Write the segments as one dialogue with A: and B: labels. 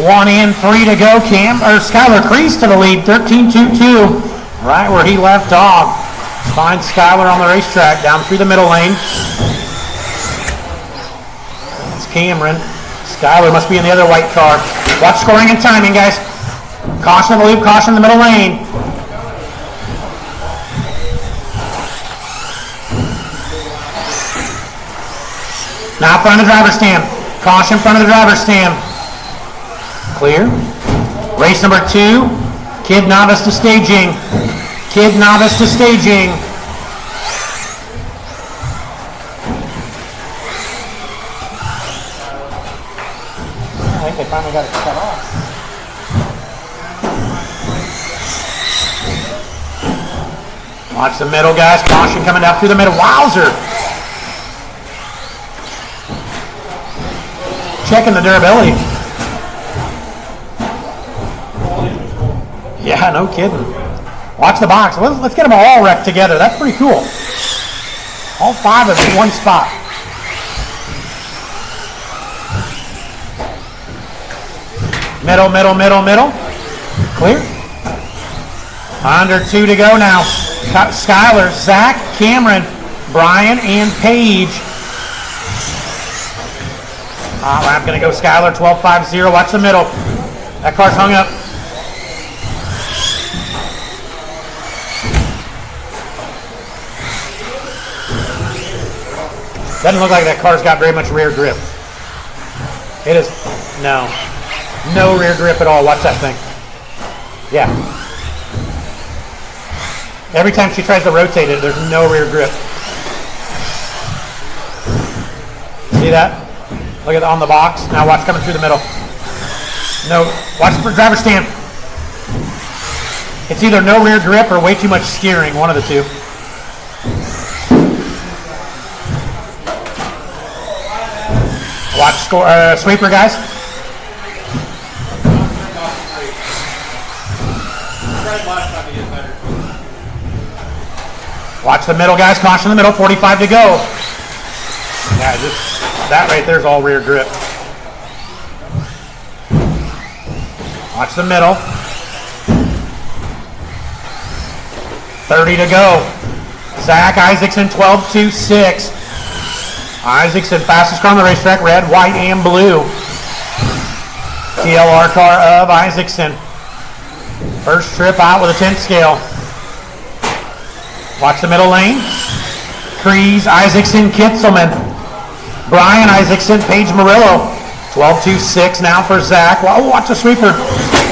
A: 1 and 3 to go. Skylar Kreese to the lead, 13-2-2. Right where he left off. Finds Skylar on the racetrack, down through the middle lane. It's Cameron. Skylar must be in the other white car. Watch scoring and timing, guys. Caution in the loop, caution in the middle lane. Now front of the driver's stand. Caution front of the driver's stand. Clear. Race number 2. Kid novice to staging. Kid novice to staging. I think they finally got it cut off. Watch the middle, guys. Caution coming down through the middle. Wowzer! Checking the durability. Yeah, no kidding. Watch the box. Let's get them all wrecked together. That's pretty cool. All 5 of them in one spot. Middle, middle, middle, middle. Clear. Under 2 to go now. Skylar, Zach, Cameron, Brian, and Paige. I'm going to go Skylar, 12-5-0. Watch the middle. That car's hung up. Doesn't look like that car's got very much rear grip. It is, no rear grip at all. Watch that thing. Yeah. Every time she tries to rotate it, there's no rear grip. See that? Look at it on the box. Now watch coming through the middle. No, watch the driver stand. It's either no rear grip or way too much steering, one of the two. Watch sweeper, guys. Watch the middle, guys. Caution in the middle. 45 to go. Yeah, just that right there is all rear grip. Watch the middle. 30 to go. Zach Isaacson, 12-2-6. Isaacson, fastest car on the racetrack, red, white, and blue. TLR car of Isaacson. First trip out with a 10th scale. Watch the middle lane. Kreese, Isaacson, Kitzelman. Brian Isaacson, Paige Murillo. 12-2-6 now for Zach. Oh, watch the sweeper.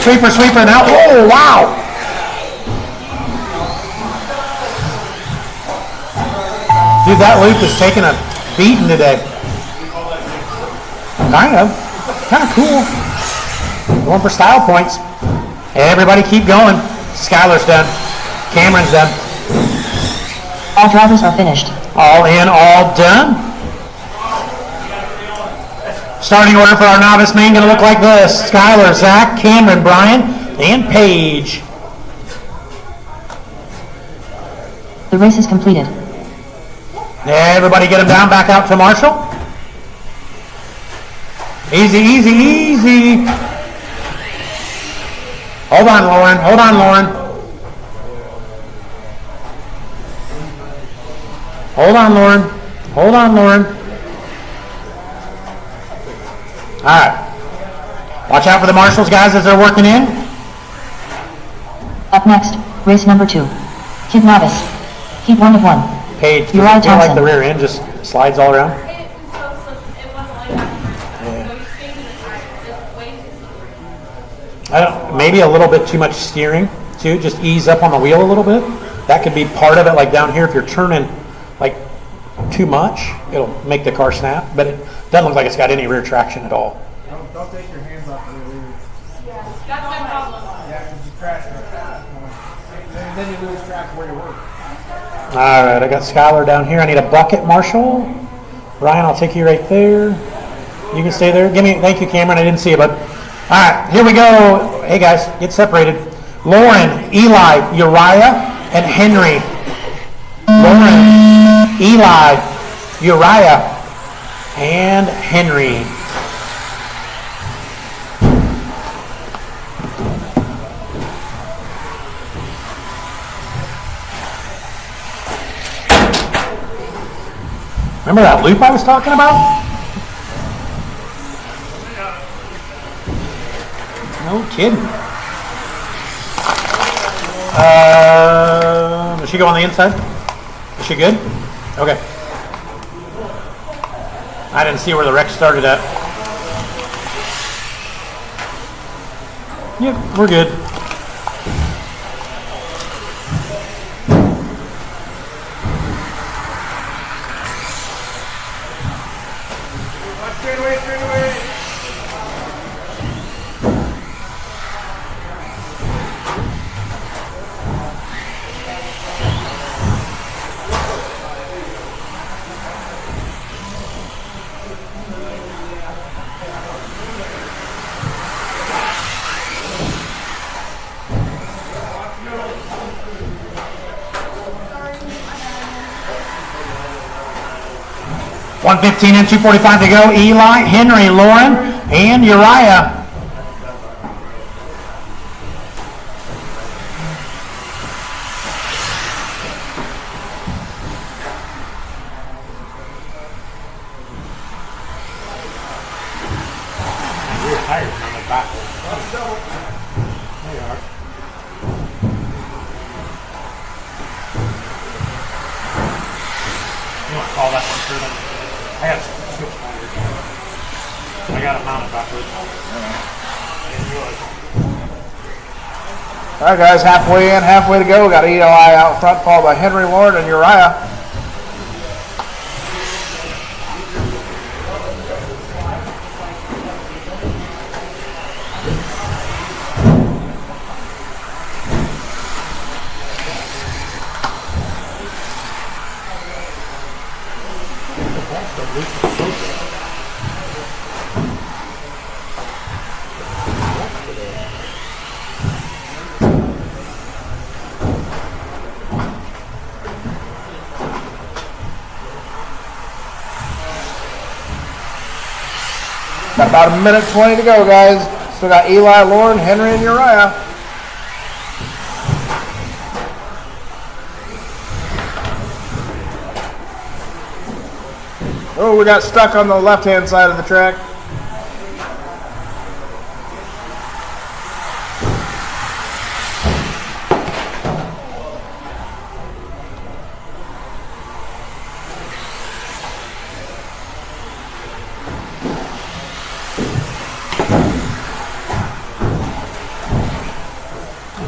A: Sweeper, sweeper now. Oh, wow. Dude, that loop is taking a beating today. Kind of cool. Going for style points. Everybody keep going. Skylar's done. Cameron's done.
B: All drivers are finished.
A: All in, all done. Starting order for our novice main going to look like this. Skylar, Zach, Cameron, Brian, and Paige.
B: The race is completed.
A: Everybody get him down, back out to Marshall. Easy, easy, easy. Hold on, Lauren. Hold on, Lauren. Hold on, Lauren. Hold on, Lauren. All right. Watch out for the marshals, guys, as they're working in.
B: Up next, race number 2. Kid novice. Heat 1 of 1.
A: Paige, do you feel like the rear end just slides all around? Maybe a little bit too much steering, too. Just ease up on the wheel a little bit. That could be part of it, like down here, if you're turning like too much, it'll make the car snap, but it doesn't look like it's got any rear traction at all.
C: Don't take your hands off the rear.
D: Yeah, that's my problem.
C: Yeah, because you crash and then you lose track of where you work.
A: All right, I got Skylar down here. I need a bucket, Marshall. Ryan, I'll take you right there. You can stay there. Thank you, Cameron. I didn't see you, bud. All right, here we go. Hey, guys, get separated. Lauren, Eli, Uriah, and Henry. Lauren, Eli, Uriah, and Henry. Remember that loop I was talking about? No kidding. Does she go on the inside? Is she good? Okay. I didn't see where the wreck started at. Yep, we're good.
C: Straight away, straight away.
A: .115 and 2:45 to go. Eli, Henry, Lauren, and Uriah. You're tired on the back. There you are. You want to call that one through? I got some switch wires. I got it mounted backwards.
C: All right, guys, halfway in, halfway to go. Got Eli out front, followed by Henry, Lauren, and Uriah. Got about a minute 20 to go, guys. Still got Eli, Lauren, Henry, and Uriah. Oh, we got stuck on the left-hand side of the track.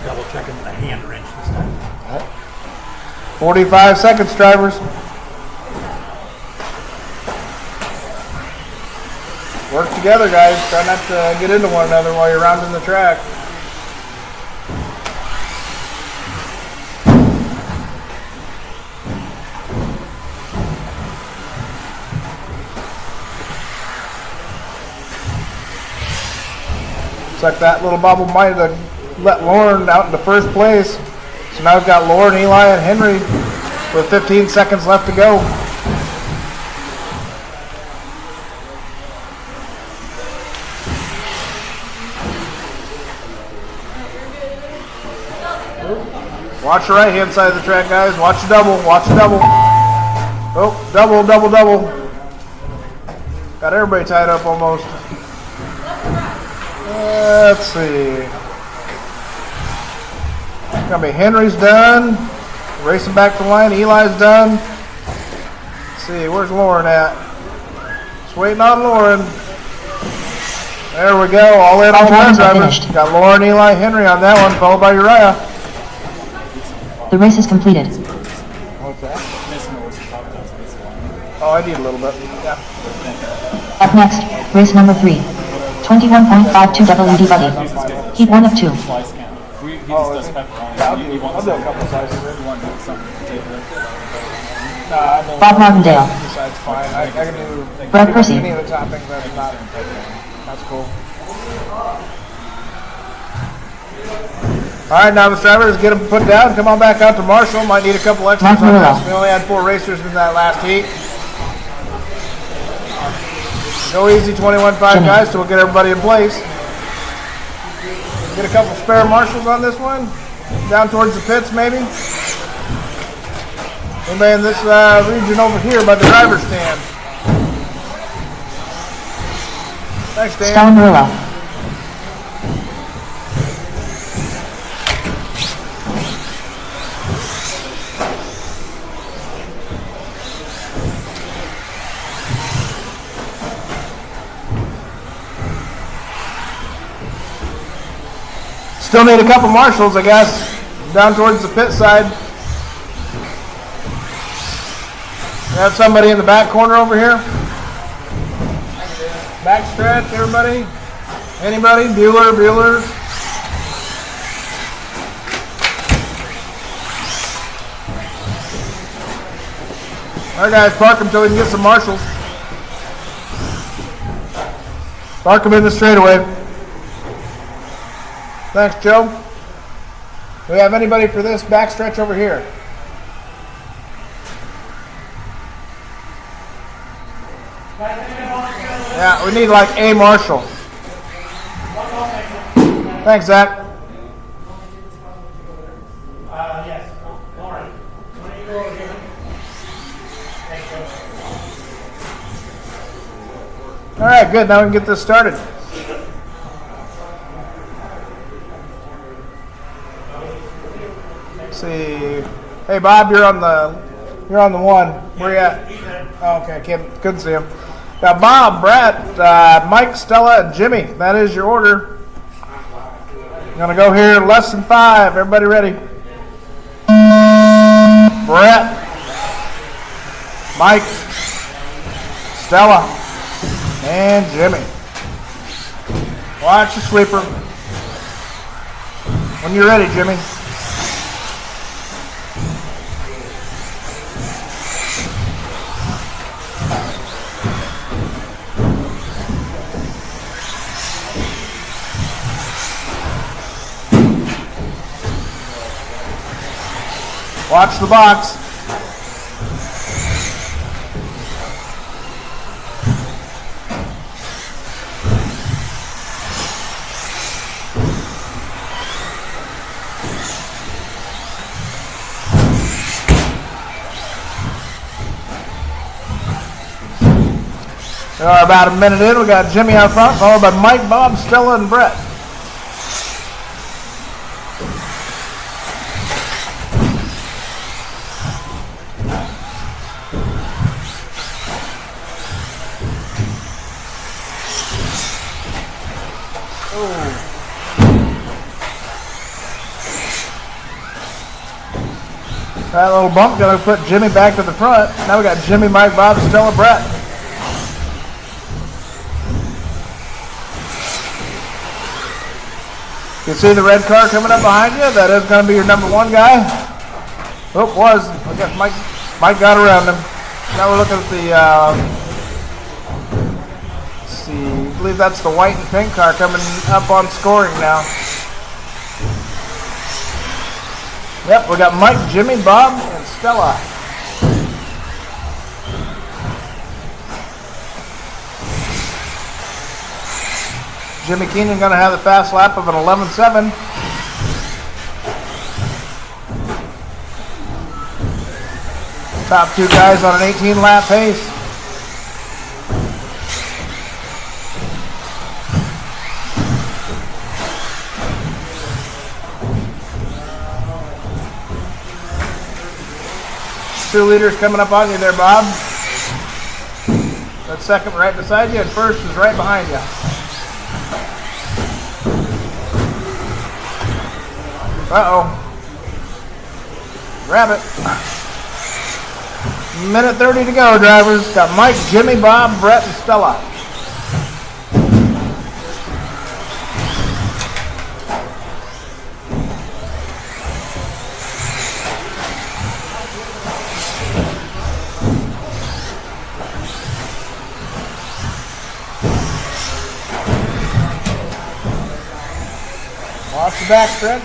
A: Double checking the hand wrench this time.
C: 45 seconds, drivers. Work together, guys. Try not to get into one another while you're rounding the track. Looks like that little bubble might have let Lauren out into first place. So now we've got Lauren, Eli, and Henry with 15 seconds left to go. Watch the right hand side of the track, guys. Watch the double. Watch the double. Oh, double, double, double. Got everybody tied up almost. Let's see. Gonna be Henry's done. Racing back to the line. Eli's done. Let's see, where's Lauren at? Just waiting on Lauren. There we go. All in on the run drivers. Got Lauren, Eli, Henry on that one, followed by Uriah.
B: The race is completed.
C: What's that? Oh, I need a little bit. Yeah.
B: Up next, race number 3. 21.52 WD Buddy. Heat 1 of 2.
C: I'll do a couple of slices.
B: Bob Martindale.
C: Besides fine. I can do
B: Brad Percy.
C: any of the toppings. That's cool. All right, novice drivers, get them put down. Come on back out to Marshall. Might need a couple extras on this. We only had 4 racers in that last heat. Go easy 21.5 guys, so we'll get everybody in place. Get a couple spare marshals on this one. Down towards the pits, maybe. Anybody in this region over here by the driver's stand? Thanks, Dan.
B: Stella Marilla.
C: Still need a couple marshals, I guess, down towards the pit side. We have somebody in the back corner over here. Back stretch, everybody. Anybody? Bueller. All right, guys, park them until we can get some marshals. Park them in the straightaway. Thanks, Joe. Do we have anybody for this back stretch over here? Yeah, we need like a marshal. Thanks, Zach.
A: Yes, Lauren. Why don't you go over here? Thanks, Joe.
C: All right, good. Now we can get this started. Let's see. Hey, Bob, you're on the one. Where you at? Oh, okay, couldn't see him. Got Bob, Brett, Mike, Stella, and Jimmy. That is your order. Gonna go here less than 5. Everybody ready? Brett, Mike, Stella, and Jimmy. Watch the sweeper. When you're ready, Jimmy. Watch the box. We are about a minute in. We got Jimmy out front, followed by Mike, Bob, Stella, and Brett. That little bump gonna put Jimmy back to the front. Now we got Jimmy, Mike, Bob, Stella, Brett. You see the red car coming up behind you? That is gonna be your number 1 guy. Oh, was. I guess Mike got around him. Now we're looking at the, let's see, I believe that's the white and pink car coming up on scoring now. Yep, we got Mike, Jimmy, Bob, and Stella. Jimmy Keenan going to have the fast lap of an 11.7. Top 2 guys on an 18 lap pace. Two leaders coming up on you there, Bob. That's second right beside you, and first is right behind you. Uh-oh. Grab it. Minute 30 to go, drivers. Got Mike, Jimmy, Bob, Brett, and Stella. Watch the back stretch.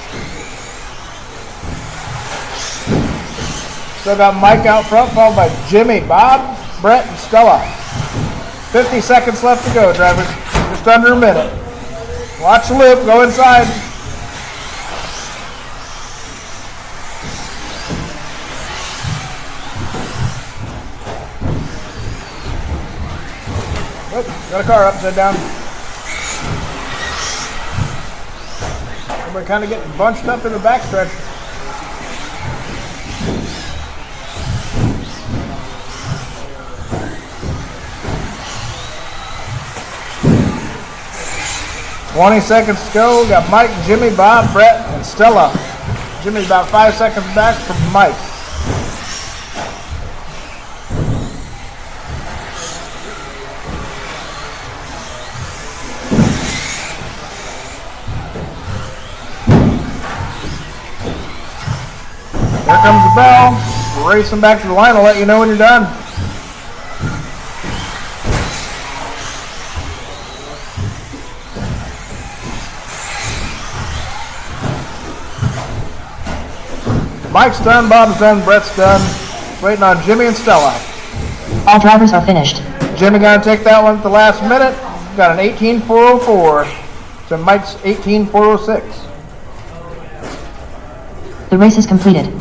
C: Still got Mike out front, followed by Jimmy, Bob, Brett, and Stella. 50 seconds left to go, drivers. Just under a minute. Watch the loop. Go inside. Whoop, got a car upside down. Everybody kind of getting bunched up in the backstretch. "20 seconds to go." Got Mike, Jimmy, Bob, Brett, and Stella. Jimmy's about 5 seconds back from Mike. Here comes the bell. We're racing back to the line. I'll let you know when you're done. Mike's done, Bob's done, Brett's done. Waiting on Jimmy and Stella.
B: All drivers are finished.
C: Jimmy gonna take that one at the last minute. Got an 18.404 to Mike's 18.406.
B: The race is completed.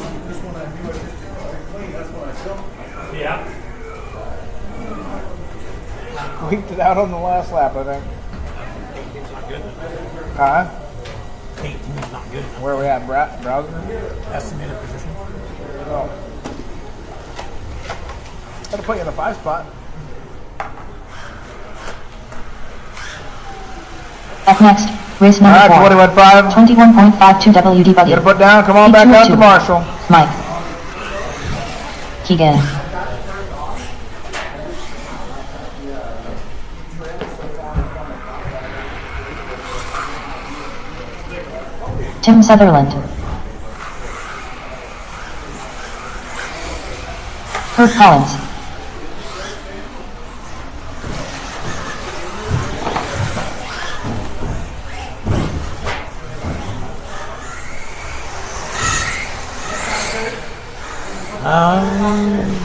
A: Yeah.
C: Squeaked it out on the last lap, I think.
A: 18's not good enough.
C: Huh?
A: 18's not good enough.
C: Where are we at, Browser?
A: Estimated position.
C: Oh. Gotta put you in the 5 spot.
B: Up next, race
C: All
B: number
C: right,
B: 4.
C: 21.5.
B: 21.52 WD buggy.
C: Gotta put down. Come on back out to Marshall.
B: Mike. Keegan. Tim Sutherland. Kurt Collins.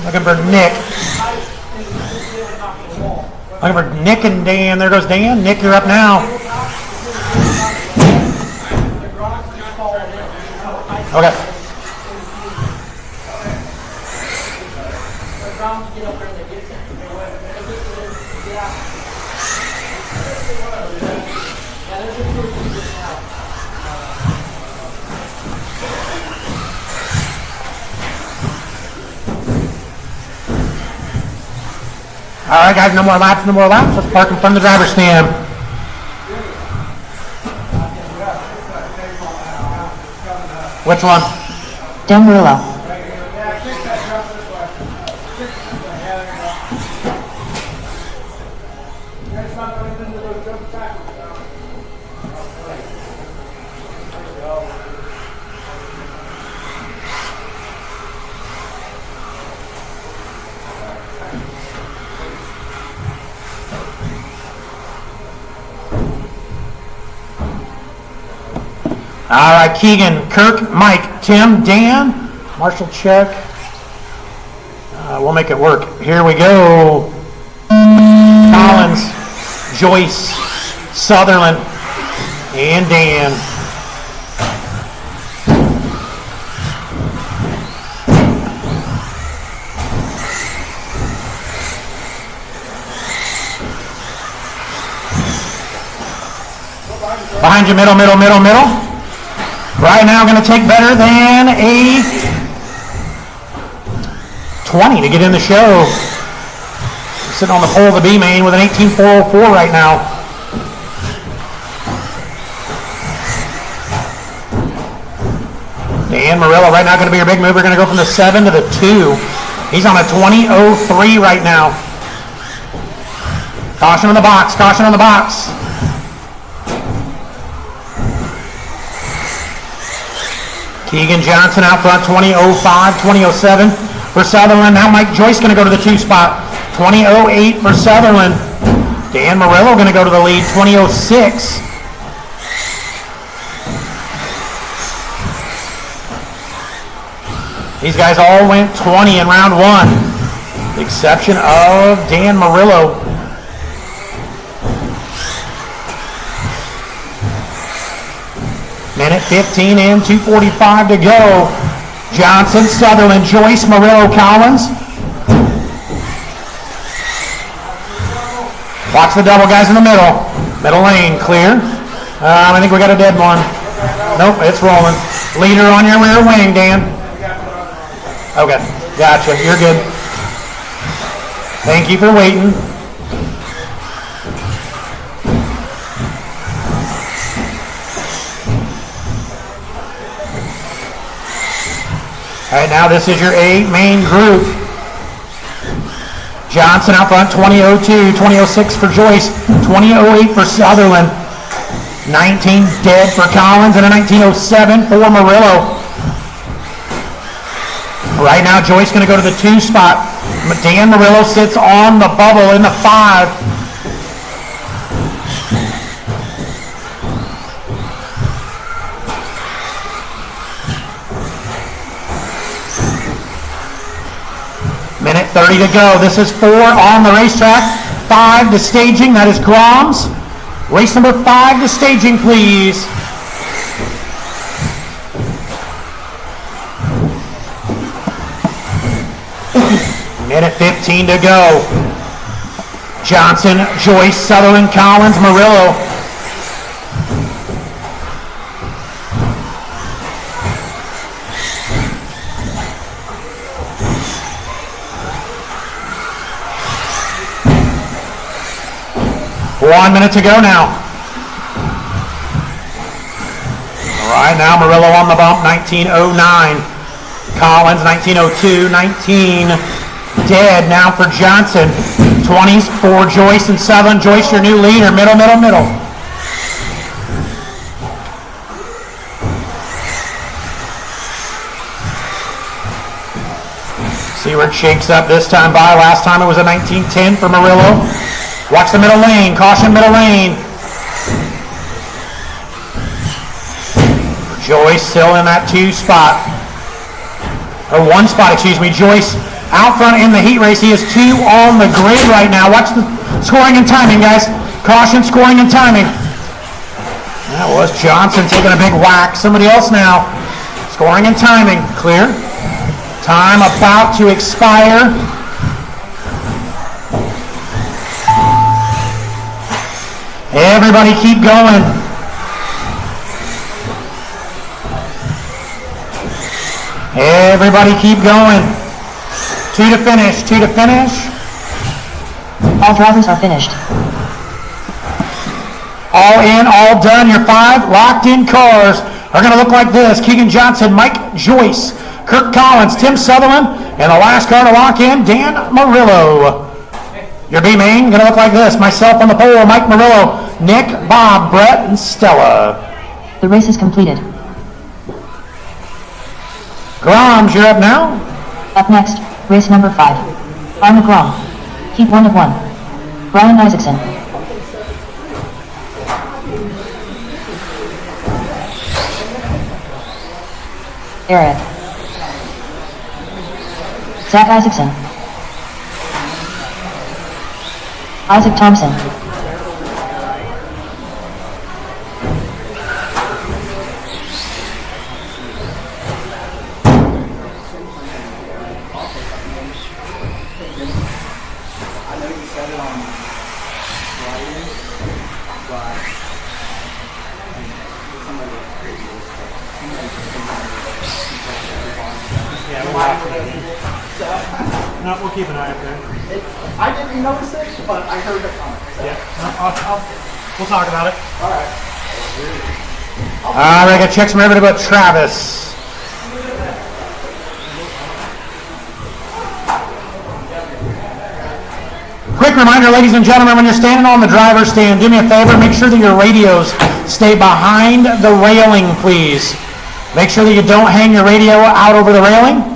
A: Looking for Nick. Looking for Nick and Dan. There goes Dan. Nick, you're up now. Okay. All right, guys, no more laps, no more laps. Let's park in front of the driver's stand. Which one?
B: Dan Murillo.
A: All right, Keegan, Kirk, Mike, Tim, Dan, Marshall check. We'll make it work. Here we go. Collins, Joyce, Sutherland, and Dan. Behind you, middle, middle, middle, middle. Right now, going to take better than a 20 to get in the show. Sitting on the pole of the B main with an 18.404 right now. Dan Murillo right now going to be your big mover. Going to go from the 7 to the 2. He's on a 20.03 right now. Caution on the box. Caution on the box. Keegan Johnson out front, 20.05, 20.07 for Sutherland. Now Mike Joyce going to go to the 2 spot, 20.08 for Sutherland. Dan Murillo going to go to the lead, 20.06. These guys all went 20 in round 1, with the exception of Dan Murillo. Minute 15 in, 2:45 to go. Johnson, Sutherland, Joyce, Murillo, Collins. Watch the double guys in the middle. Middle lane, clear. I think we got a dead one. Nope, it's rolling. Leader on your rear wing, Dan. Okay, gotcha. You're good. Thank you for waiting. All right, now this is your A main group. Johnson out front, 2002, 2006 for Joyce, 2008 for Sutherland, 19 dead for Collins, and a 1907 for Murillo. Right now, Joyce going to go to the 2 spot. Dan Murillo sits on the bubble in the 5. Minute 30 to go. This is 4 on the racetrack. 5 to staging. That is Groms. Race number 5 to staging, please. Minute 15 to go. Johnson, Joyce, Sutherland, Collins, Murillo. One minute to go now. All right, now Murillo on the bump, 1909. Collins, 1902, 19 dead now for Johnson. 20s for Joyce and Sutherland. Joyce, your new leader, middle. See where it shakes up this time by. Last time it was a 1910 for Murillo. Watch the middle lane. Caution middle lane. Joyce still in that 2 spot. Or 1 spot, excuse me. Joyce out front in the heat race. He is 2 on the grid right now. Watch the scoring and timing, guys. Caution, scoring and timing. That was Johnson taking a big whack. Somebody else now. Scoring and timing. Clear. Time about to expire. Everybody keep going. Everybody keep going. 2 to finish.
B: All drivers are finished.
A: All in, all done. Your 5 locked in cars are going to look like this. Keegan Johnson, Mike Joyce, Kirk Collins, Tim Sutherland, and the last car to lock in, Dan Murillo. Your B main going to look like this. Myself on the pole, Mike Murillo, Nick, Bob, Brett, and Stella.
B: The race is completed.
A: Groms, you're up now.
B: Up next, race number 5. Arne Grom. Heat 1 of 1. Brian Isaacson. Eric. Zach Isaacson. Isaac Thompson.
A: No, we'll keep an eye up there.
E: I didn't notice it, but I heard it coming.
A: Yeah, we'll talk about it.
E: All right.
A: All right, I got to check some everything about Travis. Quick reminder, ladies and gentlemen, when you're standing on the driver's stand, do me a favor, make sure that your radios stay behind the railing, please. Make sure that you don't hang your radio out over the railing.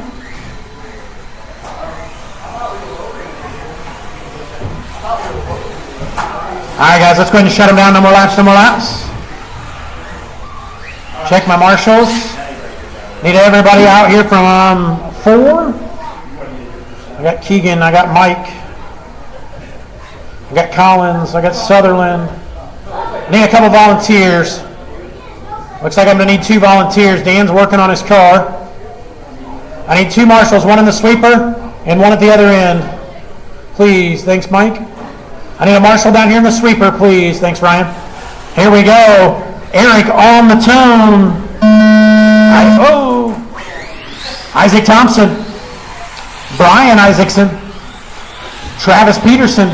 A: All right, guys, let's go ahead and shut them down. No more laps. Check my marshals. Need everybody out here from 4. I got Keegan. I got Mike. I got Collins. I got Sutherland. I need a couple volunteers. Looks like I'm going to need 2 volunteers. Dan's working on his car. I need 2 marshals, one in the sweeper and one at the other end. Please. Thanks, Mike. I need a marshal down here in the sweeper, please. Thanks, Ryan. Here we go. Eric on the tone. Isaac Thompson. Brian Isaacson. Travis Peterson.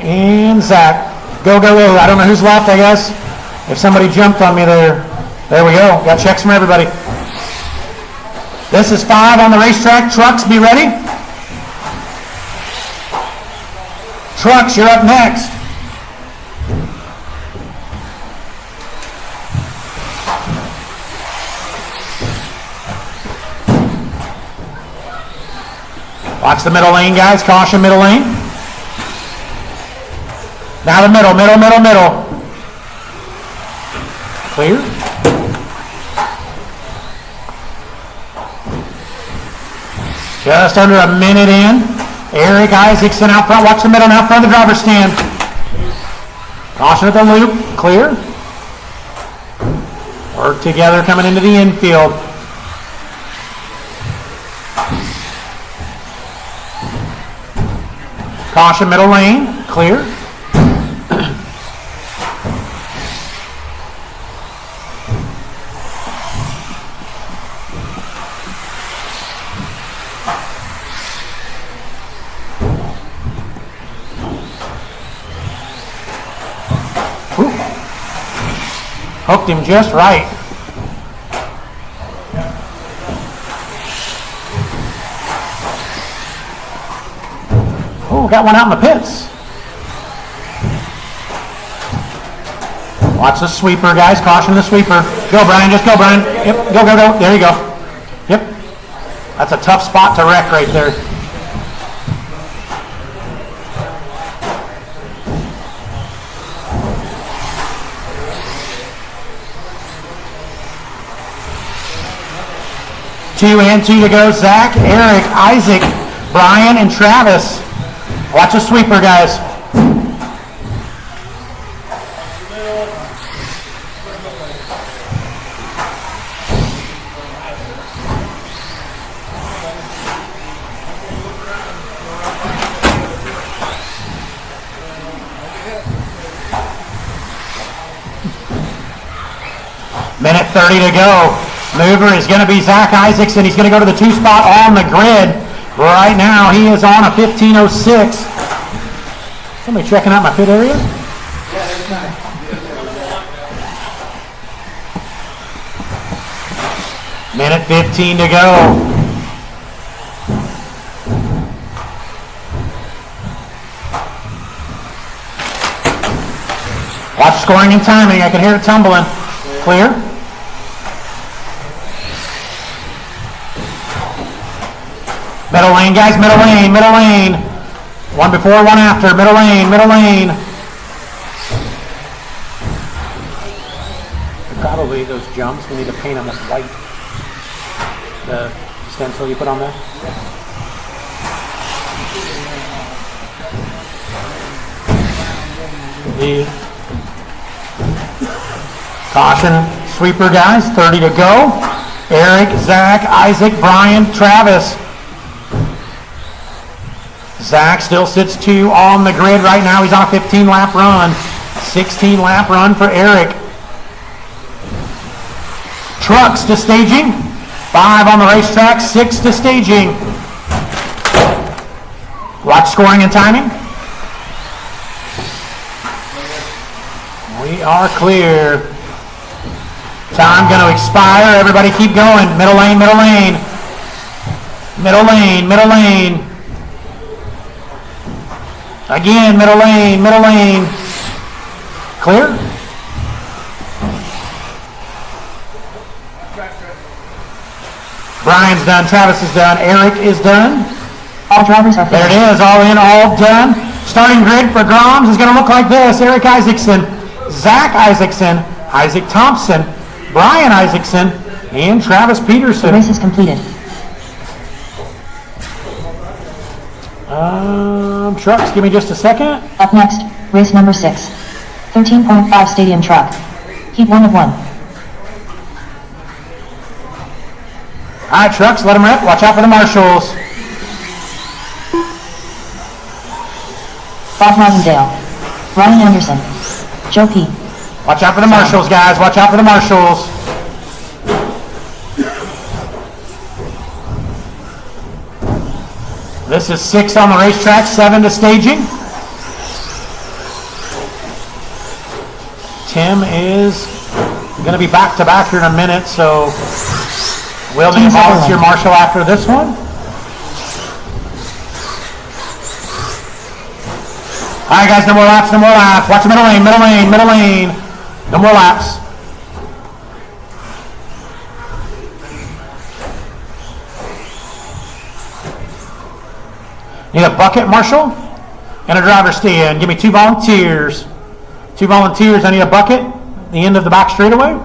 A: And Zach. Go, go, go. I don't know who's left, I guess. If somebody jumped on me there. There we go. Got checks from everybody. This is 5 on the racetrack. Trucks, be ready. Trucks, you're up next. Watch the middle lane, guys. Caution, middle lane. Now the middle, middle, middle, middle. Clear. Just under a minute in. Eric Isaacson out front. Watch the middle now, front of the driver's stand. Caution at the loop. Clear. Work together coming into the infield. Caution, middle lane. Clear. Hooked him just right. Oh, got one out in the pits. Watch the sweeper, guys. Caution the sweeper. Go, Brian. Just go, Brian. Yep. Go, go, go. There you go. Yep. That's a tough spot to wreck right there. Two and two to go. Zach, Eric, Isaac, Brian, and Travis. Watch the sweeper, guys. Minute 30 to go. Mover is going to be Zach Isaacson. He's going to go to the 2 spot on the grid. Right now, he is on a 15:06. Somebody checking out my pit area? Minute 15 to go. Watch scoring and timing. I can hear it tumbling. Clear. Middle lane, guys, middle lane, middle lane. One before, one after, middle lane, middle lane. Probably those jumps, we need to paint them with white. The stencil you put on there. The caution, sweeper, guys, 30 to go. Eric, Zach, Isaac, Brian, Travis. Zach still sits 2 on the grid right now. He's on a 15-lap run. 16-lap run for Eric. Trucks to staging. 5 on the racetrack, 6 to staging. Watch scoring and timing. We are clear. Time going to expire. Everybody keep going. Middle lane, middle lane. Middle lane, middle lane. Again, middle lane, middle lane. Clear? Brian's done, Travis is done, Eric is done.
B: All drivers are
A: There
B: finished.
A: it is, all in, all done. Starting grid for Groms is going to look like this. Eric Isaacson, Zach Isaacson, Isaac Thompson, Brian Isaacson, and Travis
B: The
A: Peterson.
B: race is completed.
A: Trucks, give me just a second.
B: Up next, race number 6. 13.5 stadium truck. Heat 1 of 1.
A: All right, trucks, let them rip. Watch out for the marshals.
B: Bob Martindale. Ryan Anderson. Joe P.
A: Watch out for the marshals, guys. Watch out for the marshals. This is 6 on the racetrack, 7 to staging. Tim is going to be back to back here in a minute, so we'll need a volunteer marshal after this one. All right, guys, no more laps, no more laps. Watch the middle lane, middle lane, middle lane. No more laps. Need a bucket marshal and a driver stand. Give me 2 volunteers. 2 volunteers, I need a bucket. The end of the back straightaway.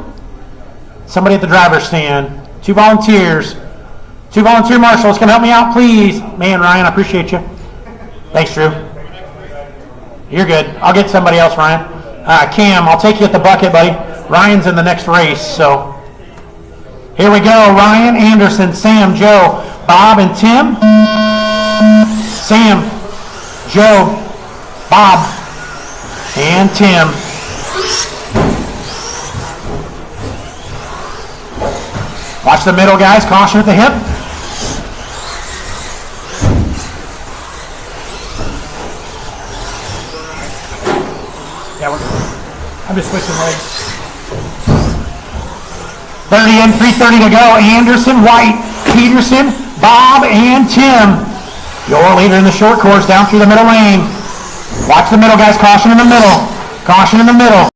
A: Somebody at the driver's stand. 2 volunteers. 2 volunteer marshals, come help me out, please. Man, Ryan, I appreciate you. Thanks, Drew. You're good. I'll get somebody else, Ryan. Cam, I'll take you at the bucket, buddy. Ryan's in the next race, so. Here we go. Ryan, Anderson, Sam, Joe, Bob, and Tim. Sam, Joe, Bob, and Tim. Watch the middle, guys. Caution at the hip. Yeah, I'm just switching legs. 30 in, 3:30 to go. Anderson, White, Peterson, Bob, and Tim. Your leader in the short course down through the middle lane. Watch the middle, guys. Caution in the middle. Caution in the middle.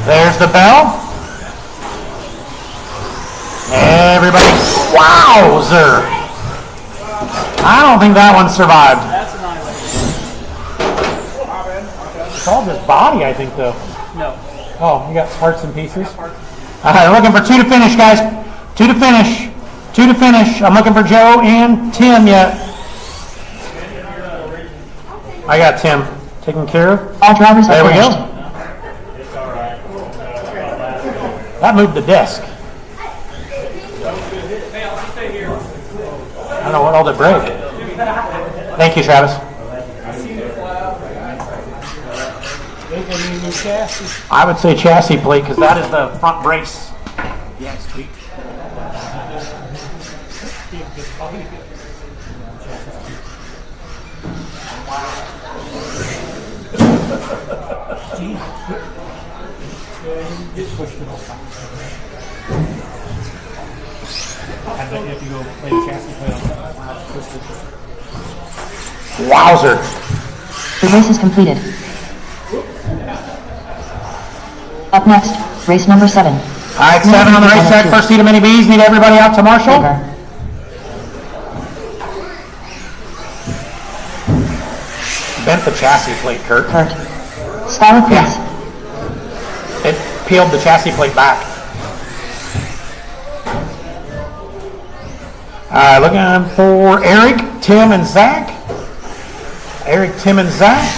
A: There's the bell. Everybody, wowzer! I don't think that one survived.
F: That's annihilation.
A: It's all just body, I think, though.
F: No.
A: Oh, you got parts and pieces? All right, looking for 2 to finish, guys. 2 to finish. 2 to finish. I'm looking for Joe and Tim yet. I got Tim taken care of.
B: All drivers
A: There
B: are
A: we go.
B: finished.
A: That moved the desk. I don't know what all did break. Thank you, Travis. I would say chassis plate because that is the front brace. Yeah, it's tweaked. Wowzer.
B: The race is completed. Up next, race number 7.
A: All right, 7 on the racetrack. First seat of mini B's. Need everybody out to Marshall.
B: Favor.
A: Bent the chassis plate, Kurt.
B: Kurt. Skylar, please.
A: It peeled the chassis plate back. All right, looking for Eric, Tim, and Zach. Eric, Tim, and Zach.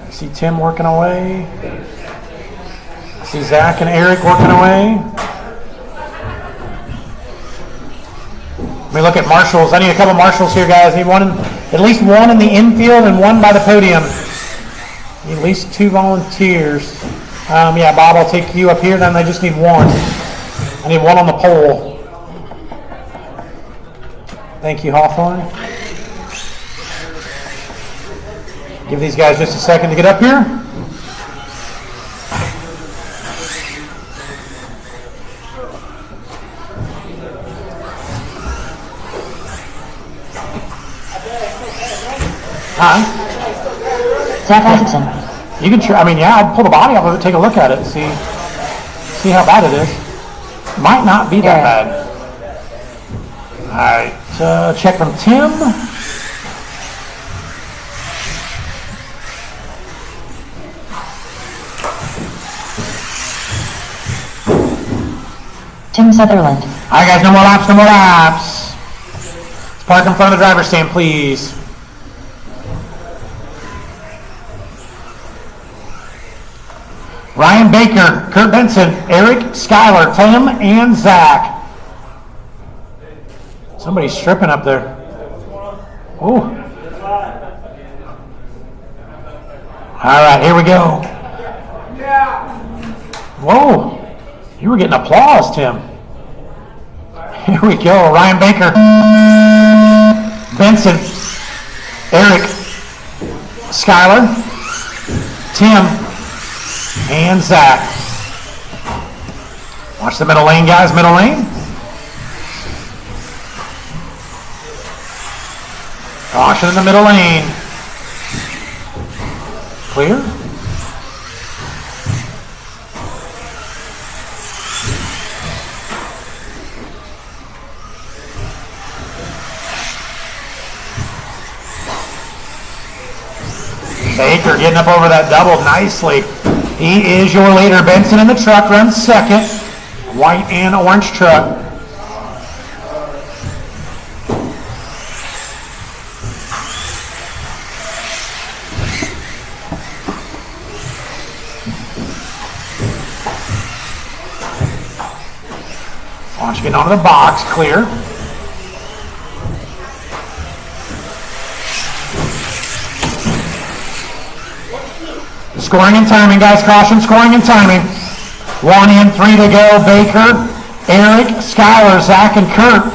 A: I see Tim working away. I see Zach and Eric working away. Let me look at marshals. I need a couple marshals here, guys. I need one, at least one in the infield and one by the podium. At least 2 volunteers. Yeah, Bob, I'll take you up here. Then I just need one. I need one on the pole. Thank you, Hawthorne. Give these guys just a second to get up here. Huh?
B: Zach Isaacson.
A: You can try. I mean, yeah, I'll pull the body off of it, take a look at it, see how bad it is. Might not be that bad. All right, check from Tim.
B: Tim Sutherland.
A: All right, guys, no more laps, no more laps. Let's park in front of the driver's stand, please. Ryan Baker, Kurt Benson, Eric, Skylar, Tim, and Zach. Somebody's stripping up there. Oh. All right, here we go. Whoa. You were getting applause, Tim. Here we go. Ryan Baker, Benson, Eric, Skylar, Tim, and Zach. Watch the middle lane, guys. Middle lane. Caution in the middle lane. Clear. Baker getting up over that double nicely. He is your leader. Benson in the truck runs second. White and orange truck. Launch getting onto the box. Clear. Scoring and timing, guys. Caution, scoring and timing. 1 in, 3 to go. Baker, Eric, Skylar, Zach, and Kurt.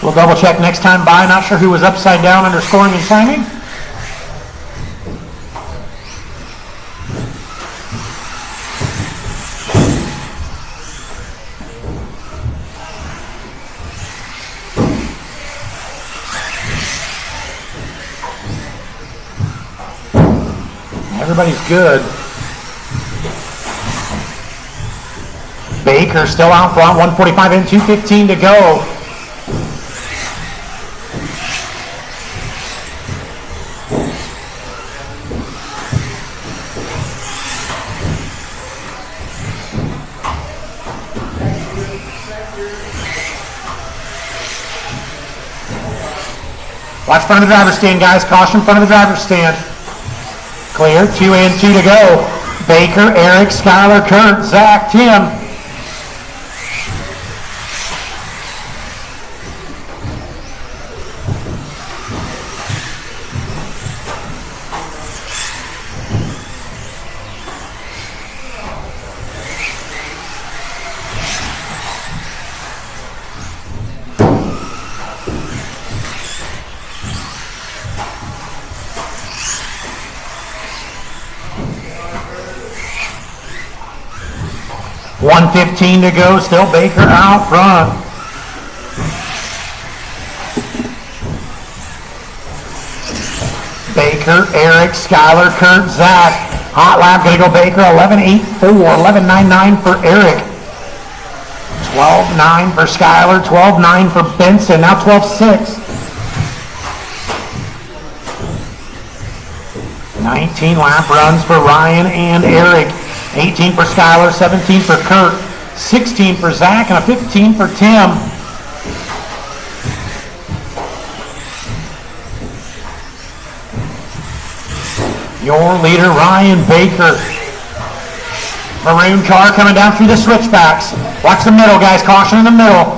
A: We'll double check next time by. Not sure who was upside down under scoring and timing. Everybody's good. Baker still out front, 145 in, 2:15 to go. Watch front of the driver's stand, guys. Caution front of the driver's stand. Clear, 2 in, 2 to go. Baker, Eric, Skylar, Kurt, Zach, Tim. $1:15 to go, still Baker out front. Baker, Eric, Skylar, Kurt, Zach. Hot lap gonna go Baker, 11.84, 11.99 for Eric. 12.9 for Skylar, 12.9 for Benson, now 12.6. 19 lap runs for Ryan and Eric. 18 for Skylar, 17 for Kurt, 16 for Zach, and a 15 for Tim. Your leader, Ryan Baker. Maroon car coming down through the switchbacks. Watch the middle, guys. Caution in the middle.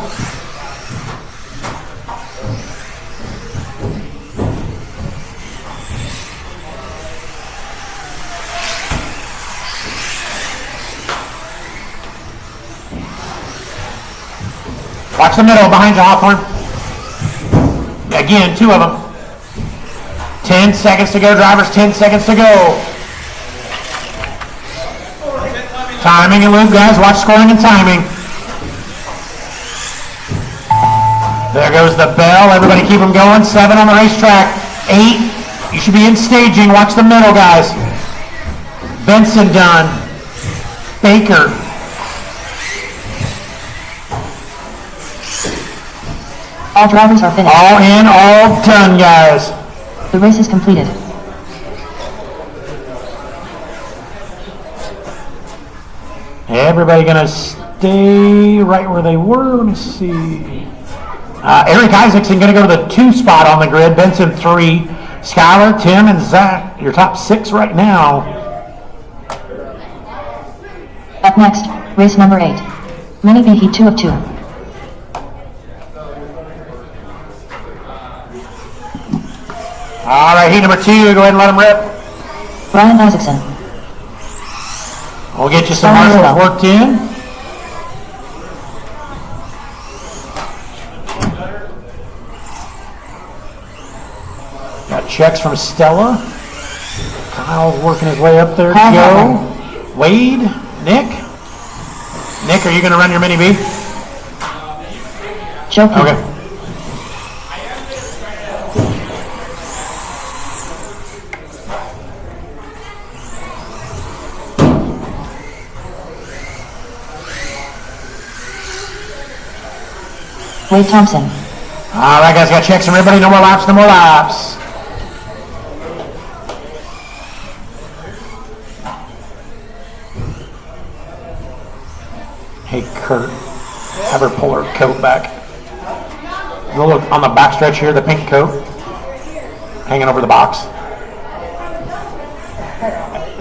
A: Watch the middle behind you, Hawthorne. Again, 2 of them. 10 seconds to go, drivers, 10 seconds to go. Timing and loop, guys. Watch scoring and timing. There goes the bell. Everybody keep them going. 7 on the racetrack. 8. You should be in staging. Watch the middle, guys. Benson done. Baker.
B: All drivers are finished.
A: All in, all done, guys.
B: The race is completed.
A: Everybody gonna stay right where they were. Let me see. Eric Isaacson gonna go to the 2 spot on the grid. Benson 3. Skylar, Tim, and Zach. Your top 6 right now.
B: Up next, race number 8. Mini B Heat 2 of 2.
A: All right, heat number 2. Go ahead and let them rip.
B: Ryan Isaacson.
A: We'll get you some marshals worked in. Got checks from Stella. Kyle's working his way up there. Joe, Wade, Nick. Nick, are you going to run your mini B?
B: Joe P.
A: Okay.
B: Wade Thompson.
A: All right, guys, got checks from everybody. No more laps, no more laps. Hey, Kurt, have her pull her coat back. Go look on the back stretch here, the pink coat hanging over the box.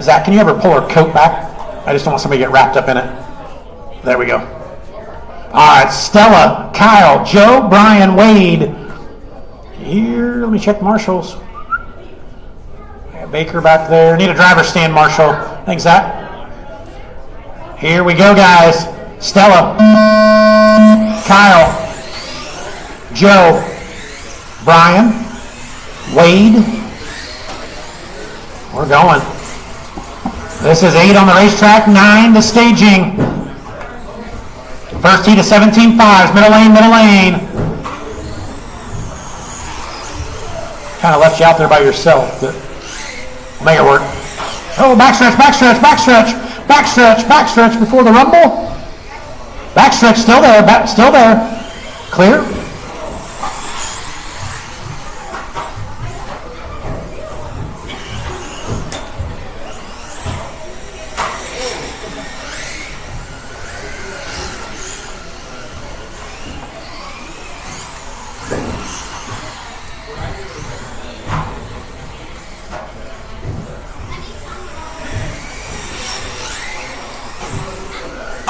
A: Zach, can you ever pull her coat back? I just don't want somebody to get wrapped up in it. There we go. All right, Stella, Kyle, Joe, Brian, Wade. Here, let me check marshals. Got Baker back there. Need a driver stand, Marshall. Thanks, Zach. Here we go, guys. Stella, Kyle, Joe, Brian, Wade. We're going. This is 8 on the racetrack, 9 the staging. First heat of 17.5s, middle lane, middle lane. Kind of left you out there by yourself, but we'll make it work. Oh, backstretch, backstretch, backstretch, backstretch, backstretch before the rumble. Backstretch still there, still there. Clear.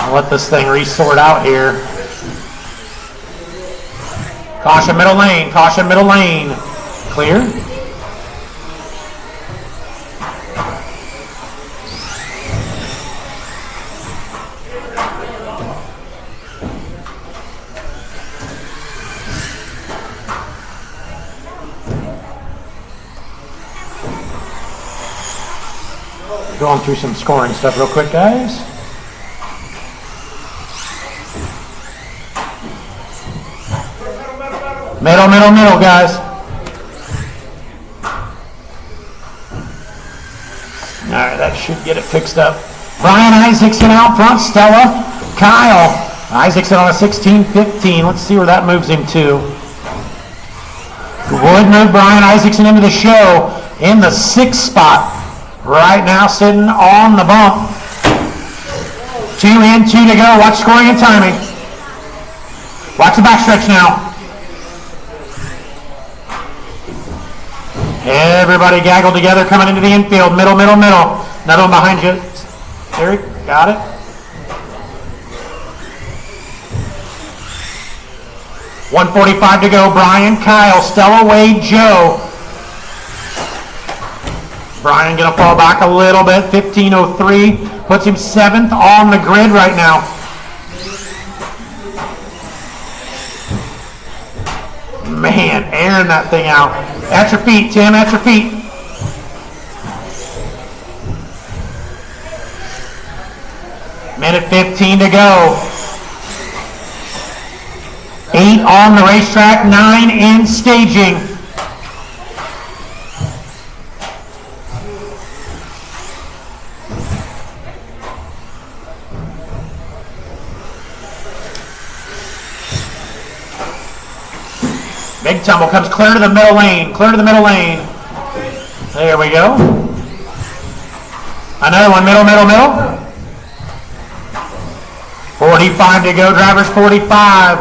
A: I'll let this thing resort out here. Caution middle lane, caution middle lane. Clear. Going through some scoring stuff real quick, guys. Middle, middle, middle, guys. All right, that should get it fixed up. Brian Isaacson out front, Stella, Kyle. Isaacson on a 16-15. Let's see where that moves him to. Would move Brian Isaacson into the show in the 6th spot. Right now sitting on the bump. 2 in, 2 to go. Watch scoring and timing. Watch the backstretch now. Everybody gaggled together coming into the infield. Middle, middle, middle. Another one behind you. Eric, got it. .145 to go. Brian, Kyle, Stella, Wade, Joe. Brian gonna fall back a little bit. 15:03 puts him 7th on the grid right now. Man, airing that thing out. At your feet, Tim, at your feet. Minute 15 to go. 8 on the racetrack, 9 in staging. Big tumble comes clear to the middle lane. Clear to the middle lane. There we go. Another one, middle, middle, middle. 45 to go, drivers 45.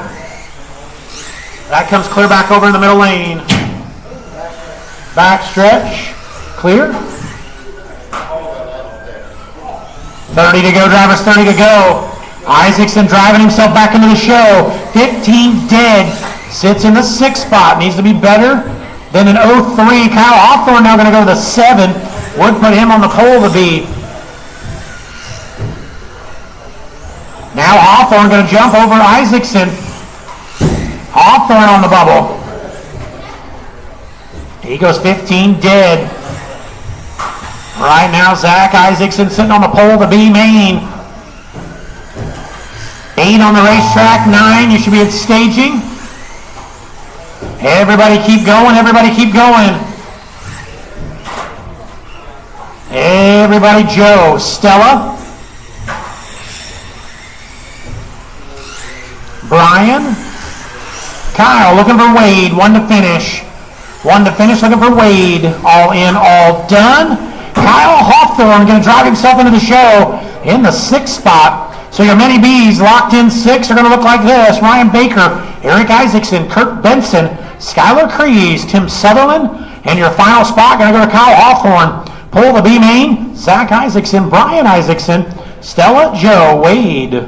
A: That comes clear back over in the middle lane. Back stretch. Clear. 30 to go, drivers 30 to go. Isaacson driving himself back into the show. 15 dead. Sits in the 6th spot. Needs to be better than an 03. Kyle Hawthorne now going to go to the 7. Would put him on the pole to be. Now Hawthorne going to jump over Isaacson. Hawthorne on the bubble. He goes 15 dead. Right now Zach Isaacson sitting on the pole to be main. 8 on the racetrack. 9. You should be at staging. Everybody keep going, everybody keep going. Everybody, Joe, Stella, Brian, Kyle looking for Wade, 1 to finish. 1 to finish, looking for Wade. All in, all done. Kyle Hawthorne going to drive himself into the show in the 6th spot. So your mini Bs locked in 6 are going to look like this. Ryan Baker, Eric Isaacson, Kurt Benson, Skylar Crees, Tim Sutherland, and your final spot going to go to Kyle Hawthorne. Pole the B main, Zach Isaacson, Brian Isaacson, Stella, Joe, Wade.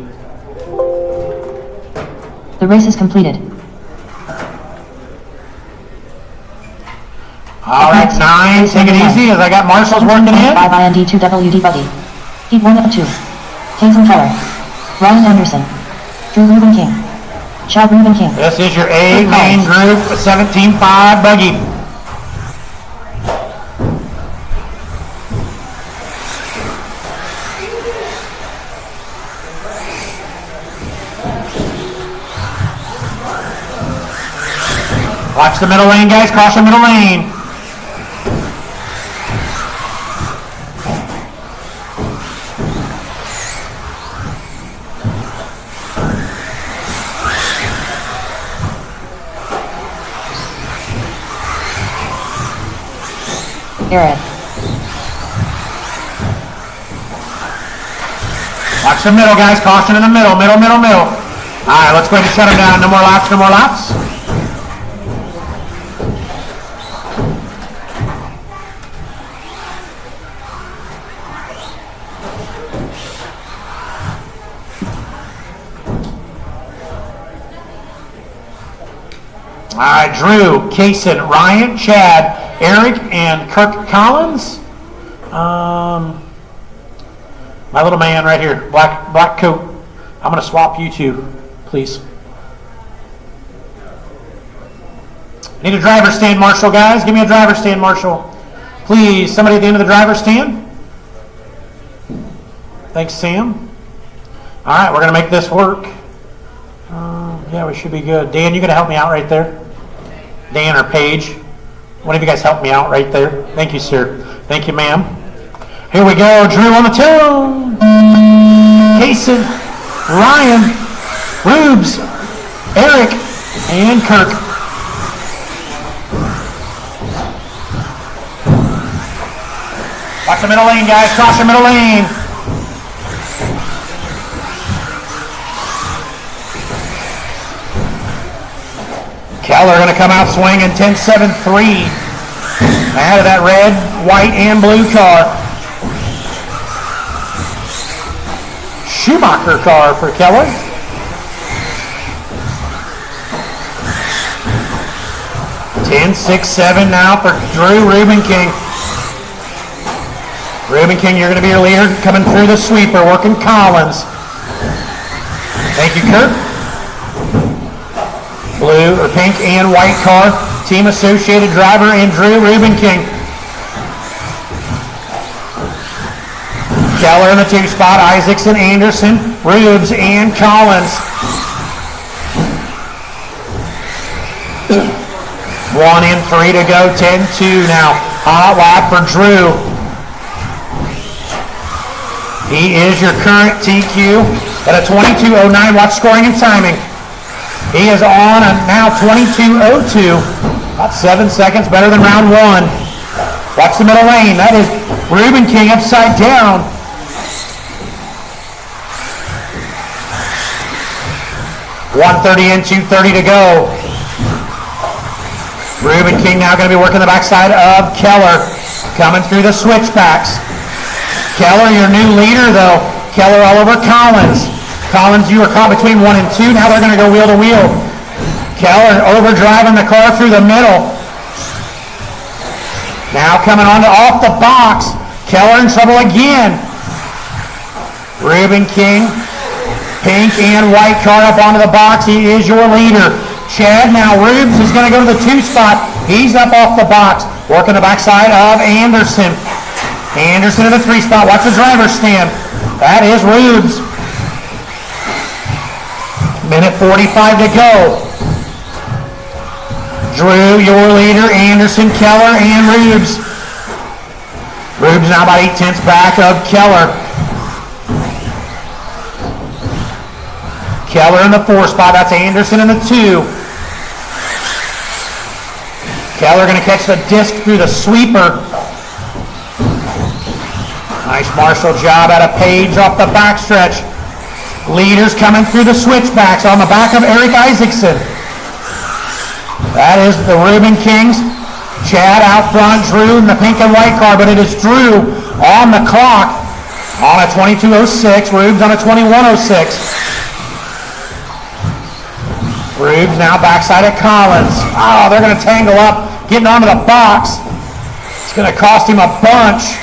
B: The race is completed.
A: All right, 9, take it easy as I got marshals working in.
B: 5 IND 2 WD Buddy. Heat 1 of 2. Jason Keller. Ryan Anderson. Drew Ruben King. Chad Ruben King.
A: This is your A main group, 17-5 buggy. Watch the middle lane, guys. Caution middle lane.
B: Eric.
A: Watch the middle, guys. Caution in the middle. Middle. All right, let's go ahead and shut him down. No more laps. All right, Drew, Kason, Ryan, Chad, Eric, and Kirk Collins. My little man right here, black coat. I'm going to swap you two, please. I need a driver stand, Marshall, guys. Give me a driver stand, Marshall. Please, somebody at the end of the driver stand. Thanks, Sam. All right, we're going to make this work. Yeah, we should be good. Dan, you going to help me out right there? Dan or Paige? One of you guys help me out right there. Thank you, sir. Thank you, ma'am. Here we go. Drew on the tune. Kason, Ryan, Rubes, Eric, and Kirk. Watch the middle lane, guys. Cross the middle lane. Keller going to come out swinging 10-7-3. Out of that red, white, and blue car. Schumacher car for Keller. Ten, 6, 7 now for Drew Reuben King. Reuben King, you're going to be your leader coming through the sweeper, working Collins. Thank you, Kurt. Blue or pink and white car, team associated driver and Drew Reuben King. Keller in the 2 spot, Isaacson, Anderson, Rubes, and Collins. 1 and 3 to go, 10-2 now. Hot lap for Drew. He is your current TQ at a 22.09. Watch scoring and timing. He is on a now 22.02. About 7 seconds better than round 1. Watch the middle lane. That is Reuben King upside down. .130 in, 2:30 to go. Reuben King now going to be working the backside of Keller. Coming through the switchbacks. Keller, your new leader, though. Keller all over Collins. Collins, you were caught between 1 and 2. Now they're going to go wheel to wheel. Keller overdriving the car through the middle. Now coming on to off the box. Keller in trouble again. Reuben King, pink and white car up onto the box. He is your leader. Chad now. Rubes is going to go to the 2 spot. He's up off the box. Working the backside of Anderson. Anderson in the 3 spot. Watch the driver stand. That is Rubes. Minute 45 to go. Drew, your leader. Anderson, Keller, and Rubes. Rubes now about 8/10 back of Keller. Keller in the 4 spot. That's Anderson in the 2. Keller going to catch the disc through the sweeper. Nice Marshall job out of Page off the backstretch. Leaders coming through the switchbacks on the back of Eric Isaacson. That is the Reuben Kings. Chad out front, Drew in the pink and white car, but it is Drew on the clock on a 22.06. Rubes on a 21.06. Rubes now backside at Collins. Oh, they're going to tangle up, getting onto the box. It's going to cost him a bunch.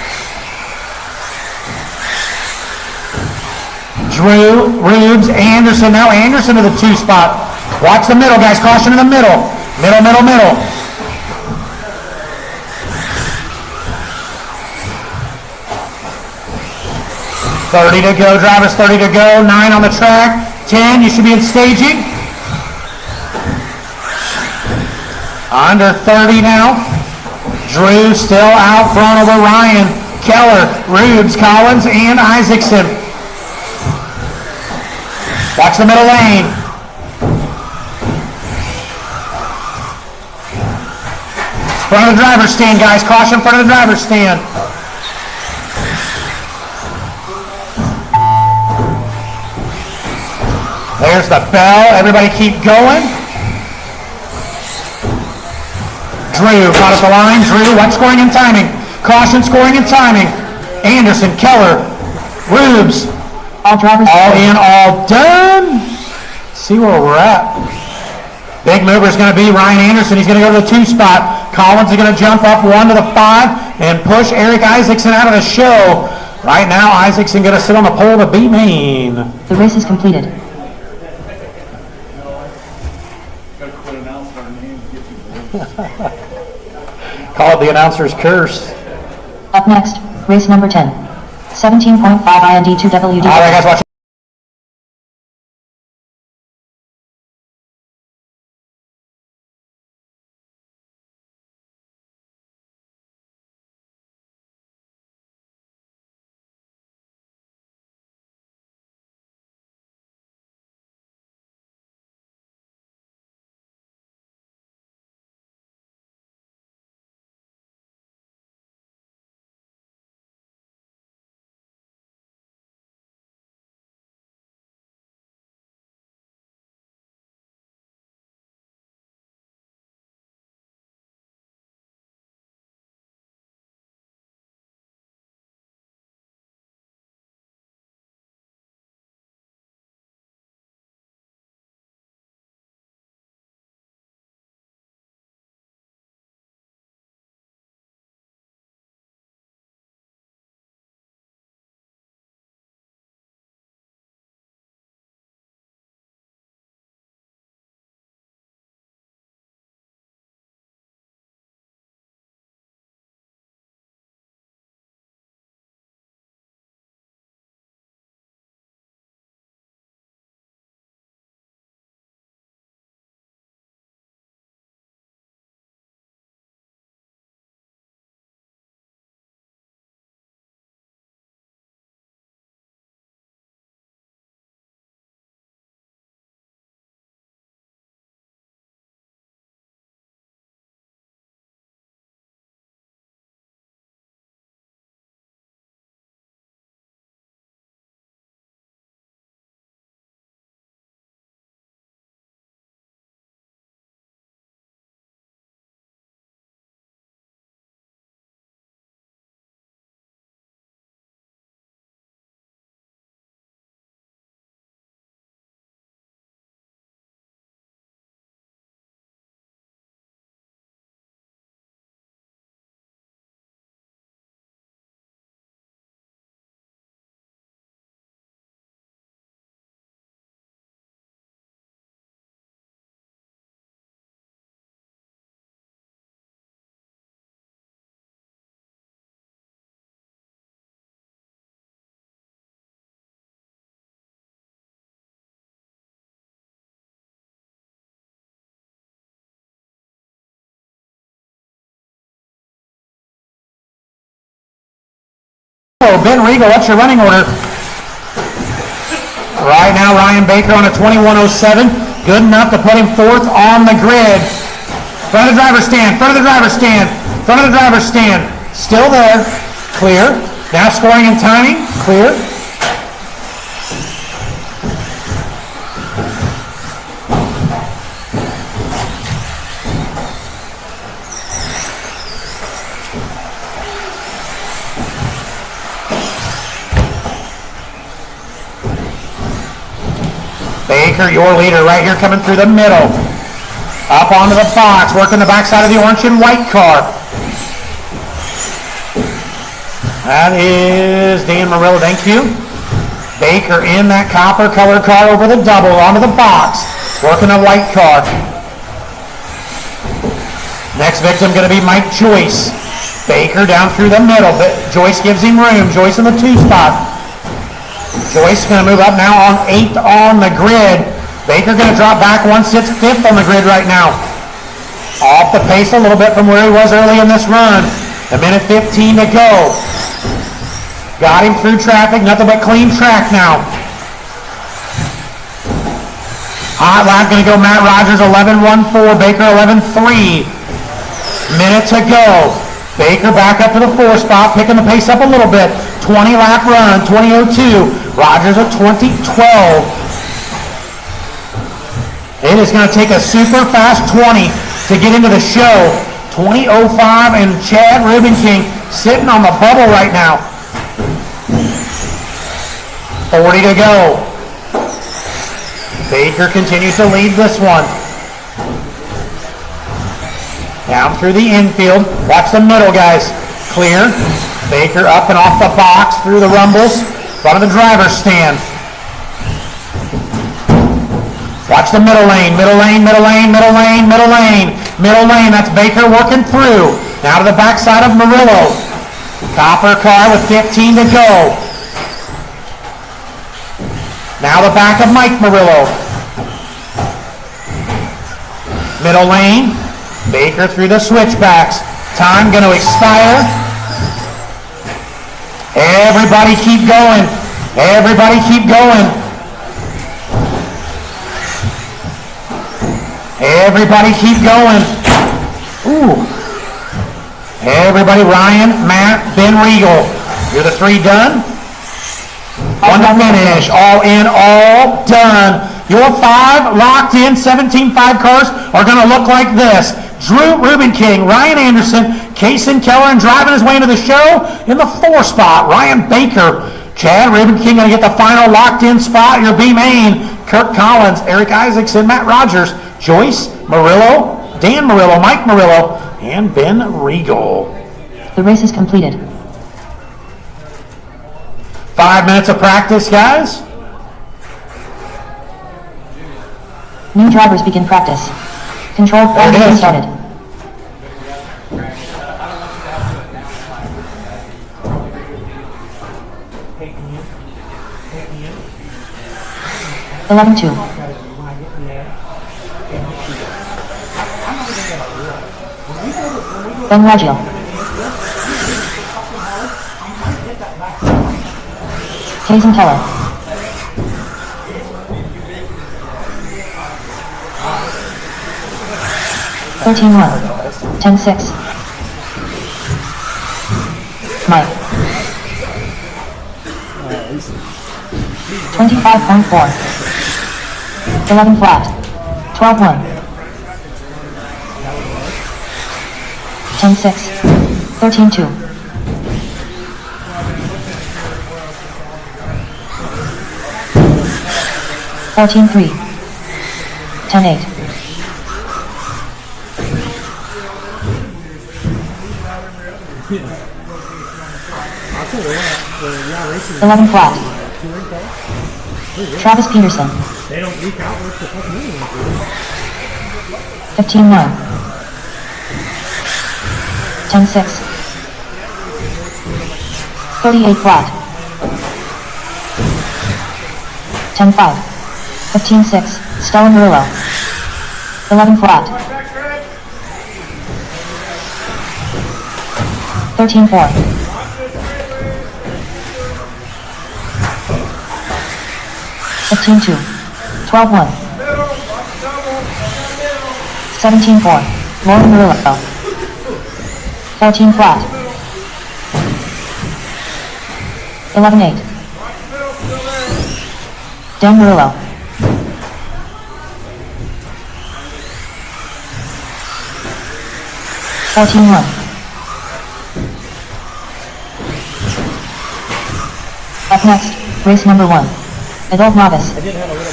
A: Drew, Rubes, Anderson. Now Anderson to the 2 spot. Watch the middle, guys. Caution in the middle. Middle. 30 to go, drivers, 30 to go. 9 on the track. 10, you should be in staging. Under 30 now. Drew still out front over Ryan. Keller, Rubes, Collins, and Isaacson. Watch the middle lane. Front of the driver's stand, guys. Caution, front of the driver's stand. There's the bell. Everybody keep going. Drew caught at the line. Drew, what scoring and timing? Caution, scoring and timing. Anderson, Keller, Rubes.
B: All drivers
A: All
B: clear.
A: in, all done. See where we're at. Big mover is going to be Ryan Anderson. He's going to go to the 2 spot. Collins is going to jump up 1 to the 5 and push Eric Isaacson out of the show. Right now, Isaacson going to sit on the pole to be main.
B: The race is completed.
A: Call it the announcer's curse.
B: Up next, race number 10. 17.5 IND to WD.
A: All right, guys, watch. Ben Regal, what's your running order? Right now, Ryan Baker on a 21:07. Good enough to put him 4th on the grid. Front of the driver's stand, front of the driver's stand, front of the driver's stand. Still there. Clear. Now scoring and timing. Clear. Baker, your leader, right here coming through the middle. Up onto the box, working the backside of the orange and white car. That is Dan Murillo, thank you. Baker in that copper colored car over the double, onto the box. Working the white car. Next victim going to be Mike Joyce. Baker down through the middle. Joyce gives him room. Joyce in the 2 spot. Joyce going to move up now on 8th on the grid. Baker going to drop back 1, sits 5th on the grid right now. Off the pace a little bit from where he was early in this run. A minute 15 to go. Got him through traffic. Nothing but clean track now. Hot lap going to go Matt Rogers 11.14. Baker 11.3. Minute to go. Baker back up to the 4 spot, picking the pace up a little bit. 20 lap run, 20:02. Rogers at 20:12. It is going to take a super fast 20 to get into the show. 20:05 and Chad Rubenking sitting on the bubble right now. 40 to go. Baker continues to lead this one. Down through the infield. Watch the middle, guys. Clear. Baker up and off the box through the rumbles. Front of the driver's stand. Watch the middle lane. Middle lane, middle lane, middle lane, middle lane. Middle lane, that's Baker working through. Now to the backside of Murillo. Copper car with 15 to go. Now the back of Mike Murillo. Middle lane. Baker through the switchbacks. Time going to expire. Everybody keep going. Everybody keep going. Everybody keep going. Ooh. Everybody, Ryan, Matt, Ben Regal. You're the 3 done. 1 to finish. All in, all done. Your 5 locked in 17.5 cars are going to look like this. Drew Rubenking, Ryan Anderson, Kaysen Keller, and driving his way into the show in the 4 spot, Ryan Baker. Chad Rubenking going to get the final locked in spot. Your B main, Kirk Collins, Eric Isaacson, Matt Rogers, Joyce Murillo, Dan Murillo, Mike Murillo, and Ben Regal.
B: The race is completed.
A: 5 minutes of practice, guys.
B: New drivers begin practice. Controlled
A: There it
B: practice
A: is.
B: started. (11-2). Ben Raggio. Kaysen Keller. (13-1). 10-6. Mike. 25.4. 11 flat. 12-1. 10-6. 13-2. 14-3. 10-8. 11 flat. Travis Peterson. 15-9. 10-6. 38 flat. 10-5. 15-6. Stella Murillo. 11 flat. 13-4. 15-2. 12-1. 17-4. Lauren Murillo. 14 flat. 11-8. Dan Murillo. 14-1. Up next, race number 1. Adult novice.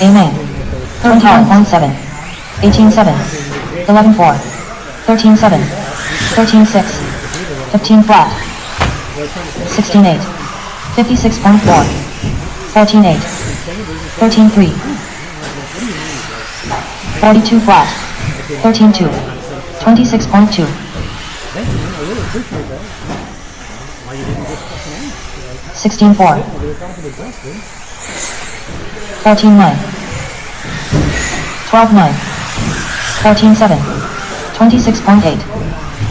B: A main. Current time 1-7. 18-7. 11-4. 13-7. 13-6. 15 flat. 16-8. 56.4. 14-8. 13-3. 42 flat. 13-2. 26.2. 16-4. 14-9. 12-9. 14-7. 26.8.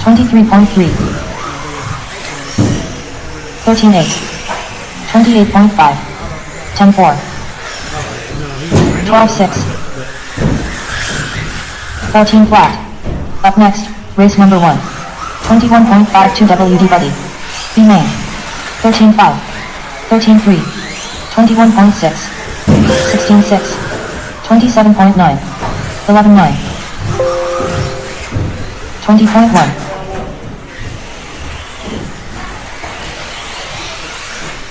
B: 23.3. 13-8. 28.5. 10-4. 12-6. 14 flat. Up next, race number 1. 21.52 WD buddy. B main. 13.5. 13.3. 21.6. 16.6. 27.9. 11.9. 20.1.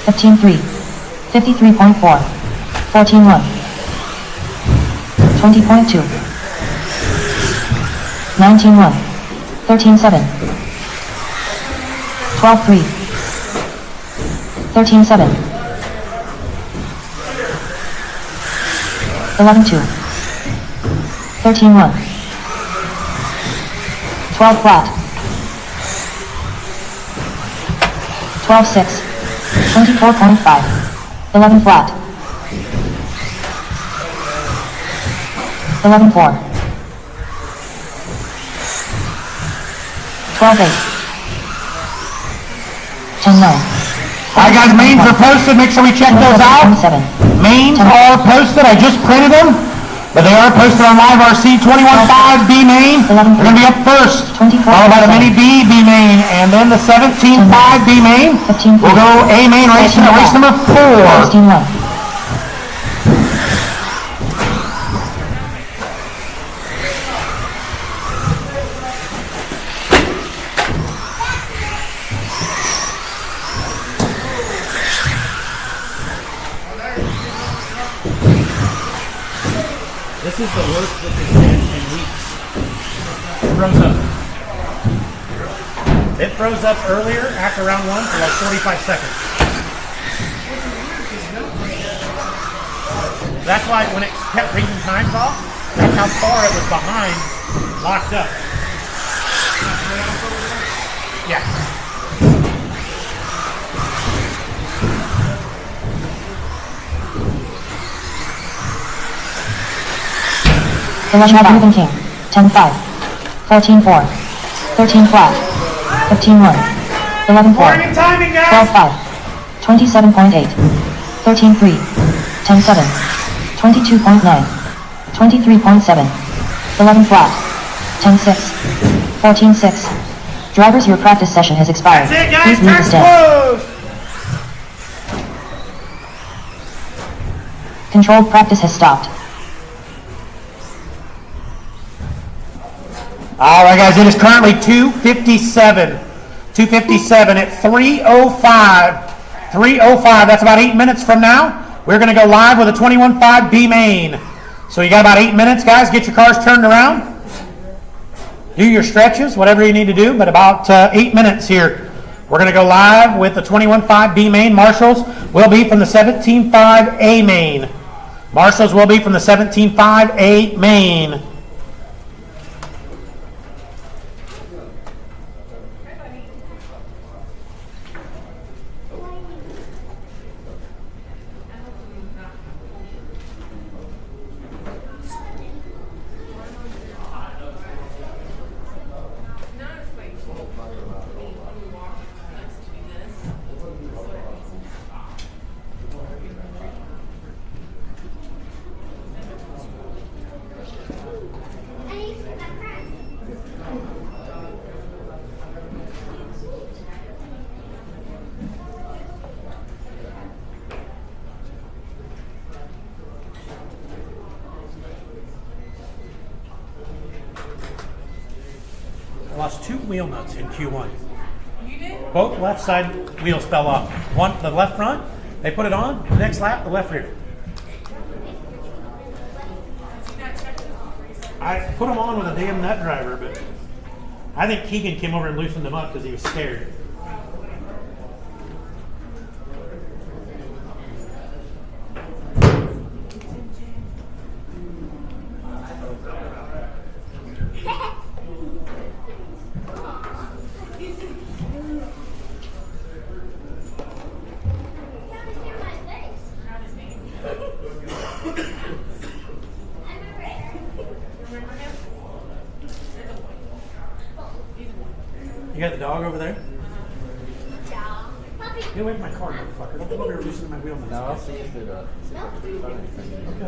B: 15.3. 53.4. 14.1. 20.2. 19.1. 13.7. 12.3. 13.7. 11.2. 13.1. 12 flat. 12.6. 24.5. 11 flat. 11.4. 12.8. 10.9.
A: All right, guys, mains are posted. Make sure we check those out.
B: 7.
A: Mains are posted. I just printed them, but they are posted on WolframRC. 21.5 B main. They're going to be up first.
B: 24.
A: Followed by the mini B main, and then the 17.5 B main.
B: 15.
A: We'll go A main race number 4.
B: 16.1.
A: This is the worst this has been in weeks. It froze up. It froze up earlier after round 1 for like 45 seconds. That's why when it kept reading times off, that's how far it was behind, locked up. Yeah.
B: Ruben King. 10.5. 14.4. 13 flat. 15.1. 11.4.
A: Morning timing, guys!
B: 12.5. 27.8. 13.3. 10.7. 22.9. 23.7. 11 flat. 10.6. 14.6. Drivers, your practice session has expired.
A: That's it, guys.
B: Please leave the
A: Turn
B: stand.
A: closed.
B: Controlled practice has stopped.
A: All right, guys, it is currently 2:57. 2:57 at 3:05. 3:05, that's about 8 minutes from now. We're going to go live with a 21.5 B main. So you got about 8 minutes, guys. Get your cars turned around. Do your stretches, whatever you need to do, but about 8 minutes here. We're going to go live with the 21.5 B main. Marshals will be from the 17.5 A main. Marshals will be from the 17.5 A main. I lost 2 wheel nuts in Q1.
D: You did?
A: Both left side wheels fell off. One, the left front, they put it on. The next lap, the left rear. I put them on with a damn nut driver, but I think Keegan came over and loosened them up because he was scared. You got the dog over there? Get away from my car, motherfucker. Don't come over here loosening my wheel nuts.
F: No, I'll see you through the.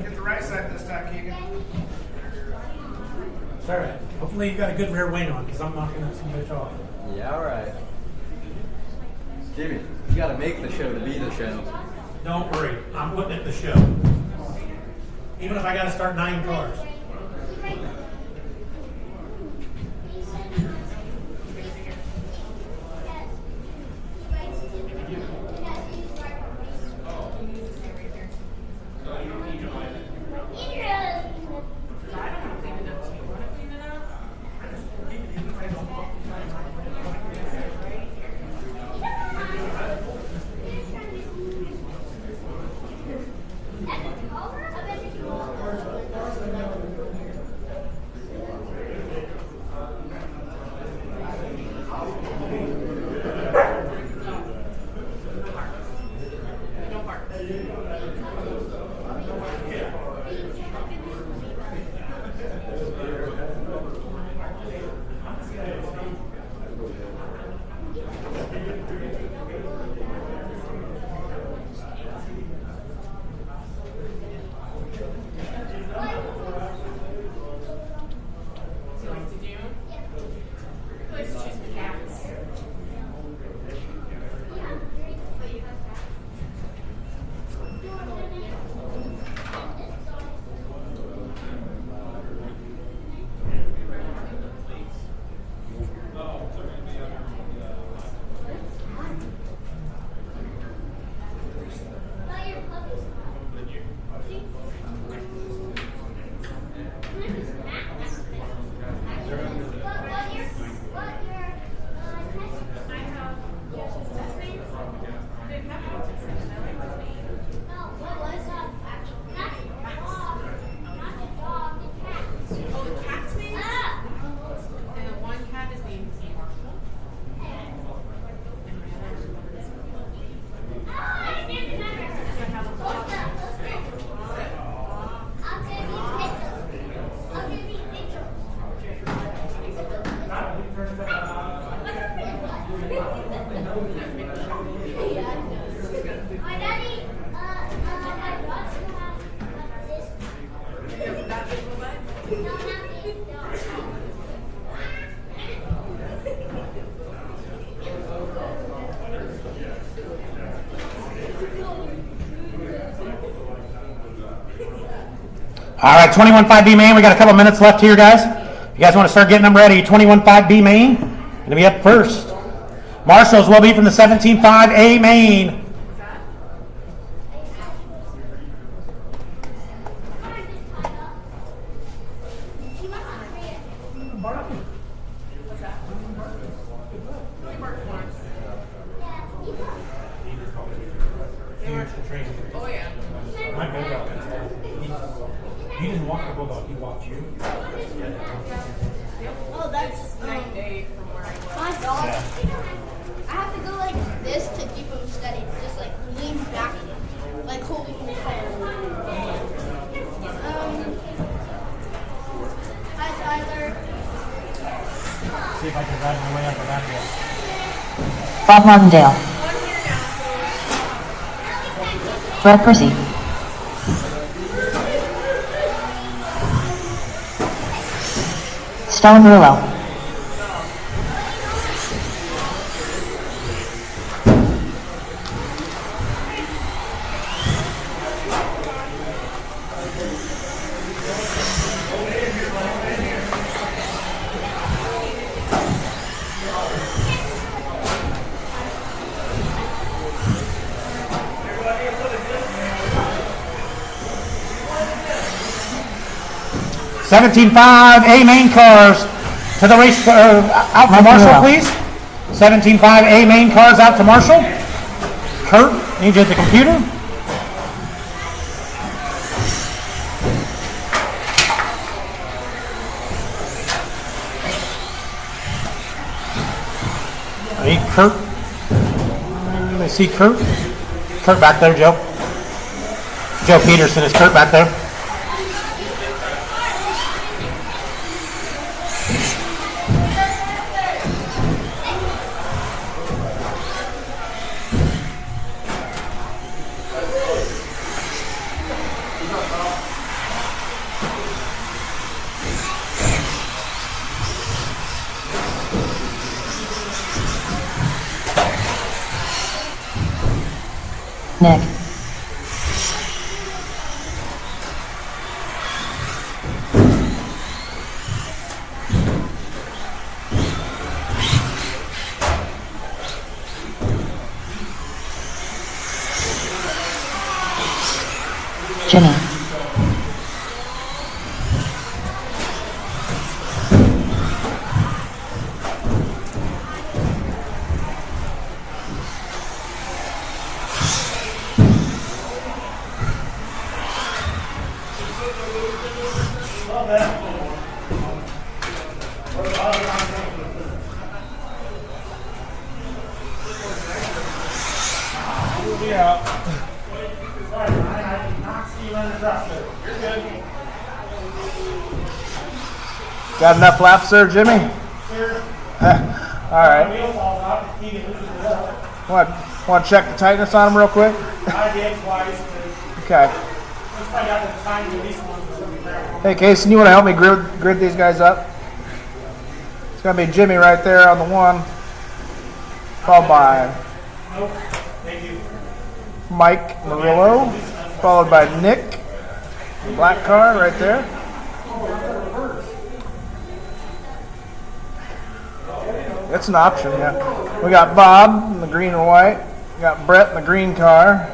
C: Get the right side this time, Keegan.
A: It's all right. Hopefully you got a good rear wing on because I'm knocking that some bitch off.
F: Yeah, all right. Jimmy, you gotta make the show to be the show.
A: Don't worry, I'm putting it in the show. Even if I gotta start 9 cars. All right, 21.5B main. We got a couple minutes left here, guys. You guys want to start getting them ready? 21.5B main. Going to be up first. Marshals will be from the 17.5A main.
D: Oh, yeah.
A: My bulldog. He didn't walk the bulldog, he walked you.
D: Oh, that's night and day from where I was.
G: My dog, I have to go like this to keep him steady. Just like lean back, like holding him tight. Hi Tyler.
A: See if I can ride my way up the back wall.
B: Bob Martindale. Fred Percy. Stella Murillo.
A: A main cars to the race, out to Marshall, please. 17.5 A main cars out to Marshall. Kurt, need you at the computer. I need Kurt. I see Kurt. Kurt back there, Joe. Joe Peterson, is Kurt back there?
B: Nick. Jimmy.
C: Got enough laps there, Jimmy? All right. Want to check the tightness on them real quick?
A: I did twice.
C: Okay.
A: Let's find out the time release ones.
C: Hey, Casey, you want to help me grid these guys up? It's going to be Jimmy right there on the one, followed by
A: Nope. Thank you.
C: Mike Murillo, followed by Nick, the black car right there. It's an option, yeah. We got Bob in the green and white. We got Brett in the green car.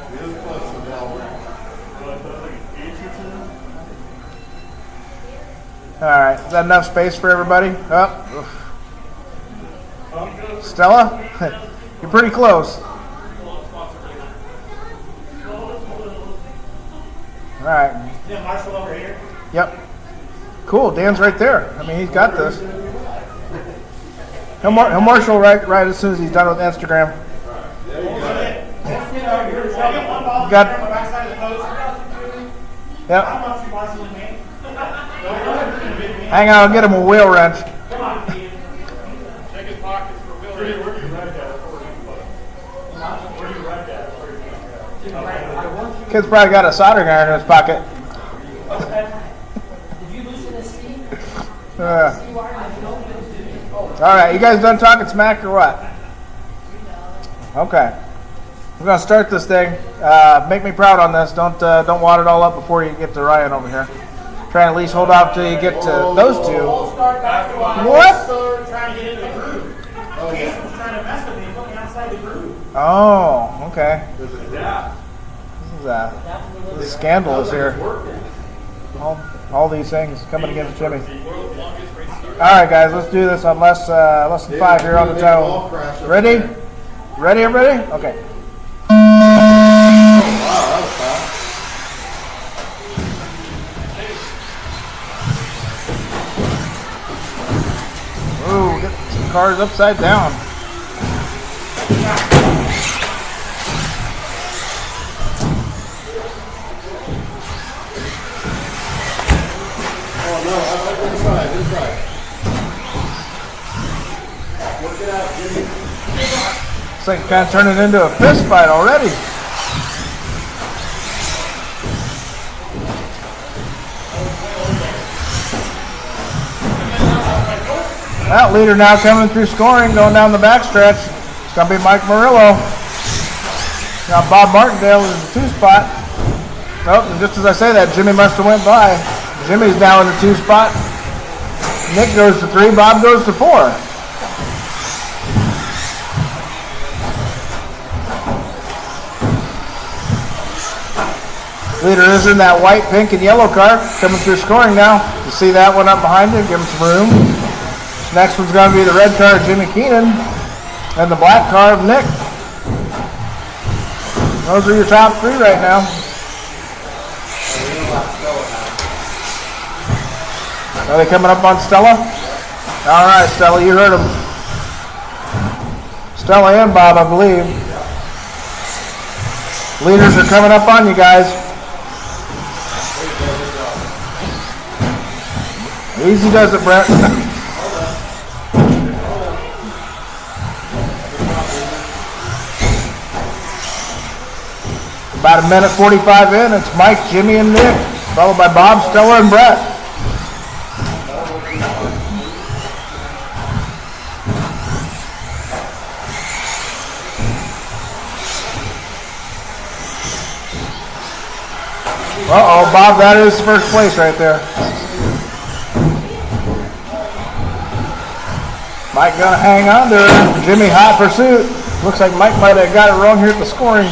C: All right, is that enough space for everybody? Oh. Stella, you're pretty close. All right.
A: Yeah, Marshall over here.
C: Yep. Cool. Dan's right there. I mean, he's got this. He'll marshal right as soon as he's done with Instagram. Got. Yep. Hang on, I'll get him a wheel wrench. Kid's probably got a soldering iron in his pocket. All right, you guys done talking smack or what? Okay, we're gonna start this thing. Make me proud on this. Don't wad it all up before you get to Ryan over here. Try and at least hold off till you get to those two. What?
A: Trying to get into the groove. Jason's trying to mess with me and put me outside the groove.
C: Oh, okay. This is scandalous here. All these things coming against Jimmy. All right, guys, let's do this on less than 5 here on the toe. Ready? Ready, everybody? Okay. Ooh, get some cars upside down. It's like kind of turning into a fist fight already. That leader now coming through scoring, going down the backstretch. It's going to be Mike Murillo. Now Bob Martindale is in the 2 spot. Nope, and just as I say that, Jimmy must have went by. Jimmy's now in the 2 spot. Nick goes to 3, Bob goes to 4. Leader is in that white, pink, and yellow car coming through scoring now. You see that one up behind him, give him some room. Next one's going to be the red car of Jimmy Keenan and the black car of Nick. Those are your top 3 right now. Are they coming up on Stella? All right, Stella, you heard them. Stella and Bob, I believe. Leaders are coming up on you guys. Easy does it, Brett. About 1:45 in, it's Mike, Jimmy, and Nick, followed by Bob, Stella, and Brett. Uh-oh, Bob, that is first place right there. Mike gonna hang on to her. Jimmy hot pursuit. Looks like Mike might have got it wrong here at the scoring.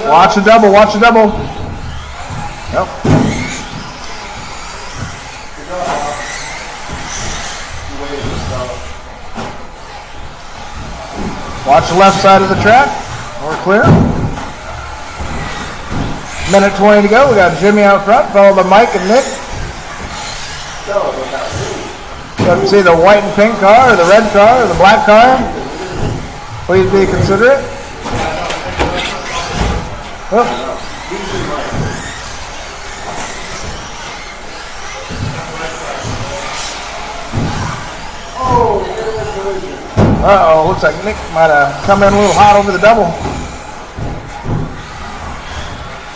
C: Watch the double, watch the double. Nope. Watch the left side of the track. We're clear. Minute 20 to go. We got Jimmy out front, followed by Mike and Nick. Let's see the white and pink car, or the red car, or the black car. Please be considerate. Oh. Uh-oh, looks like Nick might have come in a little hot over the double.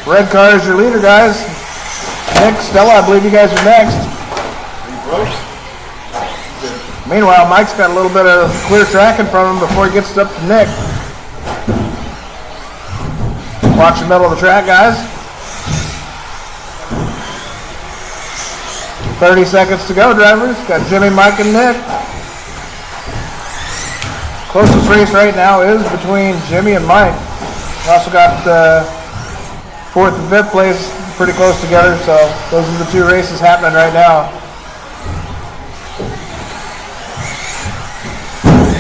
C: Red car is your leader, guys. Nick, Stella, I believe you guys are next. Meanwhile, Mike's got a little bit of clear track in front of him before he gets up to Nick. Watch the middle of the track, guys. 30 seconds to go, drivers. Got Jimmy, Mike, and Nick. Closest race right now is between Jimmy and Mike. We also got fourth and fifth place pretty close together, so those are the two races happening right now.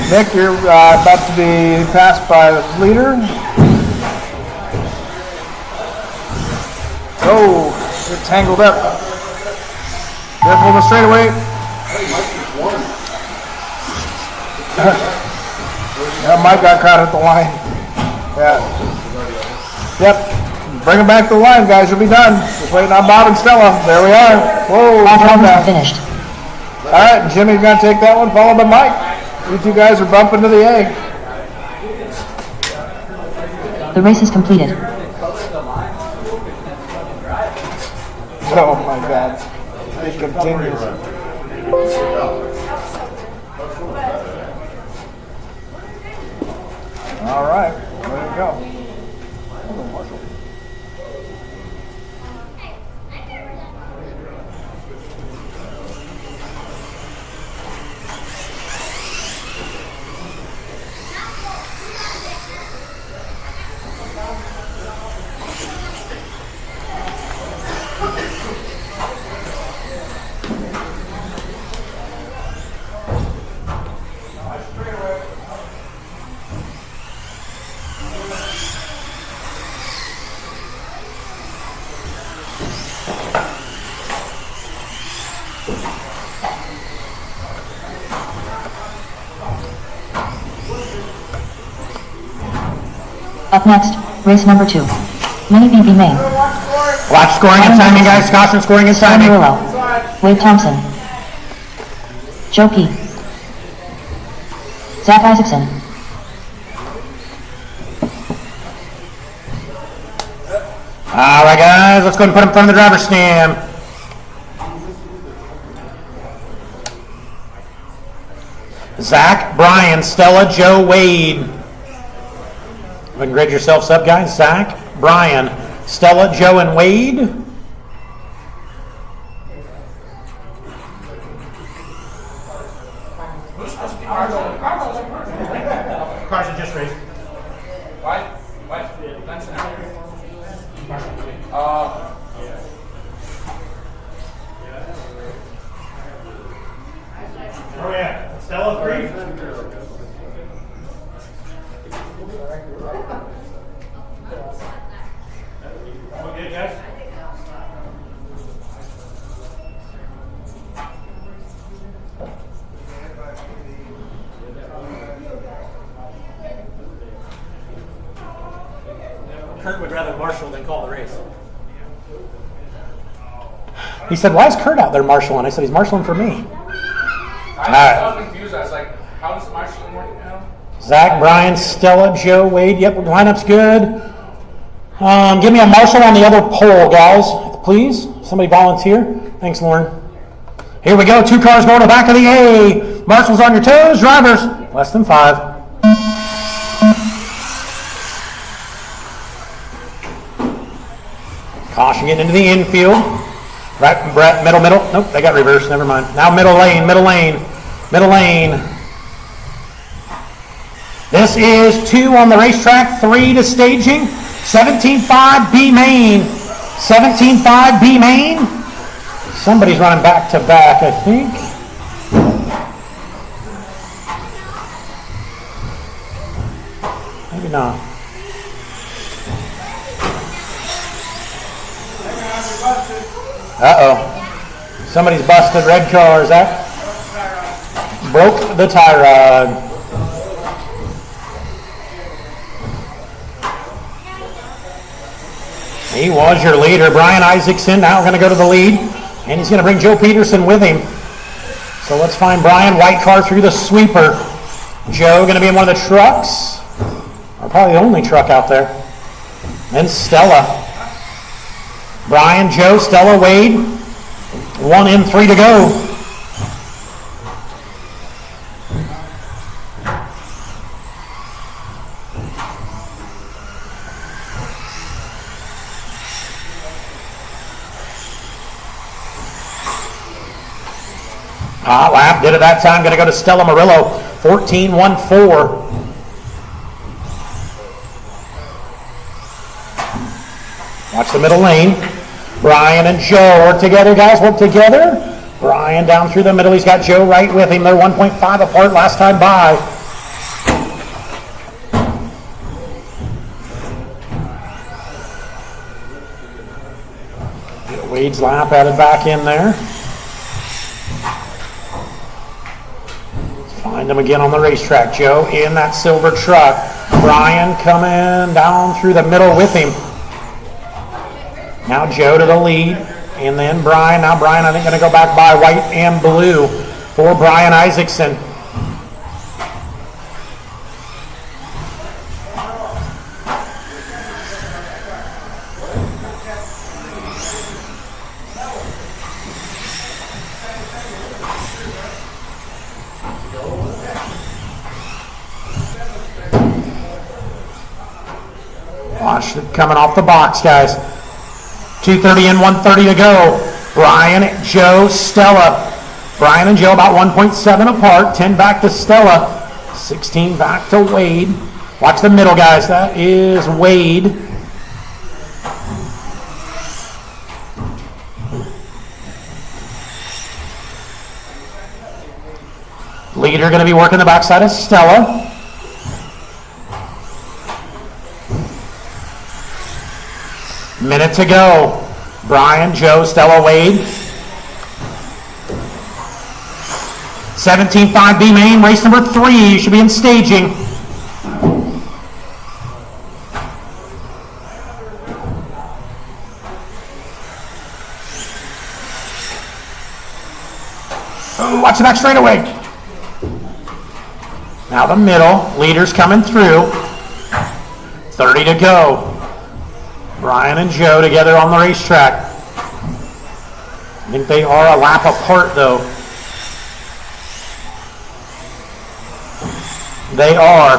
C: Nick, you're about to be passed by the leader. Oh, it's tangled up. Careful on the straightaway. Yeah, Mike got caught at the line. Yeah. Yep. Bring him back to the line, guys. You'll be done. Just waiting on Bob and Stella. There we are. Whoa.
B: All drivers are finished.
C: All right, Jimmy's going to take that one, followed by Mike. You two guys are bumping to the A.
B: The race is completed.
C: Oh, my God. It continues. All right, there you go.
B: Up next, race number 2. Mini BB main.
A: Watch scoring and timing, guys. Caution scoring and
B: Tom
A: timing.
B: Murillo. Wade Thompson. Joe P. Zach Isaacson.
A: All right, guys. Let's go and put him in front of the driver's stand. Zach, Brian, Stella, Joe, Wade. Go ahead and grade yourselves up, guys. Zach, Brian, Stella, Joe, and Wade. Cars are just raced. Oh yeah, Stella 3. Okay, guys. Kurt would rather marshal than call the race. He said, "Why is Kurt out there marshaling?" I said, "He's marshaling for me."
H: I was confused. I was like, how does marshalling work now?
A: Zach, Brian, Stella, Joe, Wade. Yep, lineup's good. Give me a marshal on the other pole, guys, please. Somebody volunteer. Thanks, Lauren. Here we go. 2 cars going to the back of the A. Marshals on your toes. Drivers, less than 5. Caution getting into the infield. Right, Brett, middle. Nope, they got reversed. Never mind. Now middle lane. This is 2 on the racetrack, 3 to staging. 17.5 B main. 17.5 B main. Somebody's running back to back, I think. Maybe not. Uh-oh. Somebody's busted. Red car. Is that? Broke the tie rod. He was your leader. Brian Isaacson now going to go to the lead. And he's going to bring Joe Peterson with him. So let's find Brian. White car through the sweeper. Joe going to be in one of the trucks. Or probably the only truck out there. Then Stella. Brian, Joe, Stella, Wade. 1 in, 3 to go. Hot lap, did it that time. Going to go to Stella Murillo. 14.14. Watch the middle lane. Brian and Joe work together, guys. Work together. Brian down through the middle. He's got Joe right with him. They're 1.5 apart last time by. Wade's lap added back in there. Find them again on the racetrack. Joe in that silver truck. Brian coming down through the middle with him. Now Joe to the lead, and then Brian. Now Brian, I think, going to go back by white and blue for Brian Isaacson. Watch it coming off the box, guys. 2:30 and 1:30 to go. Brian, Joe, Stella. Brian and Joe about 1.7 apart. 10 back to Stella. 16 back to Wade. Watch the middle, guys. That is Wade. Leader going to be working the backside of Stella. Minute to go. Brian, Joe, Stella, Wade. 17.5 B main, race number 3. You should be in staging. Oh, watch the back straightaway. Now the middle. Leaders coming through. 30 to go. Brian and Joe together on the racetrack. I think they are a lap apart, though. They are.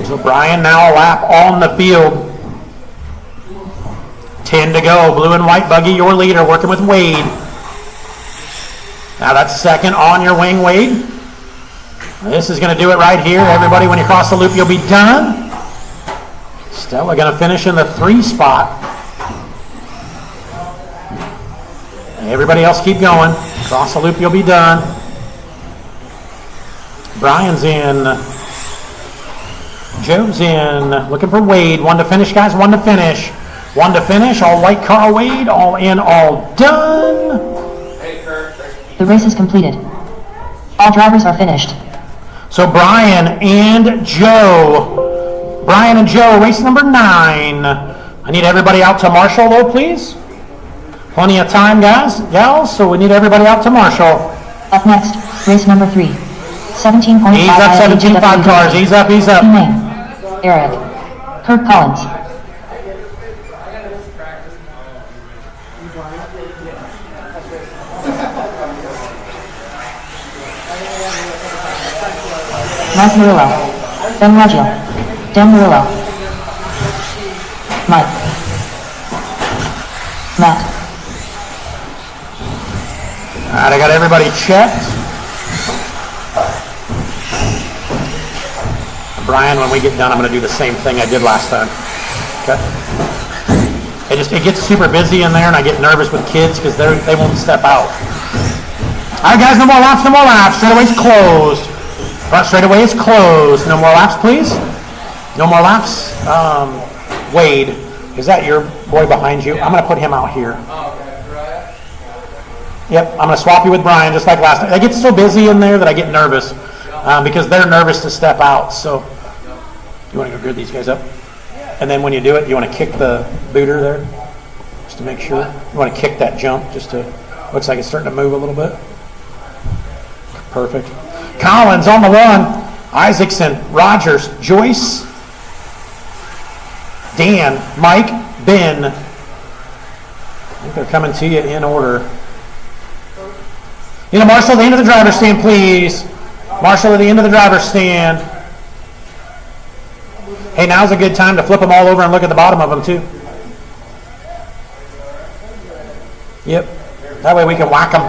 A: So Brian now a lap on the field. 10 to go. Blue and white buggy, your leader, working with Wade. Now that's second on your wing, Wade. This is going to do it right here. Everybody, when you cross the loop, you'll be done. Stella going to finish in the 3 spot. Everybody else keep going. Cross the loop, you'll be done. Brian's in. Joe's in. Looking for Wade. 1 to finish, guys. 1 to finish. 1 to finish. All white car Wade. All in, all done.
B: The race is completed. All drivers are finished.
A: So Brian and Joe. Brian and Joe, race number 9. I need everybody out to Marshall, though, please. Plenty of time, guys, gals, so we need everybody out to Marshall.
B: Up next, race number 3. 17.5.
A: Ease up, 17.5 cars. Ease up, ease up.
B: Lane. Eric. Kirk Collins. Mark Murillo. Ben Raggio. Dan Murillo. Mike. Matt.
A: All right, I got everybody checked. Brian, when we get done, I'm going to do the same thing I did last time. Okay? It gets super busy in there, and I get nervous with kids because they won't step out. All right, guys, no more laps, no more laps. Straightaway's closed. Front straightaway is closed. No more laps, please. No more laps. Wade, is that your boy behind you? I'm going to put him out here. Yep, I'm going to swap you with Brian just like last time. I get so busy in there that I get nervous because they're nervous to step out. So you want to go grid these guys up? And then when you do it, you want to kick the booter there just to make sure. You want to kick that jump just to, looks like it's starting to move a little bit. Perfect. Collins on the one. Isaacson, Rogers, Joyce, Dan, Mike, Ben. I think they're coming to you in order. You know, Marshall, at the end of the driver's stand, please. Marshall, at the end of the driver's stand. Hey, now's a good time to flip them all over and look at the bottom of them, too. Yep. That way we can whack them.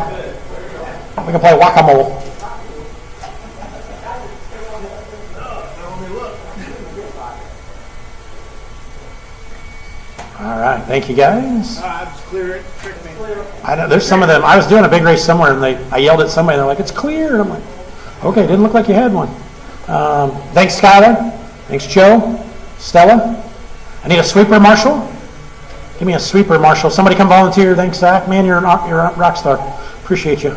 A: We can play whack-a-mole. All right. Thank you, guys.
C: Just clear it. Trick me.
A: I know, there's some of them. I was doing a big race somewhere, and I yelled at somebody, and they're like, it's clear. And I'm like, okay, didn't look like you had one. Thanks, Skylar. Thanks, Joe. Stella. I need a sweeper, Marshall. Give me a sweeper, Marshall. Somebody come volunteer. Thanks, Zach. Man, you're a rock star. Appreciate you.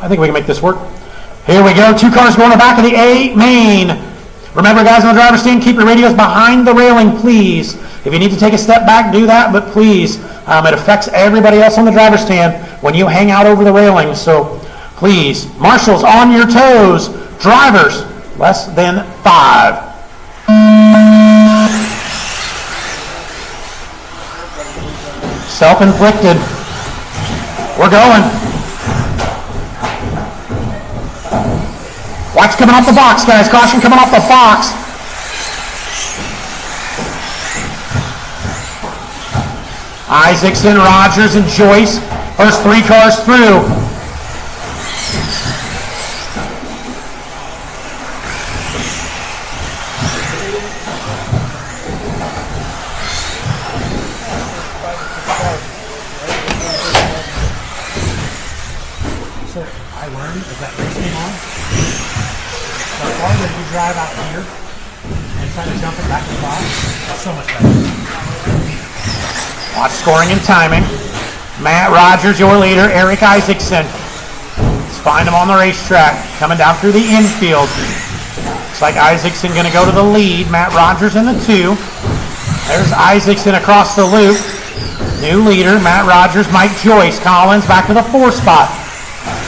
A: I think we can make this work. Here we go. 2 cars going to the back of the A main. Remember, guys, on the driver's stand, keep your radios behind the railing, please. If you need to take a step back, do that, but please. It affects everybody else on the driver's stand when you hang out over the railing, so please. Marshals, on your toes. Drivers, less than 5. Self-inflicted. We're going. Watch coming off the box, guys. Caution coming off the box. Isaacson, Rogers, and Joyce. First 3 cars through. So I learned, is that race game on? The farther you drive out here and try to jump it back to the box, that's so much better. Watch scoring and timing. Matt Rogers, your leader. Eric Isaacson. Let's find him on the racetrack. Coming down through the infield. Looks like Isaacson going to go to the lead. Matt Rogers in the 2. There's Isaacson across the loop. New leader, Matt Rogers, Mike Joyce. Collins back to the 4 spot.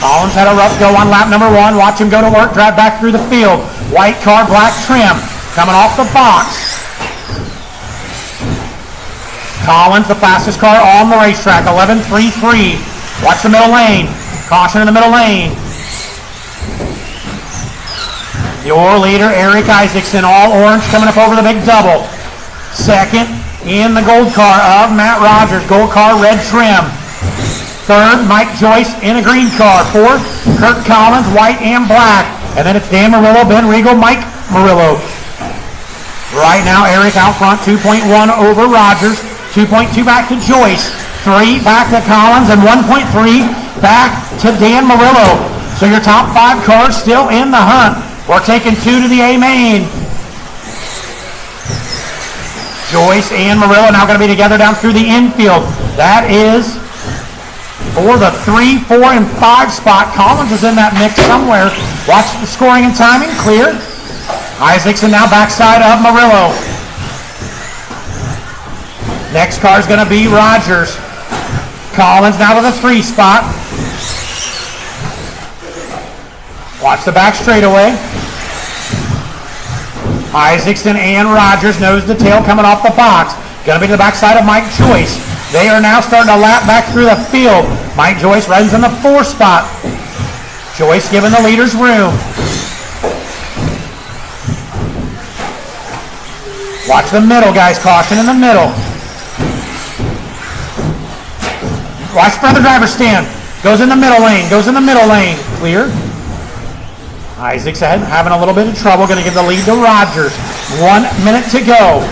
A: Collins had a rough go on lap number 1. Watch him go to work, drive back through the field. White car, black trim. Coming off the box. Collins, the fastest car on the racetrack, 11.33. Watch the middle lane. Caution in the middle lane. Your leader, Eric Isaacson, all orange, coming up over the big double. Second in the gold car of Matt Rogers, gold car, red trim. Third, Mike Joyce in a green car. Fourth, Kurt Collins, white and black. And then it's Dan Murillo, Ben Regal, Mike Murillo. Right now, Eric out front, 2.1 over Rogers. 2.2 back to Joyce, 3 back to Collins, and 1.3 back to Dan Murillo. So your top 5 cars still in the hunt. We're taking 2 to the A main. Joyce and Murillo now going to be together down through the infield. That is for the 3, 4, and 5 spot. Collins is in that mix somewhere. Watch the scoring and timing. Clear. Isaacson now backside of Murillo. Next car is going to be Rogers. Collins now to the 3 spot. Watch the back straightaway. Isaacson and Rogers nose to tail coming off the box. Going to be to the backside of Mike Joyce. They are now starting to lap back through the field. Mike Joyce runs in the 4 spot. Joyce giving the leaders room. Watch the middle, guys. Caution in the middle. Watch front of the driver's stand. Goes in the middle lane. Goes in the middle lane. Clear. Isaac's having a little bit of trouble. Going to give the lead to Rogers. 1 minute to go.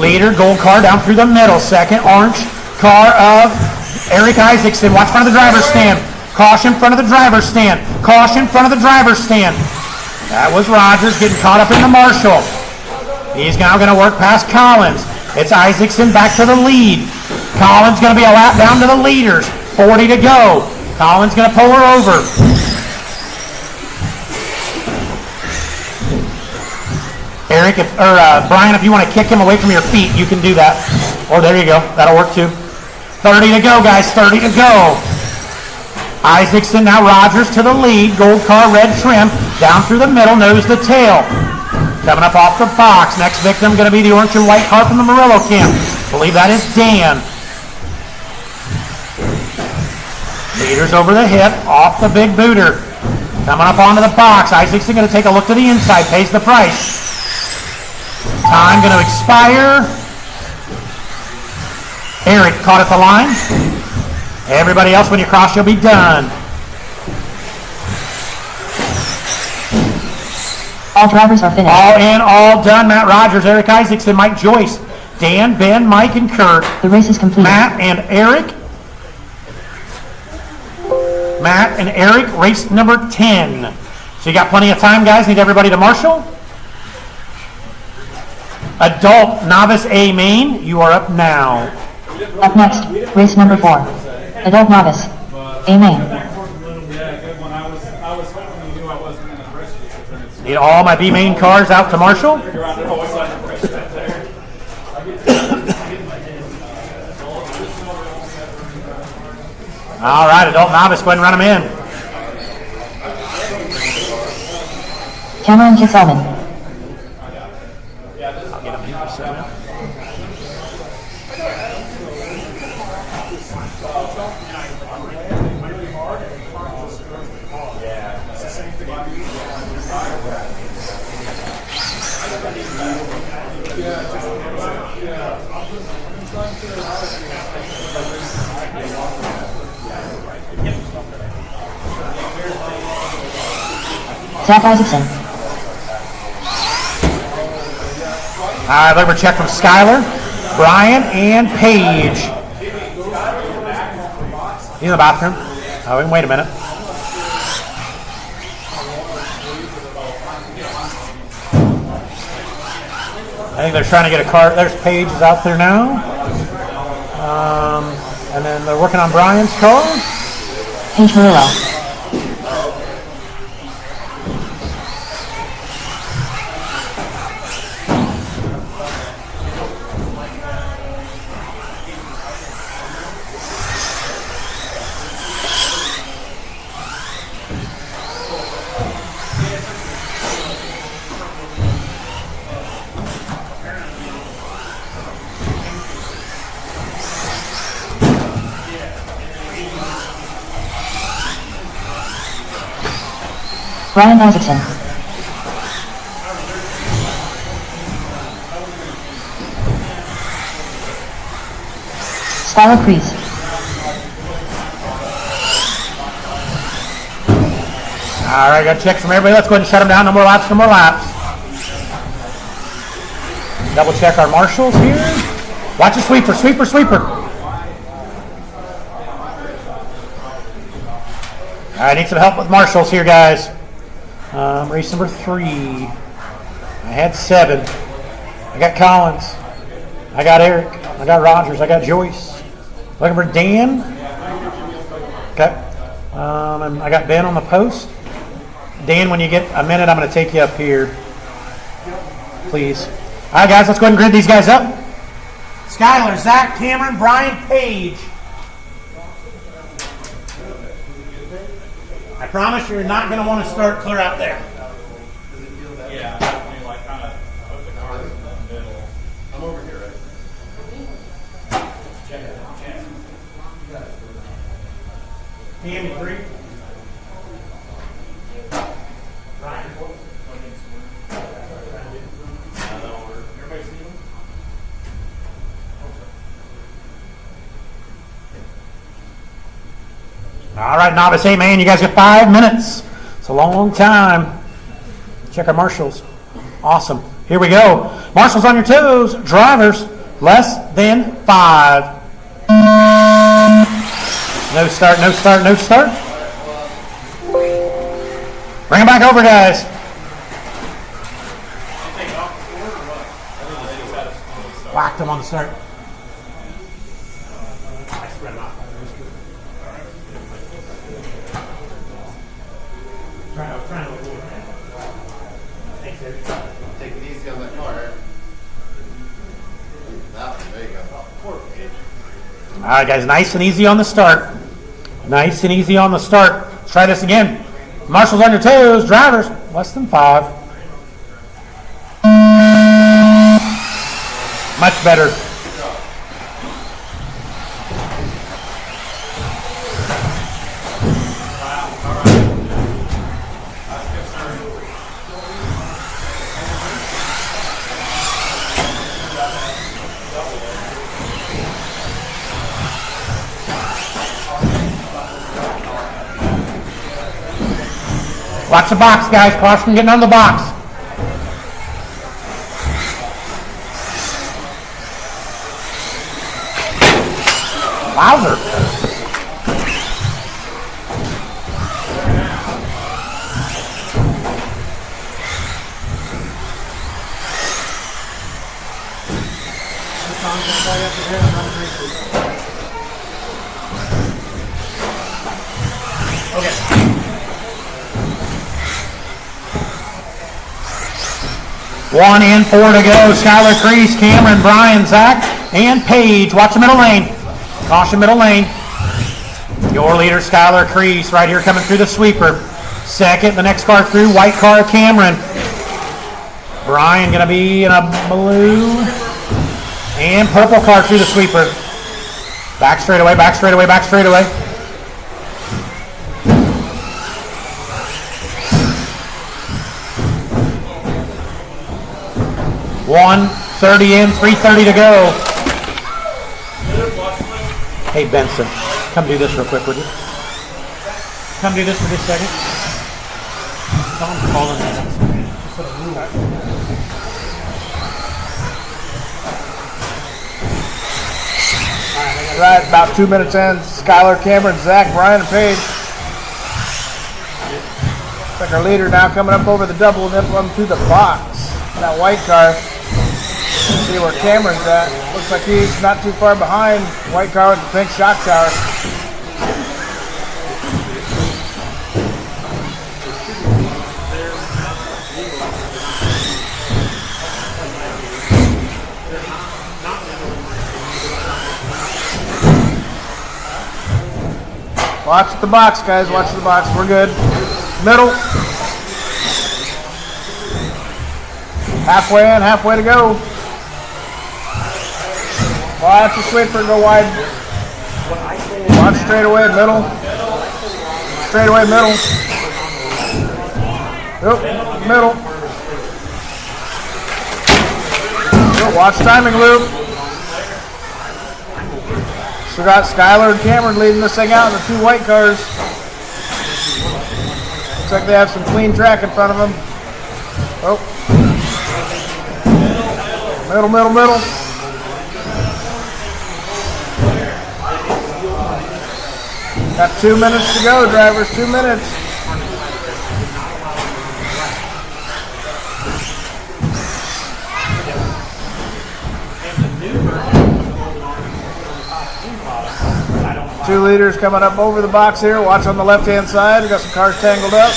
A: Leader, gold car down through the middle. Second, orange car of Eric Isaacson. Watch front of the driver's stand. Caution front of the driver's stand. Caution front of the driver's stand. That was Rogers getting caught up in the Marshall. He's now going to work past Collins. It's Isaacson back to the lead. Collins going to be a lap down to the leaders. 40 to go. Collins going to pull her over. Eric, Brian, if you want to kick him away from your feet, you can do that. Or there you go. That'll work too. 30 to go, guys. 30 to go. Isaacson, now Rogers to the lead. Gold car, red trim. Down through the middle, nose to tail. Coming up off the box. Next victim going to be the orange and white car from the Murillo camp. I believe that is Dan. Leaders over the hip, off the big booter. Coming up onto the box. Isaacson going to take a look to the inside. Pays the price. Time going to expire. Eric caught at the line. Everybody else, when you cross, you'll be done.
B: All drivers are finished.
A: All in, all done. Matt Rogers, Eric Isaacson, Mike Joyce, Dan, Ben, Mike, and Kurt.
B: The race is complete.
A: Matt and Eric, race number 10. So you got plenty of time, guys. Need everybody to marshal. Adult Novice A main, you are up now.
B: Up next, race number 4. Adult Novice. A main.
A: Need all my B main cars out to marshal. All right, Adult Novice, go ahead and run them in.
B: Cameron Kisselman.
A: I'll get them here for a second.
B: Zach Isaacson.
A: All right, looking for a check from Skyler, Brian, and Paige. He's in the bathroom. Oh, wait a minute. I think they're trying to get a car. There's Paige is out there now. And then they're working on Brian's car.
B: Paige Murillo. Ryan Isaacson. Skylar Kreese.
A: All right, got checks from everybody. Let's go ahead and shut them down. No more laps, no more laps. Double check our marshals here. Watch a sweeper, sweeper, sweeper. All right, need some help with marshals here, guys. Race number 3. I had 7. I got Collins. I got Eric. I got Rogers. I got Joyce. Looking for Dan. Okay. And I got Ben on the post. Dan, when you get a minute, I'm going to take you up here. Please. All right, guys, let's go ahead and grid these guys up. Skyler, Zach, Cameron, Brian, Paige. I promise you're not going to want to start clear out there.
H: Yeah, definitely like kind of put the cars in the middle. I'm over here, right? Check it.
A: Tammy, 3. All right, novice A man, you guys get 5 minutes. It's a long, long time. Check our marshals. Awesome. Here we go. Marshals on your toes. Drivers, less than 5. No start, no start, no start. Bring them back over, guys. Whacked them on the start.
I: Take it easy on that car. There you go.
A: All right, guys, nice and easy on the start. Nice and easy on the start. Let's try this again. Marshals on your toes. Drivers, less than 5. Much better. Watch the box, guys. Caution getting on the box. Wowzer. Okay. 1 and 4 to go. Skylar, Crease, Cameron, Brian, Zach, and Paige. Watch the middle lane. Caution middle lane. Your leader, Skylar Crease, right here coming through the sweeper. Second, the next car through, white car, Cameron. Brian going to be in a blue and purple car through the sweeper. Back straight away, back straight away, back straight away. $130 in, $330 to go. Hey Benson, come do this real quick, would you? Come do this for just a second. Someone's calling me. Just put a rule.
C: Right, about 2 minutes in. Skylar, Cameron, Zach, Brian, and Paige. Looks like our leader now coming up over the double and up to the box. That white car. See where Cameron's at. Looks like he's not too far behind. White car with the pink shock tower. Watch the box, guys. Watch the box. We're good. Middle. Halfway in, halfway to go. Watch the sweeper go wide. Watch straight away, middle. Straight away, middle. Yep, middle. Yep, watch timing loop. So we got Skylar and Cameron leading this thing out in the 2 white cars. Looks like they have some clean track in front of them. Oh. Middle, middle, middle. Got 2 minutes to go, drivers. 2 minutes. Two leaders coming up over the box here. Watch on the left-hand side. We got some cars tangled up.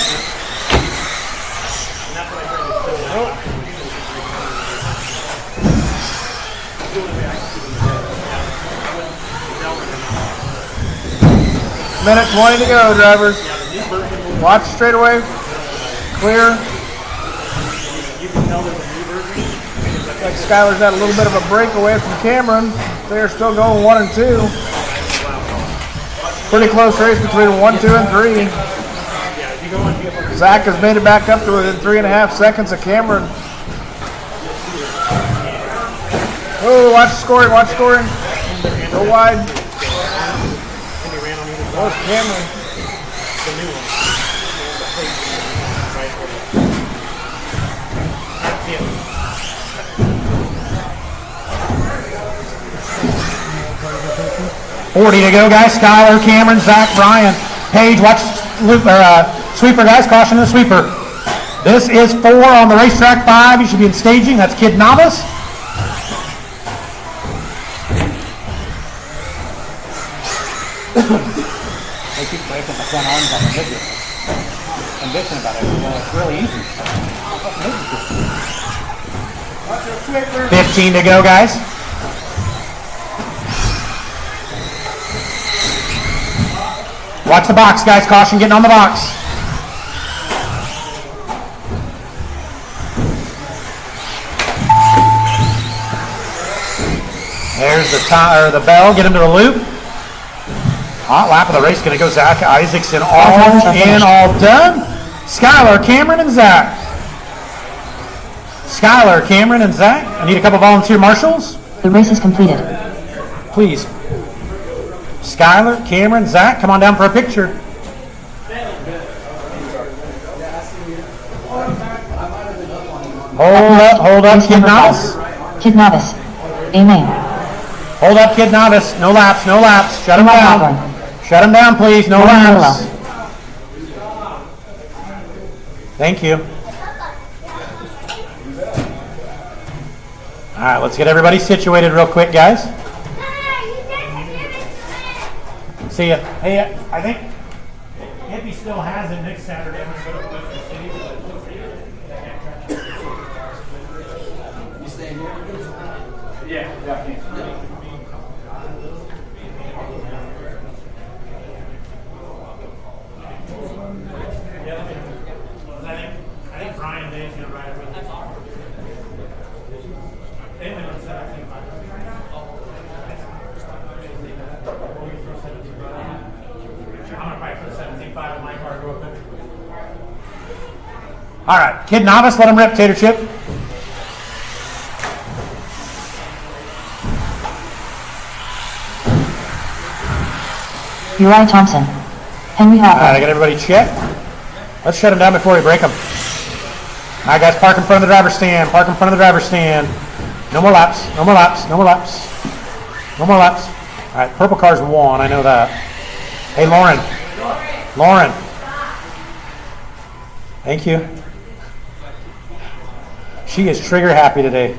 C: Minute 20 to go, drivers. Watch straight away. Clear. Like Skylar's had a little bit of a break away from Cameron. They're still going 1 and 2. Pretty close race between 1, 2, and 3. Zach has made it back up to within 3.5 seconds of Cameron. Oh, watch scoring, watch scoring. Go wide. Close Cameron.
A: The new one. Right over. All right, see ya. 40 to go, guys. Skylar, Cameron, Zach, Brian, Paige. Watch sweeper, guys. Caution to the sweeper. This is 4 on the racetrack. 5. You should be in staging. That's Kid Novice.
E: They keep breaking the front arms on the midget. I'm bitching about it. It's really easy.
A: 15 to go, guys. Watch the box, guys. Caution getting on the box. There's the bell. Get him to the loop. Hot lap of the race. Going to go Zach Isaacson. All in, all done. Skylar, Cameron, and Zach. Skylar, Cameron, and Zach. I need a couple volunteer marshals.
B: The race is completed.
A: Please. Skylar, Cameron, Zach, come on down for a picture. Hold up,
B: Race
A: Kid
B: number
A: Novice.
B: 5. Kid Novice. Amen.
A: Hold up, Kid Novice. No laps, no laps. Shut him down. Shut him down, please. No laps. Thank you. All right, let's get everybody situated real quick, guys. See ya. Hey, I think if he still has it next Saturday, I'm going to go to Clifton City.
F: You staying here?
H: Yeah.
A: I think Brian Day's going to ride it with us. They only run 17.5. I'm going to fight for the 17.5 in my car real quick. All right, Kid Novice, let him rip, Tater Chip.
B: Uriah Thompson. Henry
A: All right, I
B: Hopper.
A: got everybody checked. Let's shut him down before we break him. All right, guys, park in front of the driver's stand. Park in front of the driver's stand. No more laps. No more laps. No more laps. No more laps. All right, purple car's 1. I know that. Hey, Lauren. Lauren. Thank you. She is trigger happy today.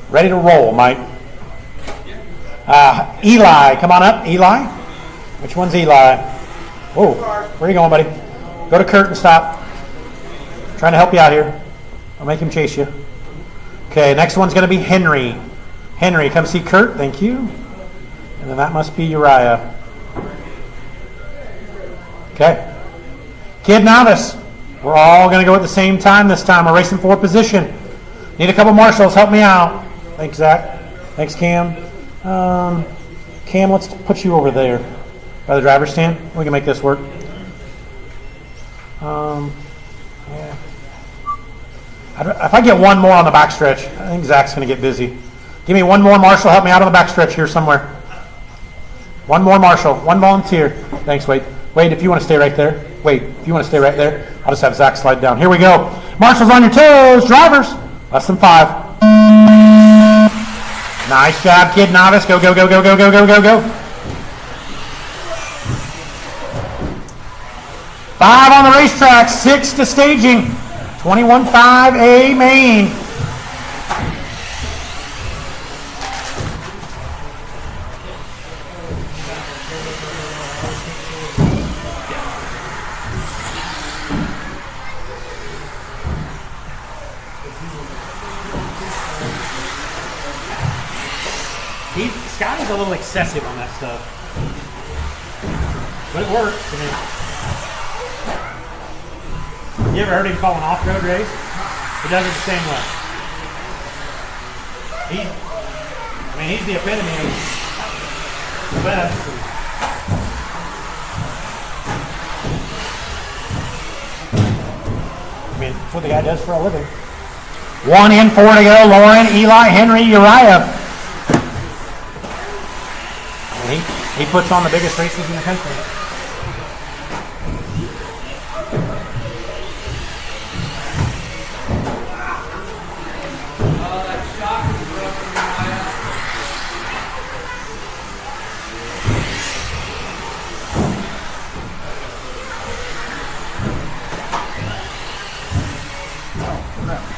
A: Ready to roll, Mike. Eli, come on up. Eli. Which one's Eli? Whoa, where are you going, buddy? Go to Kurt and stop. Trying to help you out here. I'll make him chase you. Okay, next one's going to be Henry. Henry, come see Kurt. Thank you. And then that must be Uriah. Okay. Kid Novice. We're all going to go at the same time this time. We're racing for position. Need a couple marshals. Help me out. Thanks, Zach. Thanks, Cam. Cam, let's put you over there by the driver's stand. We can make this work. Yeah. If I get one more on the backstretch, I think Zach's going to get busy. Give me one more marshal. Help me out on the backstretch here somewhere. One more marshal. One volunteer. Thanks, Wade. Wade, if you want to stay right there. Wade, if you want to stay right there, I'll just have Zach slide down. Here we go. Marshals on your toes. Drivers. Less than 5. Nice job, Kid Novice. Go, go, go, go, go, go, go, go, go. 5 on the racetrack. 6 to staging. 21.5A main. Scotty's a little excessive on that stuff. But it works. I mean, you ever heard him call an off-road race? He does it the same way. He's the epitome of the best. I mean, that's what the guy does for a living. 1 in, 4 to go. Lauren, Eli, Henry, Uriah. He puts on the biggest races in the country.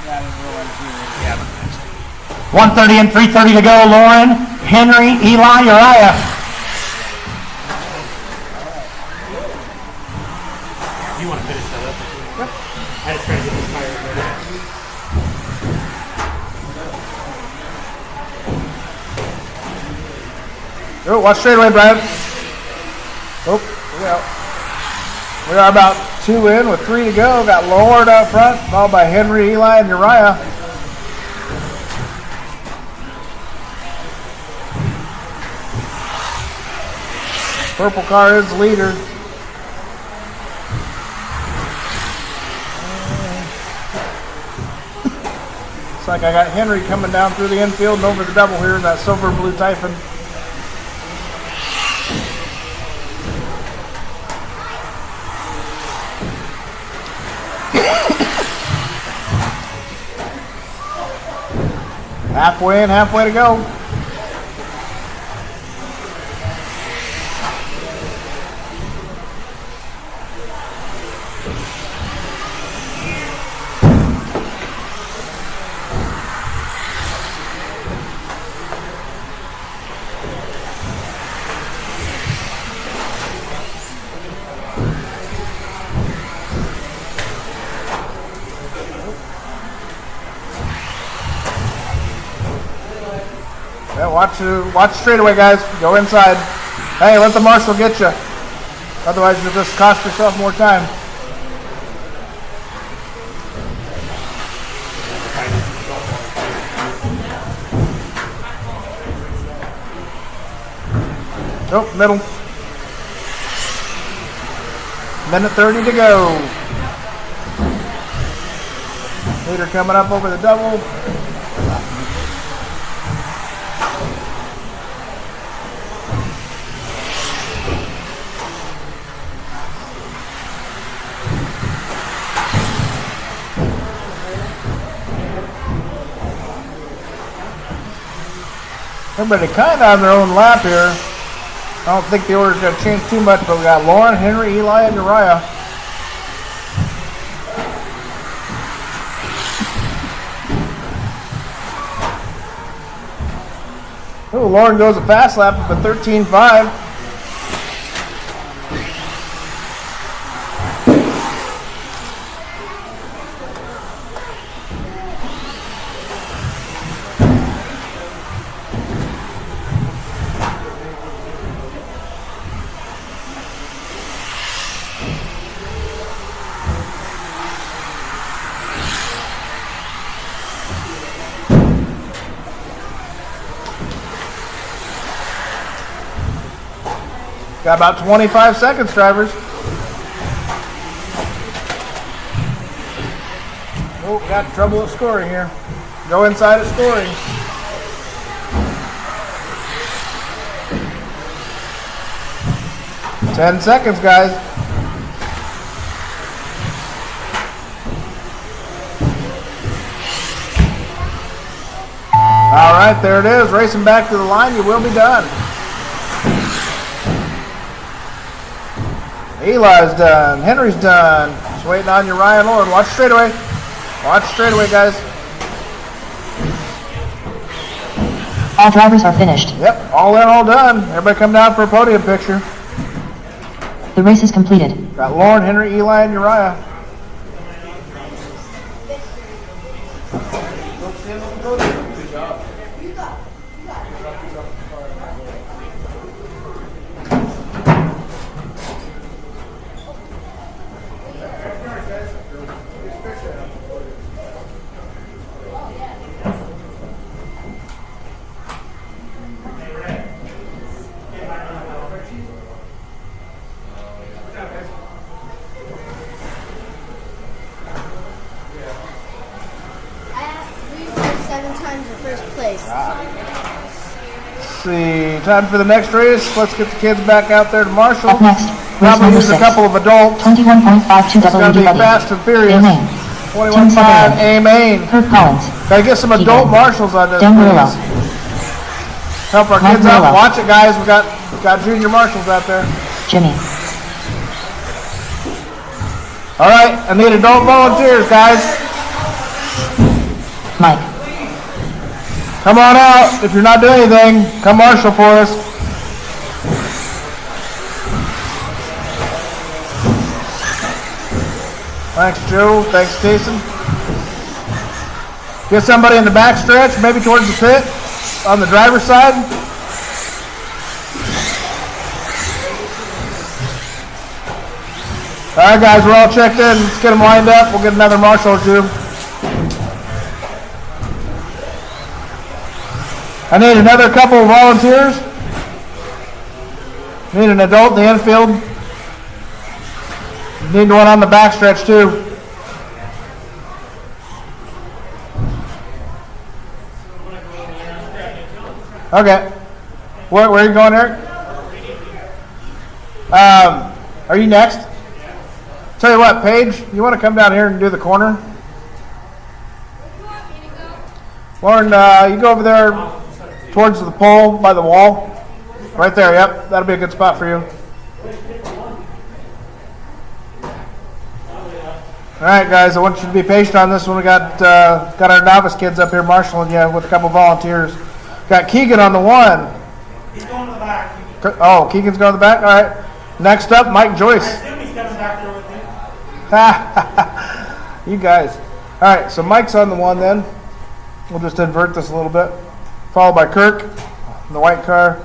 E: Yeah, I didn't realize you were. Yeah, but next.
A: 1:30 and 3:30 to go. Lauren, Henry, Eli, Uriah. You want to finish that up? Yep. I just trying to get this fire ready.
C: Oh, watch straight away, Brad. Oh, we are about 2 in with 3 to go. Got Lauren up front, followed by Henry, Eli, and Uriah. Purple car is the leader. Looks like I got Henry coming down through the infield and over the double here in that silver blue Typhon. Halfway in, halfway to go. Yeah, watch straight away, guys. Go inside. Hey, let the marshal get you. Otherwise, you'll just cost yourself more time. Nope, middle. Minute 30 to go. Leader coming up over the double. Everybody kind of on their own lap here. I don't think the order's going to change too much, but we got Lauren, Henry, Eli, and Uriah. Oh, Lauren goes a fast lap of a 13.5. Got about 25 seconds, drivers. Oh, got trouble with scoring here. Go inside of scoring. Ten seconds, guys. All right, there it is. Racing back to the line. You will be done. Eli's done. Henry's done. Just waiting on Uriah and Lauren. Watch straight away. Watch straight away, guys.
B: All drivers are finished.
C: Yep, all in, all done. Everybody come down for a podium picture.
B: The race is completed.
C: Got Lauren, Henry, Eli, and Uriah. See, time for the next race. Let's get the kids back out there to Marshall.
B: Up next,
C: Probably
B: number
C: use a
B: 6.
C: couple of adults.
B: 21.52
C: It's gonna be
B: WD buddy.
C: fast and furious.
B: Amen.
C: 21.5, A-Main.
B: Kirk Collins.
C: Gotta get some adult marshals on this,
B: Dan Murillo.
C: please. Help our
B: Mike
C: kids out.
B: Murillo.
C: Watch it, guys. We got junior marshals out there.
B: Jimmy.
C: All right, I need adult volunteers, guys.
B: Mike.
C: Come on out. If you're not doing anything, come marshal for us. Thanks, Joe. Thanks, Jason. Get somebody in the back stretch, maybe towards the pit, on the driver's side. All right, guys, we're all checked in. Let's get them lined up. We'll get another marshal or two. I need another couple of volunteers. Need an adult in the infield. Need one on the backstretch too. Okay. Where are you going, Eric? Are you next? Tell you what, Paige, you want to come down here and do the corner? Lauren, you go over there towards the pole by the wall. Right there, yep. That'll be a good spot for you. All right, guys, I want you to be patient on this one. We got our novice kids up here marshaling you with a couple volunteers. Got Keegan on the 1.
A: He's going to the back.
C: Oh, Keegan's going to the back? All right. Next up, Mike Joyce.
A: I assume he's coming back there with you.
C: You guys. All right, so Mike's on the 1 then. We'll just invert this a little bit. Followed by Kirk in the white car.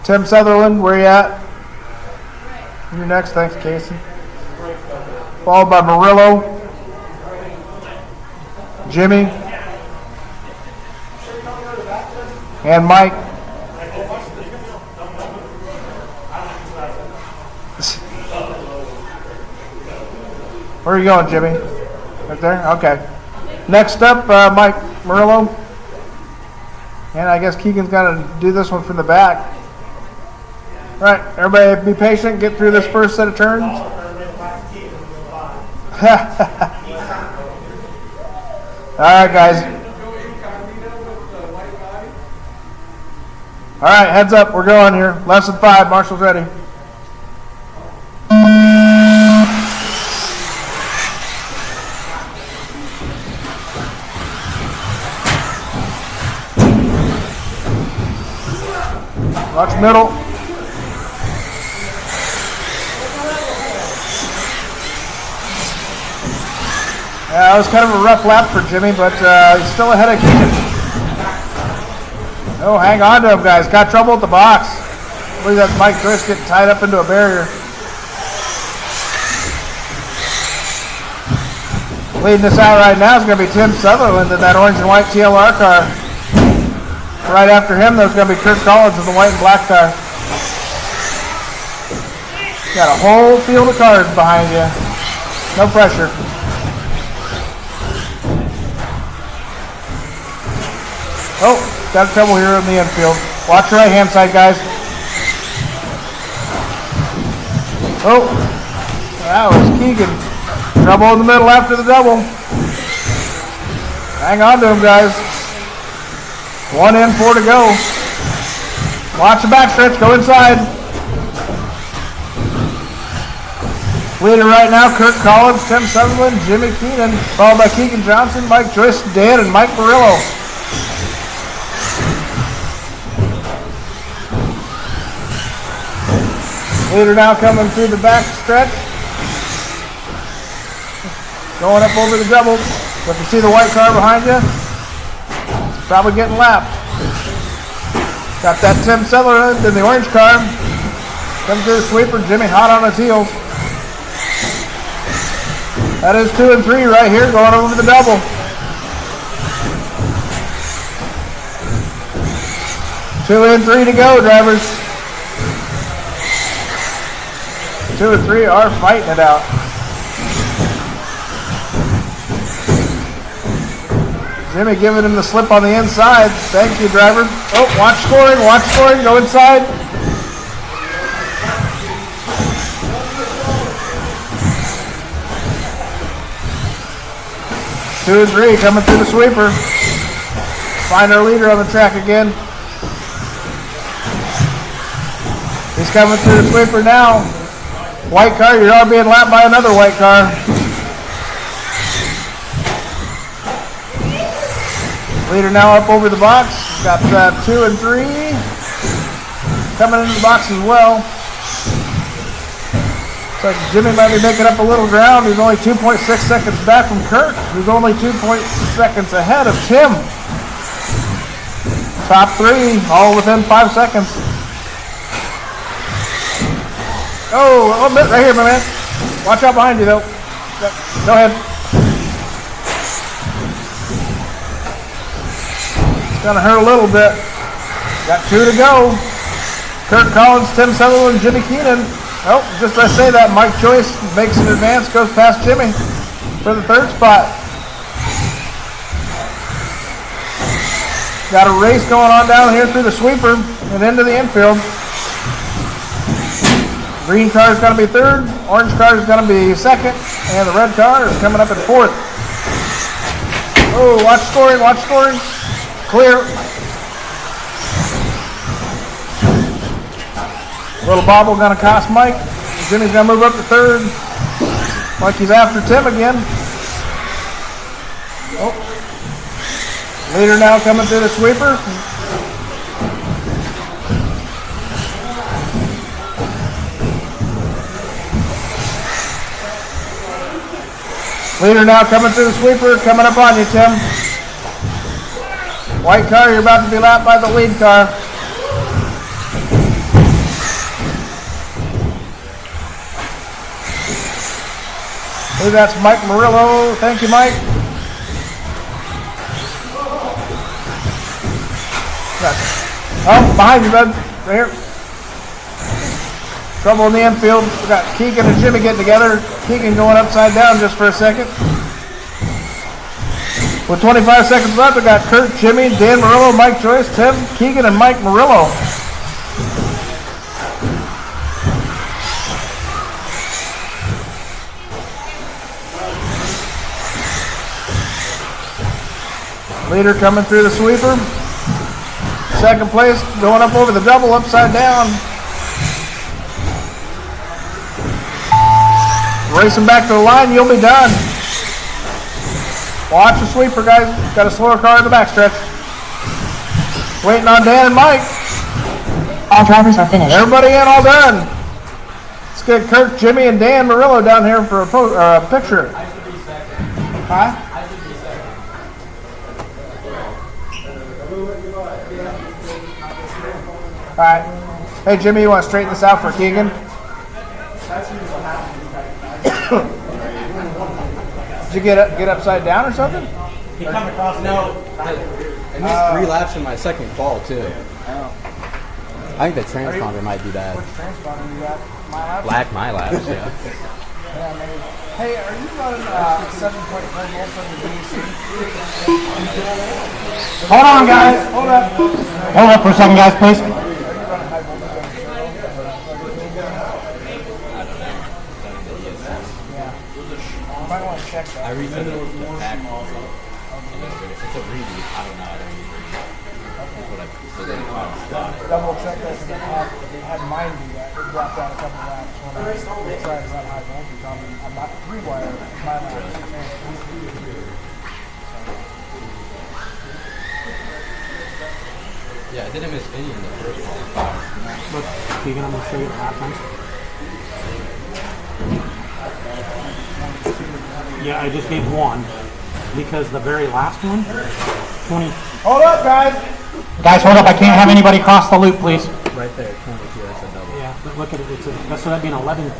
C: Tim Sutherland, where you at? You're next. Thanks, Casey. Followed by Murillo. Jimmy. And Mike. Where are you going, Jimmy? Right there? Okay. Next up, Mike Murillo. And I guess Keegan's going to do this one from the back. All right, everybody be patient. Get through this first set of turns. All right, guys. All right, heads up. We're going here. Lesson 5. Marshall's ready. Watch middle. Yeah, that was kind of a rough lap for Jimmy, but he's still ahead of Keegan. Oh, hang on to him, guys. Got trouble at the box. I believe that's Mike Joyce getting tied up into a barrier. Leading this out right now is going to be Tim Sutherland in that orange and white TLR car. Right after him, there's going to be Kirk Collins in the white and black car. Got a whole field of cars behind you. No pressure. Oh, got trouble here in the infield. Watch your right hand side, guys. Oh, that was Keegan. Trouble in the middle after the double. Hang on to him, guys. 1 in, 4 to go. Watch the backstretch. Go inside. Leader right now, Kirk Collins, Tim Sutherland, Jimmy Keenan, followed by Keegan Johnson, Mike Joyce, Dan, and Mike Murillo. Leader now coming through the back stretch. Going up over the double. But you see the white car behind you? It's probably getting lapped. Got that Tim Sutherland in the orange car. Comes through the sweeper. Jimmy hot on his heels. That is 2 and 3 right here going over the double. Two and 3 to go, drivers. 2 and 3 are fighting it out. Jimmy giving him the slip on the inside. Thank you, driver. Oh, watch scoring, go inside. 2 and 3 coming through the sweeper. Find our leader on the track again. He's coming through the sweeper now. White car, you're all being lapped by another white car. Leader now up over the box. Got 2 and 3 coming into the box as well. Looks like Jimmy might be making up a little ground. He's only 2.6 seconds back from Kurt, who's only 2 seconds ahead of Tim. Top 3, all within 5 seconds. Oh, a little bit right here, my man. Watch out behind you, though. Go ahead. It's going to hurt a little bit. Got 2 to go. Kurt Collins, Tim Sutherland, Jimmy Keenan. Oh, just as I say that, Mike Joyce makes an advance, goes past Jimmy for the 3rd spot. Got a race going on down here through the sweeper and into the infield. Green car is going to be 3rd, orange car is going to be 2nd, and the red car is coming up in 4th. Oh, watch scoring, watch scoring. Clear. Little bobble going to cost Mike. Jimmy's going to move up to 3rd. Mikey's after Tim again. Oh. Leader now coming through the sweeper. Leader now coming through the sweeper, coming up on you, Tim. White car, you're about to be lapped by the lead car. I believe that's Mike Murillo. Thank you, Mike. Oh, behind you, bud. Right here. Trouble in the infield. We got Keegan and Jimmy getting together. Keegan going upside down just for a second. With 25 seconds left, we got Kurt, Jimmy, Dan Murillo, Mike Joyce, Tim, Keegan, and Mike Murillo. Leader coming through the sweeper. 2nd place going up over the double upside down. Racing back to the line, you'll be done. Watch the sweeper, guys. Got a slower car in the backstretch. Waiting on Dan and Mike.
B: All drivers are finished.
C: Everybody in, all done. Let's get Kirk, Jimmy, and Dan Murillo down here for a picture. Huh? All right. Hey, Jimmy, you want to straighten this out for Keegan? Did you get upside down or something?
E: He come across.
F: No. I missed 3 laps in my 2nd qual, too. I think the transponder might be bad.
C: Which transponder you got? My lap?
F: Black my laps, yeah.
C: Yeah, maybe. Hey, are you running 7.4 volts on the DC?
A: Hold on, guys.
C: Hold up.
A: Hold up for a second, guys, please.
C: Are you running high voltage on the show? Yeah. You might want to check that.
F: I reset the pack also. If it's a redo, I don't know. I don't use redo. That's what I
C: Double check that because they had mine do that. It dropped down a couple laps when I tried to run high voltage on them. I'm not 3-wire. My lap.
F: Yeah, I didn't miss any in the first one.
A: Look, Keegan, I'm going to show you the lap times. Yeah, I just gave 1 because the very last one, 20.
C: Hold up, guys.
A: Guys, hold up. I can't have anybody cross the loop, please.
F: Right there, 22, that's a double.
A: Yeah, but look at it. So that'd be an 11-2.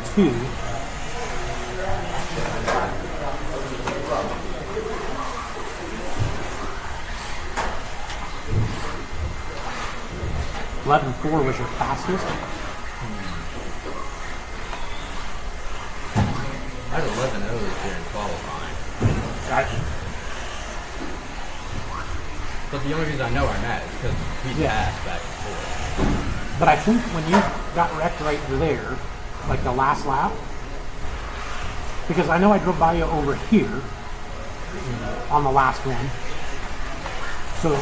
A: $11.4 was your fastest.
F: I had 11.0 during qualifying. But the only reason I know I'm at is because we passed back and forth.
A: But I think when you got wrecked right there, like the last lap, because I know I drove by you over here, on the last one. So,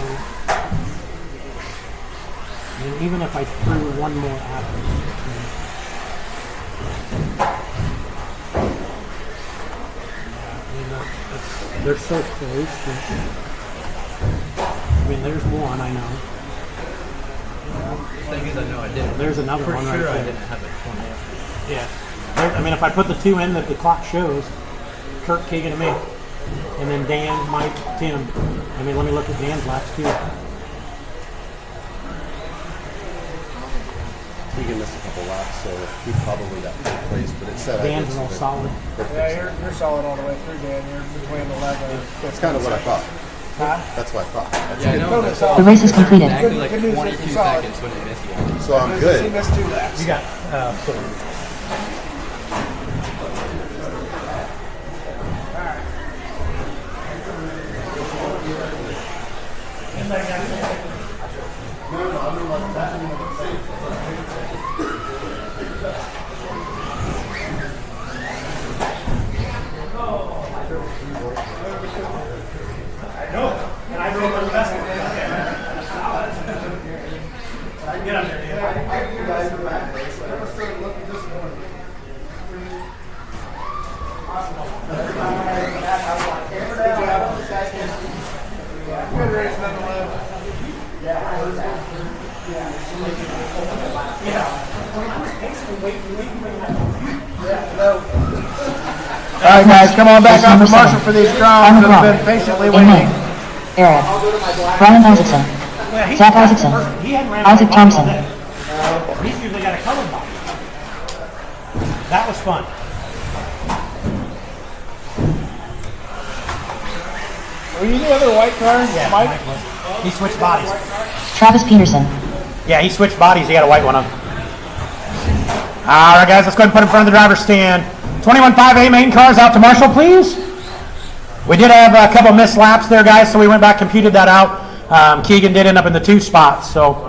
A: and even if I threw one more after, they're so close. I mean, there's one, I know.
F: The thing is, I know I didn't.
A: There's another
F: For
A: one
F: sure,
A: right
F: I
A: there.
F: didn't have a 20.
A: Yeah. I mean, if I put the two in that the clock shows, Kurt, Keegan, and me, and then Dan, Mike, Tim. I mean, let me look at Dan's laps too.
I: Keegan missed a couple laps, so he probably got third place, but it said
A: Dan's
I: I
A: real
I: did
A: solid.
C: Yeah, you're solid all the way through, Dan. You're between 11 and 15.
I: That's kind of what I thought.
C: Huh?
I: That's what I thought.
F: Yeah, I know. That's
B: The race is completed.
F: exactly like
C: Good news is
F: 22
C: you're solid.
F: seconds when it missed you.
I: So I'm
C: He
I: good.
C: missed 2 laps.
A: You got and I drove the best. Get up there, Dan.
C: Good race, nonetheless. All right, guys, come on back off the marshal for these crowns that have been patiently waiting.
B: Amen. Eric. Brian Isaacson. Zach Isaacson.
A: He hadn't ran
B: Isaac
A: my bike all
B: Thompson.
A: day. He's usually got a colored bike. That was fun.
C: Were you the other white car,
A: Yeah,
C: Mike?
A: Mike was. He switched bodies.
B: Travis Peterson.
A: Yeah, he switched bodies. He got a white one on. All right, guys, let's go ahead and put in front of the driver's stand. 21.5A main cars out to Marshall, please. We did have a couple missed laps there, guys, so we went back, computed that out. Keegan did end up in the 2 spots. So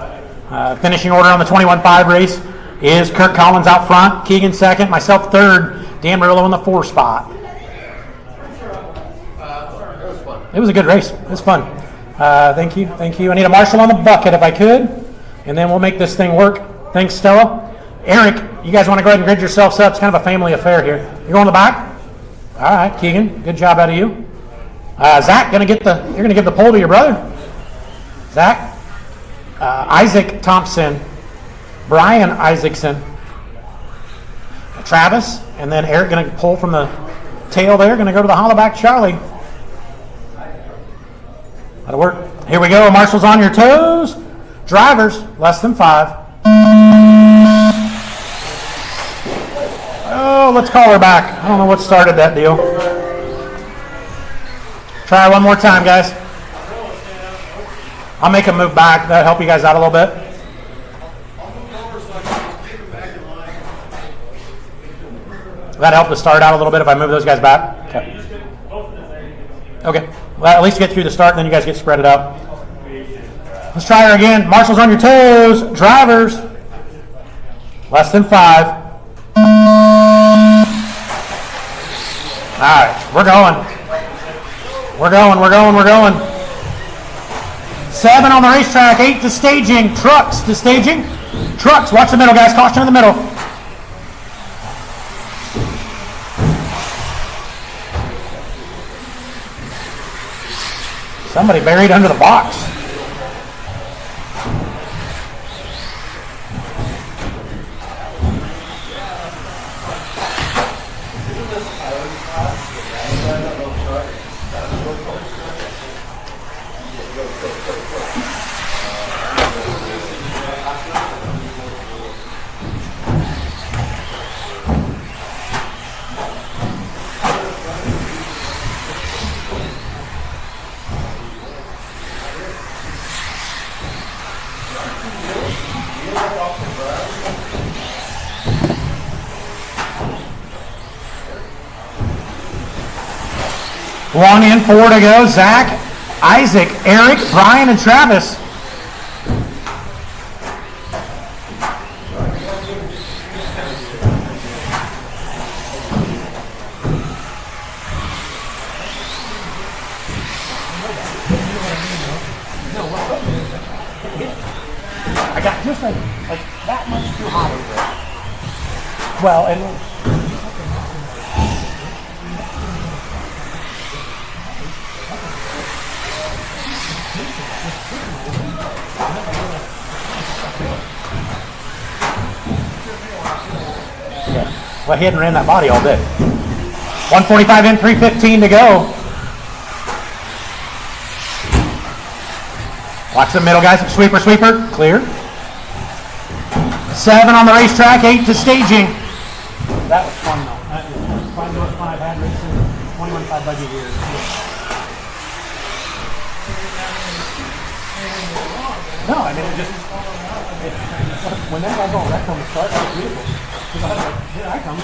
A: finishing order on the 21.5 race is Kurt Collins out front, Keegan second, myself third, Dan Murillo in the 4 spot. It was a good race. It was fun. Thank you. Thank you. I need a marshal on the bucket if I could, and then we'll make this thing work. Thanks, Stella. Eric, you guys want to go ahead and grid yourselves up? It's kind of a family affair here. You going to the back? All right, Keegan. Good job out of you. Zach, you're gonna give the pole to your brother. Zach, Isaac Thompson, Brian Isaacson, Travis, and then Eric gonna pull from the tail there. Gonna go to the hollaback Charlie. That'll work. Here we go. Marshals on your toes. Drivers, less than 5. Oh, let's call her back. I don't know what started that deal. Try one more time, guys. I'll make them move back. That'll help you guys out a little bit. That help to start out a little bit if I move those guys back? Okay. Okay. Well, at least get through the start, and then you guys get spread it out. Let's try her again. Marshals on your toes. Drivers, less than 5. All right, we're going. We're going. 7 on the racetrack, 8 to staging. Trucks to staging. Trucks, watch the middle, guys. Caution in the middle. Somebody buried under the box. One in, 4 to go. Zach, Isaac, Eric, Brian, and Travis. Well, and well, he hadn't ran that body all day. 145 in, 315 to go. Watch the middle, guys. Sweeper, sweeper. Clear. 7 on the racetrack, 8 to staging. That was fun, though. That was fun. I've had racing 21.5 budget years. No, I mean, it just... when that guy going wreck on the start, that was beautiful. Because I was like, here I come.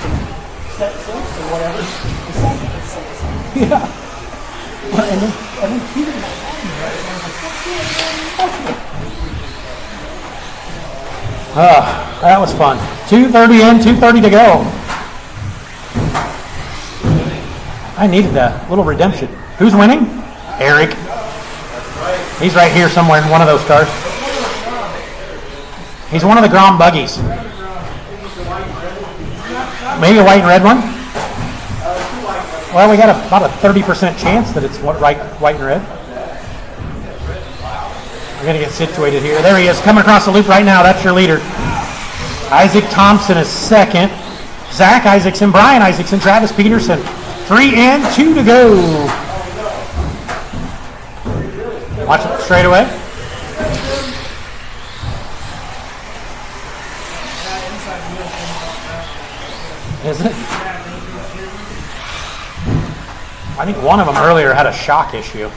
A: Set 6 or whatever. Yeah. And then he didn't have me, right? And I was like, that was fun. 2:30 in, 2:30 to go. I needed that little redemption. Who's winning? Eric. He's right here somewhere in one of those cars. He's one of the Grom buggies. Maybe a white and red one? Well, we got about a 30% chance that it's white and red. We're going to get situated here. There he is, coming across the loop right now. That's your leader. Isaac Thompson is second. Zach Isaacson, Brian Isaacson, Travis Peterson. 3 in, 2 to go. Watch it straight away. Is it? I think one of them earlier had a shock issue.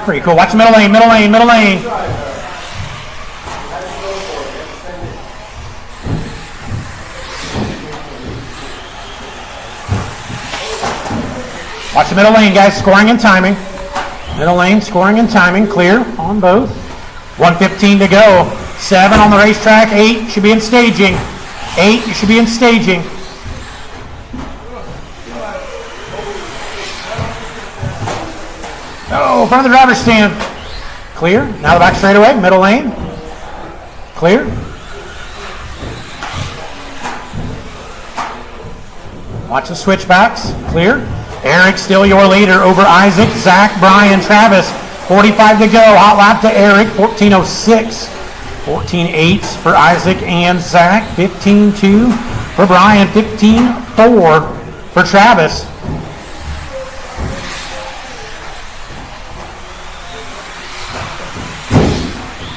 A: Pretty cool. Watch the middle lane, middle lane, middle lane. Watch the middle lane, guys. Scoring and timing. Middle lane, scoring and timing. Clear on both. 1:15 to go. 7 on the racetrack. 8 should be in staging. 8 you should be in staging. Oh, front of the driver's stand. Clear. Now the back straightaway. Middle lane. Clear. Watch the switchbacks. Clear. Eric still your leader over Isaac, Zach, Brian, Travis. 45 to go. Hot lap to Eric. 14:06. 14:08 for Isaac and Zach. 15:2 for Brian. 15:4 for Travis.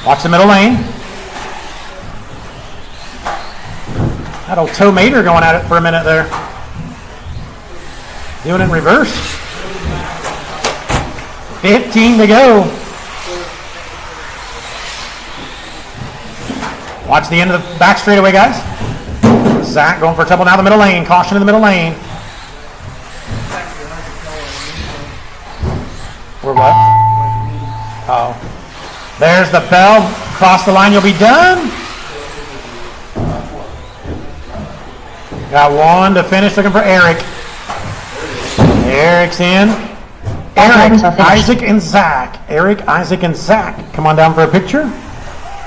A: Watch the middle lane. That old Toe Mater going at it for a minute there. Doing it in reverse. 15 to go. Watch the end of the back straightaway, guys. Zach going for trouble now. The middle lane. Caution in the middle lane. We're what? Oh. There's the bell. Cross the line. You'll be done. Got one to finish. Looking for Eric. Eric's in. Eric, Isaac, and Zach. Eric, Isaac, and Zach. Come on down for a picture.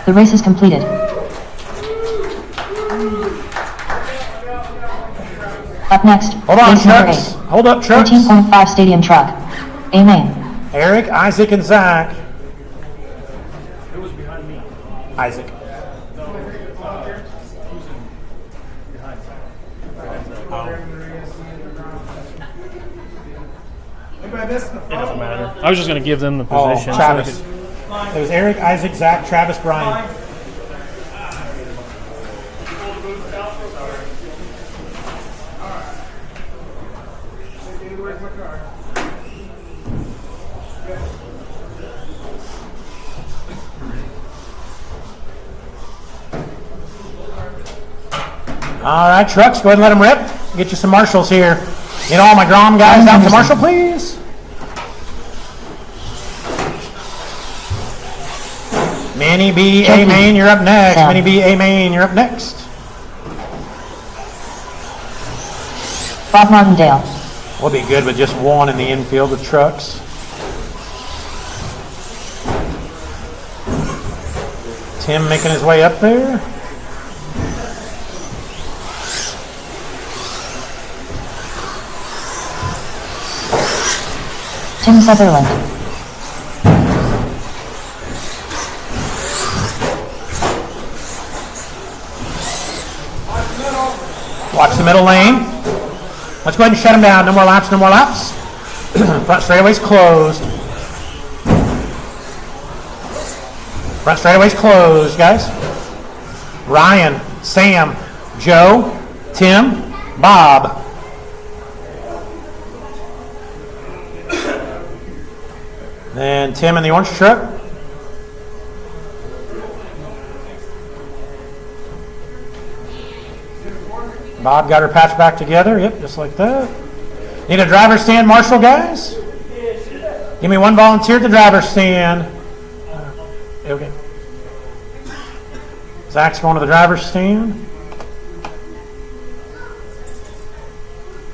B: The race is completed. Up next,
A: Hold on,
B: race number
A: trucks.
B: 8.
A: Hold up, trucks.
B: 13.5 stadium truck. Amen.
A: Eric, Isaac, and Zach.
H: Who was behind me?
A: Isaac.
H: It doesn't matter. I was just going to give them the
A: Oh,
H: position.
A: Travis.
H: So
A: It was Eric, Isaac, Zach, Travis, Brian. All right, trucks, go ahead and let them rip. Get you some marshals here. Get all my Grom guys out to marshal, please. Manny B. A. Main, you're up next. Manny B. A. Main, you're up next.
B: Bob Martindale.
A: We'll be good with just one in the infield with trucks. Tim making his way up there.
B: Tim Sutherland.
A: Watch the middle lane. Let's go ahead and shut him down. No more laps, no more laps. Front straightaway's closed. Front straightaway's closed, guys. Ryan, Sam, Joe, Tim, Bob. Then Tim in the orange truck. Bob got her patch back together. Yep, just like that. Need a driver's stand, Marshall, guys? Give me one volunteer at the driver's stand. Okay. Zach's going to the driver's stand.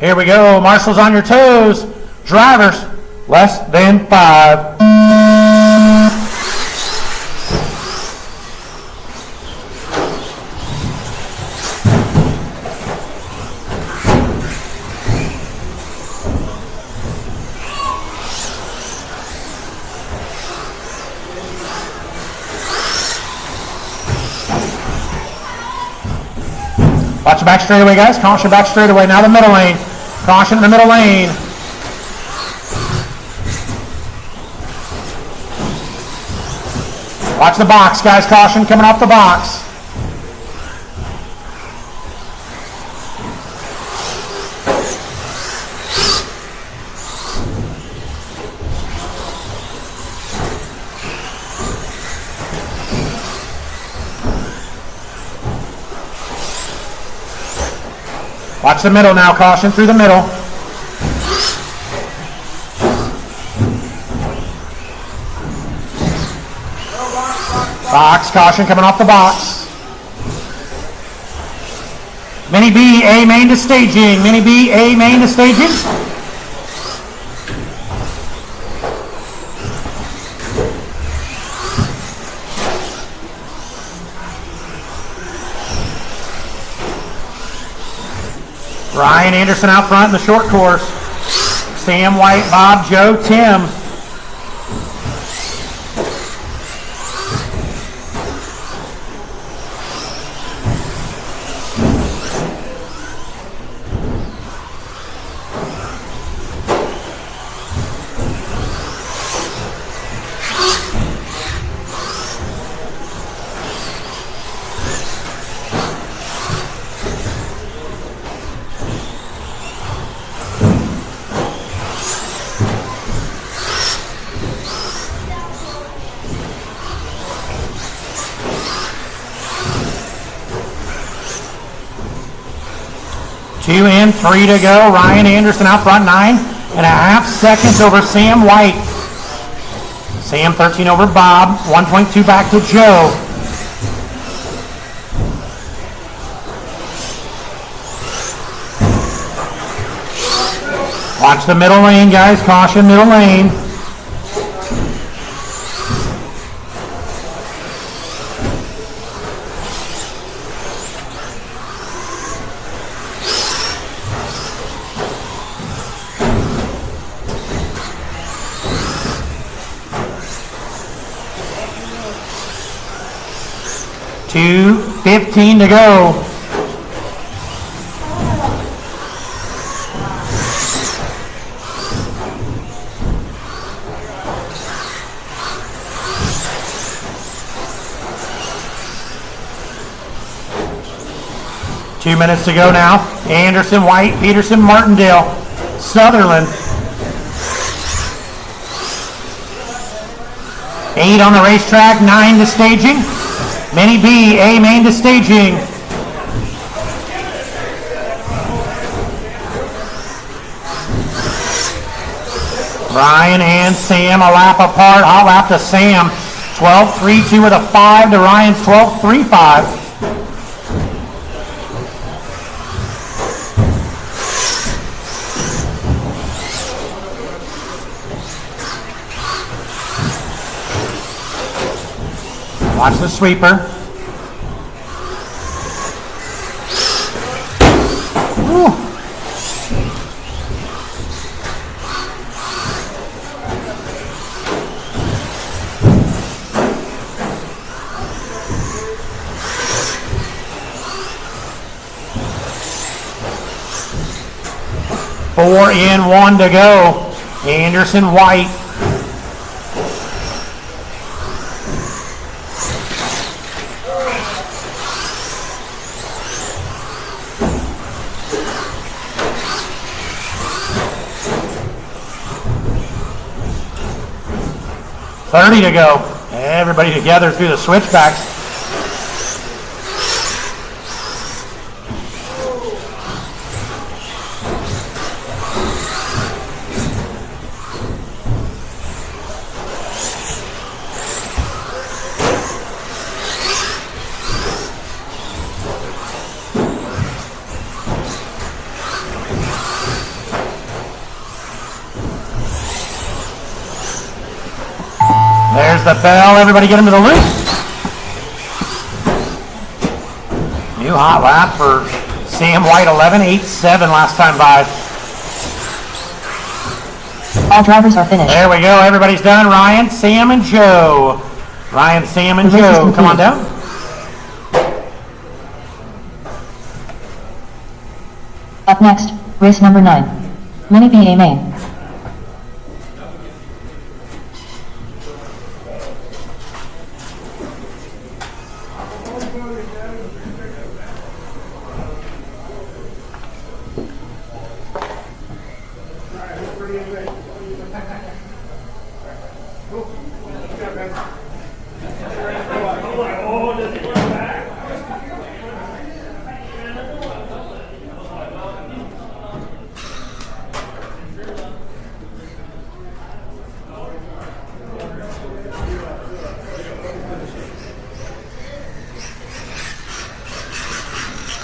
A: Here we go. Marshall's on your toes. Drivers, less than 5. Watch the back straightaway, guys. Caution back straightaway. Now the middle lane. Caution in the middle lane. Watch the box, guys. Caution coming off the box. Watch the middle now. Caution through the middle. Box. Caution coming off the box. Mini B, A main to staging. Mini B, A main to staging. Ryan Anderson out front in the short course. Sam White, Bob, Joe, Tim. Two and 3 to go. Ryan Anderson out front, 9.5 seconds over Sam White. Sam 13 over Bob, 1.2 back to Joe. Watch the middle lane, guys. Caution, middle lane. .2:15 to go. Two minutes to go now. Anderson, White, Peterson, Martindale, Sutherland. 8 on the racetrack, 9 to staging. Mini B, A main to staging. Brian and Sam a lap apart. Hot lap to Sam. 12.32 with a 5 to Ryan's 12.35. Watch the sweeper. Woo. Four in, one to go. Anderson White. $30 to go. Everybody together through the switchbacks. There's the bell. Everybody get him to the loop. New hot lap for Sam White, 11.87 last time by.
B: All drivers are finished.
A: There we go. Everybody's done. Ryan, Sam, and Joe. Ryan, Sam, and
B: The race is
A: Joe. Come on
B: complete.
A: down.
B: Up next, race number 9. Mini BA main.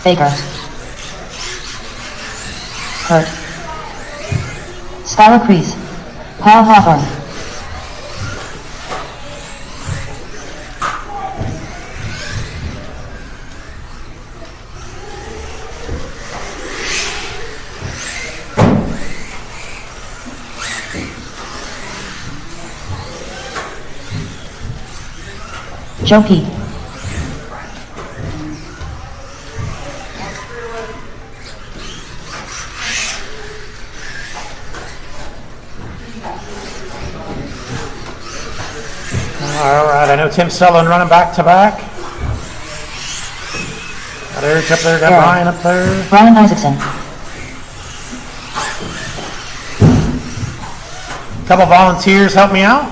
B: Baker. Kurt. Skylar Kreese. Paul Hawthorne. Joe P.
A: All right, I know Tim Sullivan running back to back. Got Eric up there, got
B: Yeah.
A: Brian up there.
B: Brian Isaacson.
A: Couple volunteers help me out.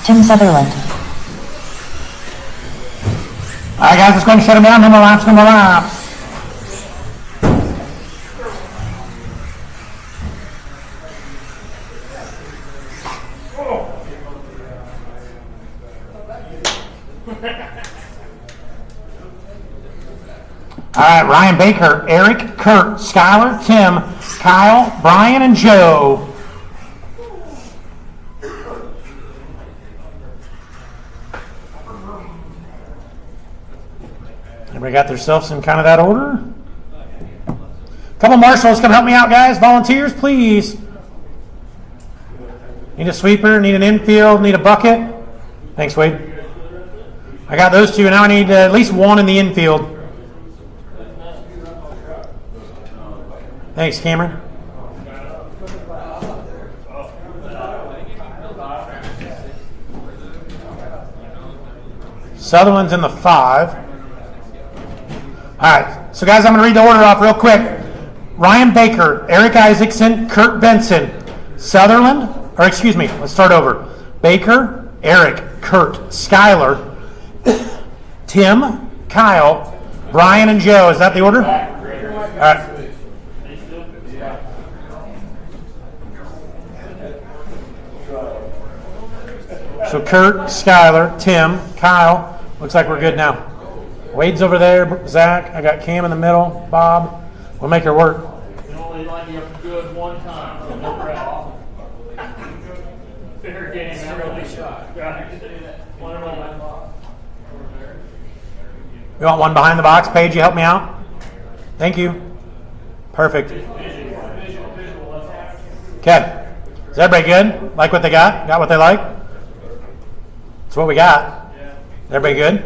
B: Tim Sutherland.
A: All right, guys, let's go and shut him down. No more laps, no more laps. All right, Ryan Baker, Eric, Kurt, Skylar, Tim, Kyle, Brian, and Joe. Everybody got themselves in kind of that order? Couple marshals, come help me out, guys. Volunteers, please. Need a sweeper, need an infield, need a bucket. Thanks, Wade. I got those two, and now I need at least one in the infield. Thanks, Cameron. Sutherland's in the 5. All right, so guys, I'm going to read the order off real quick. Ryan Baker, Eric Isaacson, Kurt Benson, Sutherland, or excuse me, let's start over. Baker, Eric, Kurt, Skylar, Tim, Kyle, Brian, and Joe. Is that the order? All right. So Kurt, Skylar, Tim, Kyle. Looks like we're good now. Wade's over there. Zach. I got Cam in the middle. Bob. We'll make her work.
H: You only line you up good one time. So no problem. Fair game. Really shot. One and all.
A: You want one behind the box? Paige, you help me out? Thank you. Perfect. Okay. Is everybody good? Like what they got? Got what they like? That's what we got. Everybody good?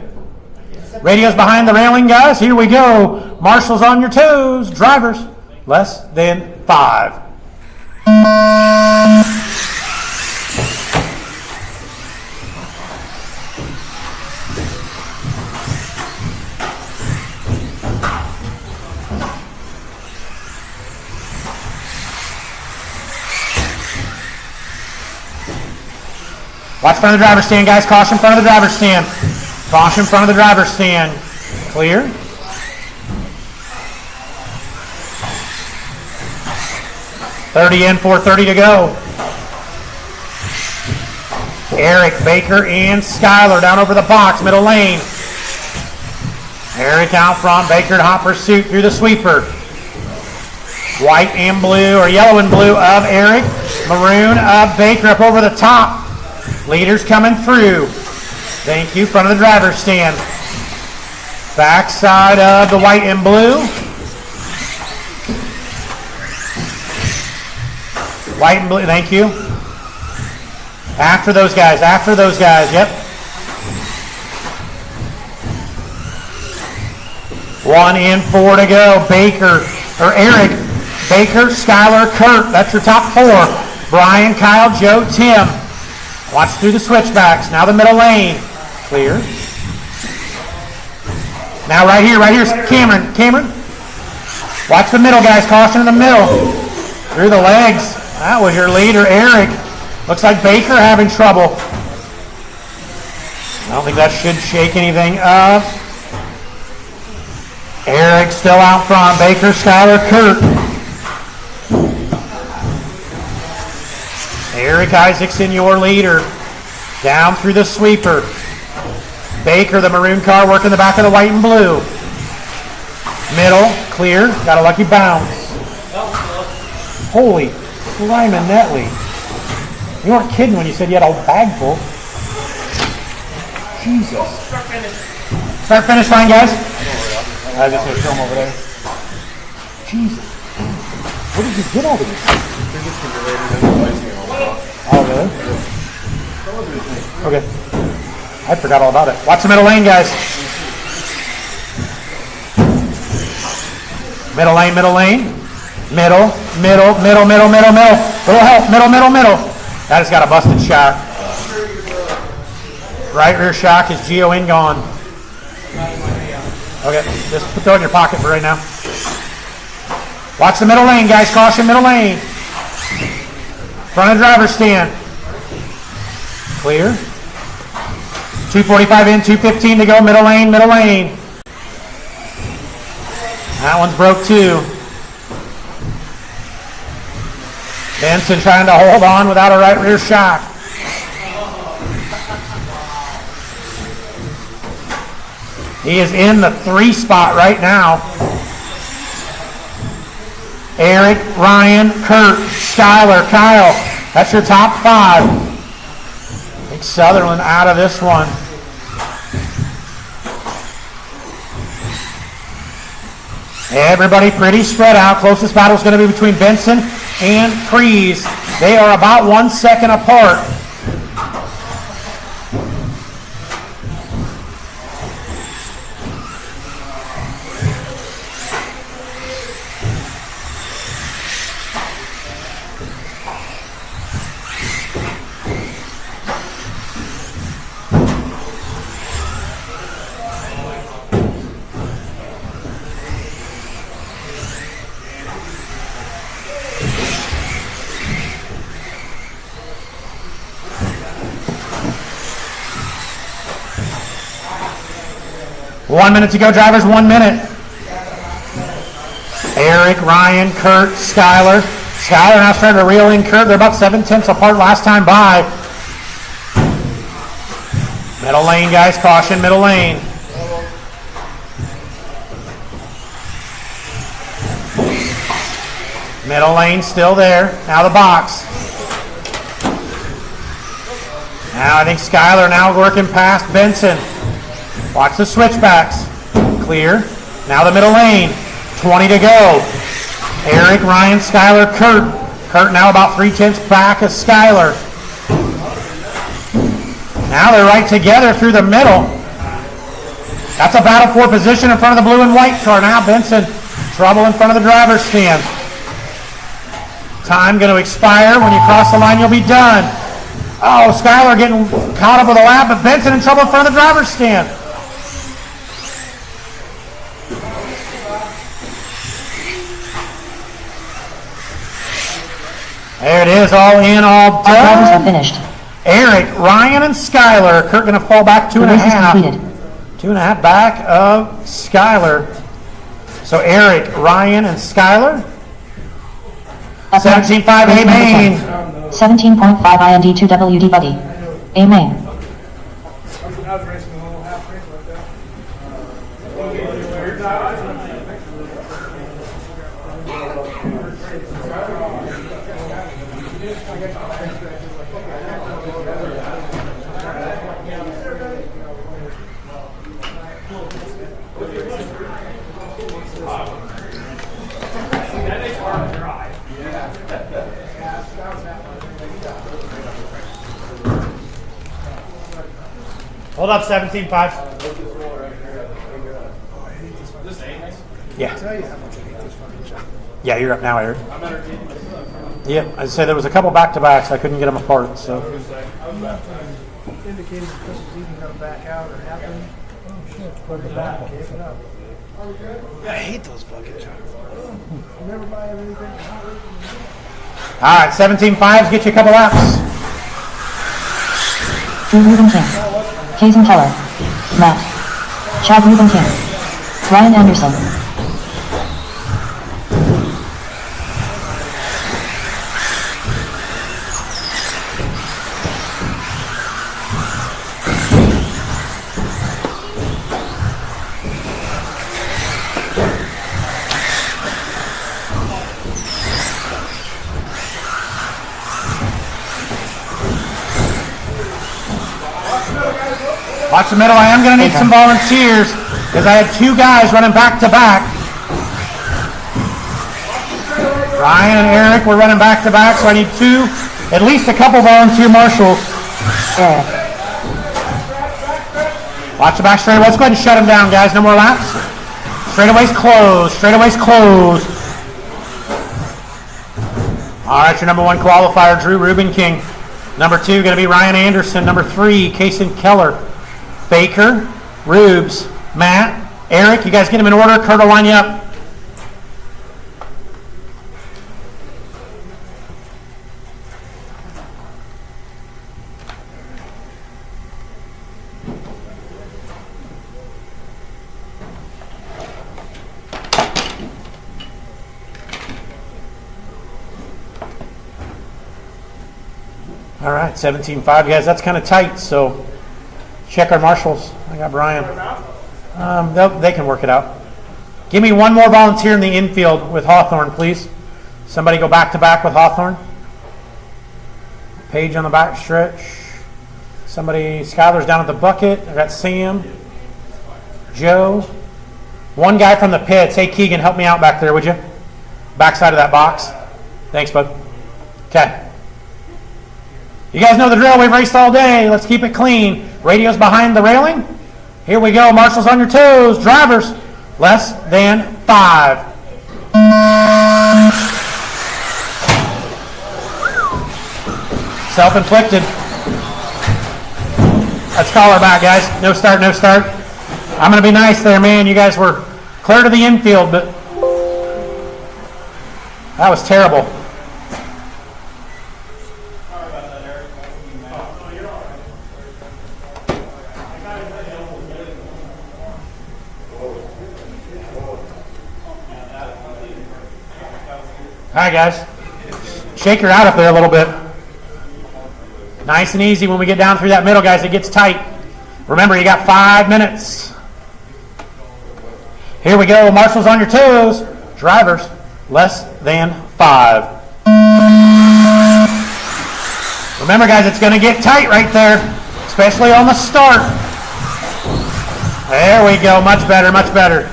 A: Radio's behind the railing, guys. Here we go. Marshals on your toes. Drivers, less than 5. Watch front of the driver's stand, guys. Caution front of the driver's stand. Caution front of the driver's stand. Clear. .30 in, 4:30 to go. Eric, Baker, and Skylar down over the box, middle lane. Eric out front, Baker in hot pursuit through the sweeper. White and blue, or yellow and blue of Eric. Maroon of Baker up over the top. Leaders coming through. Thank you. Front of the driver's stand. Backside of the white and blue. White and blue. Thank you. After those guys. After those guys. Yep. 1 in, 4 to go. Baker, or Eric, Baker, Skylar, Kurt. That's your top 4. Brian, Kyle, Joe, Tim. Watch through the switchbacks. Now the middle lane. Clear. Now right here's Cameron. Cameron. Watch the middle, guys. Caution in the middle. Through the legs. That was your leader, Eric. Looks like Baker having trouble. I don't think that should shake anything up. Eric still out front. Baker, Skylar, Kurt. Eric Isaacson, your leader. Down through the sweeper. Baker, the maroon car, working the back of the white and blue. Middle, clear. Got a lucky bounce. Holy Lyman Netley. You weren't kidding when you said you had a bag full. Jesus. Start finish line, guys. I just gonna show them over there. Jesus. Where did you get all these? Oh, really? Okay. I forgot all about it. Watch the middle lane, guys. Middle lane, middle lane. Middle, middle, middle, middle, middle, middle. Little help, middle, middle, middle. That has got a busted shock. Right rear shock is Geo in gone. Okay, just throw it in your pocket for right now. Watch the middle lane, guys. Caution, middle lane. Front of driver's stand. Clear. 2:45 in, 2:15 to go. Middle lane, middle lane. That one's broke too. Benson trying to hold on without a right rear shock. He is in the 3 spot right now. Eric, Ryan, Kurt, Skylar, Kyle. That's your top 5. I think Sutherland out of this one. Everybody pretty spread out. Closest battle is going to be between Benson and Kreese. They are about 1 second apart. 1 minute to go, drivers, 1 minute. Eric, Ryan, Kurt, Skylar. Skylar now starting to reel in Kurt. They're about 7/10 apart last time by. Middle lane, guys. Caution, middle lane. Middle lane still there. Now the box. Now I think Skylar now working past Benson. Watch the switchbacks. Clear. Now the middle lane. 20 to go. Eric, Ryan, Skylar, Kurt. Kurt now about 3/10 back of Skylar. Now they're right together through the middle. That's a battle for position in front of the blue and white car. Now Benson, trouble in front of the driver's stand. Time going to expire. When you cross the line, you'll be done. Oh, Skylar getting caught up with a lap, but Benson in trouble in front of the driver's stand. There it is, all in, all
B: All drivers have
A: done.
B: finished.
A: Eric, Ryan, and Skylar. Kurt going to fall back
B: The race is
A: 2.5.
B: completed.
A: 2.5 back of Skylar. So Eric, Ryan, and Skylar.
B: Up next,
A: 17.5
B: race
A: A
B: number
A: main.
B: 10. 17.5 IND to WD Buddy. A main.
C: I was racing a little half race like that.
A: Hold up, 17.5. Yeah. Yeah, you're up now, Eric. Yep, I said there was a couple back-to-backs. I couldn't get them apart, so.
C: Indicating that this was even going to back out or happen. Oh shit, put the back, gave it up. I hate those fucking chucks. Never buy anything.
A: All right, 17.5s, get you a couple laps.
B: Drew Ruben King. Kaysen Keller. Matt. Chad Ruben King. Ryan Anderson.
A: Watch the middle. I am going to need some volunteers because I had two guys running back to back. Ryan and Eric were running back to back, so I need two, at least a couple volunteer marshals.
B: Eric.
A: Watch the back straightaway. Let's go ahead and shut them down, guys. No more laps. Straightaway's closed. Straightaway's closed. All right, your number one qualifier, Drew Ruben King. Number two, going to be Ryan Anderson. Number three, Kaysen Keller. Baker, Rubes, Matt, Eric. You guys get them in order. Kurt will line you up. All right, 17.5, guys. That's kind of tight, so check our marshals. I got Brian. They can work it out. Give me one more volunteer in the infield with Hawthorne, please. Somebody go back to back with Hawthorne. Page on the back stretch. Somebody, Skylar's down at the bucket. I got Sam, Joe. One guy from the pits. Hey, Keegan, help me out back there, would you? Backside of that box. Thanks, bud. Okay. You guys know the drill. We've raced all day. Let's keep it clean. Radio's behind the railing. Here we go. Marshals on your toes. Drivers, less than 5. Self-inflicted. Let's call her back, guys. No start, no start. I'm going to be nice there, man. You guys were clear to the infield, but that was terrible. right, guys. Shake her out up there a little bit. Nice and easy when we get down through that middle, guys. It gets tight. Remember, you got 5 minutes. Here we go. Marshals on your toes. Drivers, less than 5. Remember, guys, it's going to get tight right there, especially on the start. There we go. Much better, much better.